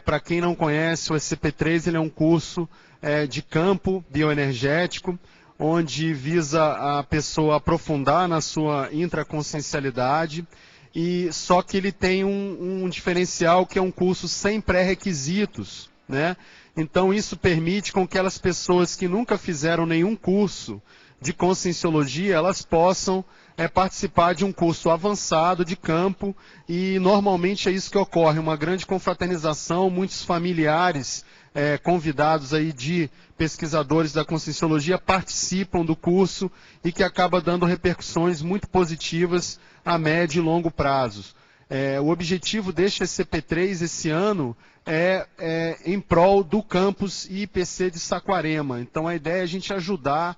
Para quem não conhece, o SCP-3 ele é um curso de campo bioenergético, onde visa a pessoa aprofundar na sua intraconsciencialidade, e só que ele tem um diferencial, que é um curso sem pré-requisitos, né? Então isso permite com que aquelas pessoas que nunca fizeram nenhum curso de conscienciologia, elas possam participar de um curso avançado de campo, e normalmente é isso que ocorre, uma grande confraternização, muitos familiares convidados aí de pesquisadores da conscienciologia participam do curso, e que acaba dando repercussões muito positivas a médio e longo prazos. O objetivo deste SCP-3 esse ano é em prol do campus IPC de Saquarema. Então a ideia é a gente ajudar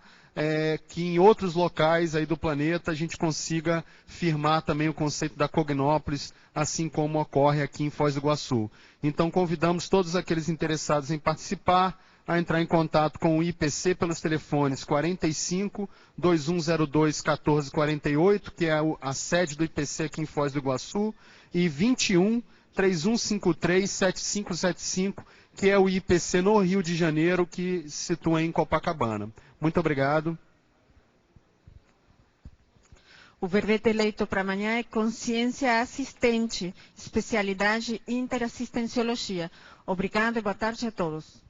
que em outros locais aí do planeta a gente consiga firmar também o conceito da Cognópolis, assim como ocorre aqui em Foz do Iguaçu. Então convidamos todos aqueles interessados em participar a entrar em contato com o IPC pelos telefones 45 2102 1448, que é a sede do IPC aqui em Foz do Iguaçu, e 21 3153 7575, que é o IPC no Rio de Janeiro, que se situa em Copacabana. Muito obrigado. O verbete eleito para amanhã é Consciência Assistente, especialidade Interassistenciologia. Obrigada e boa tarde a todos.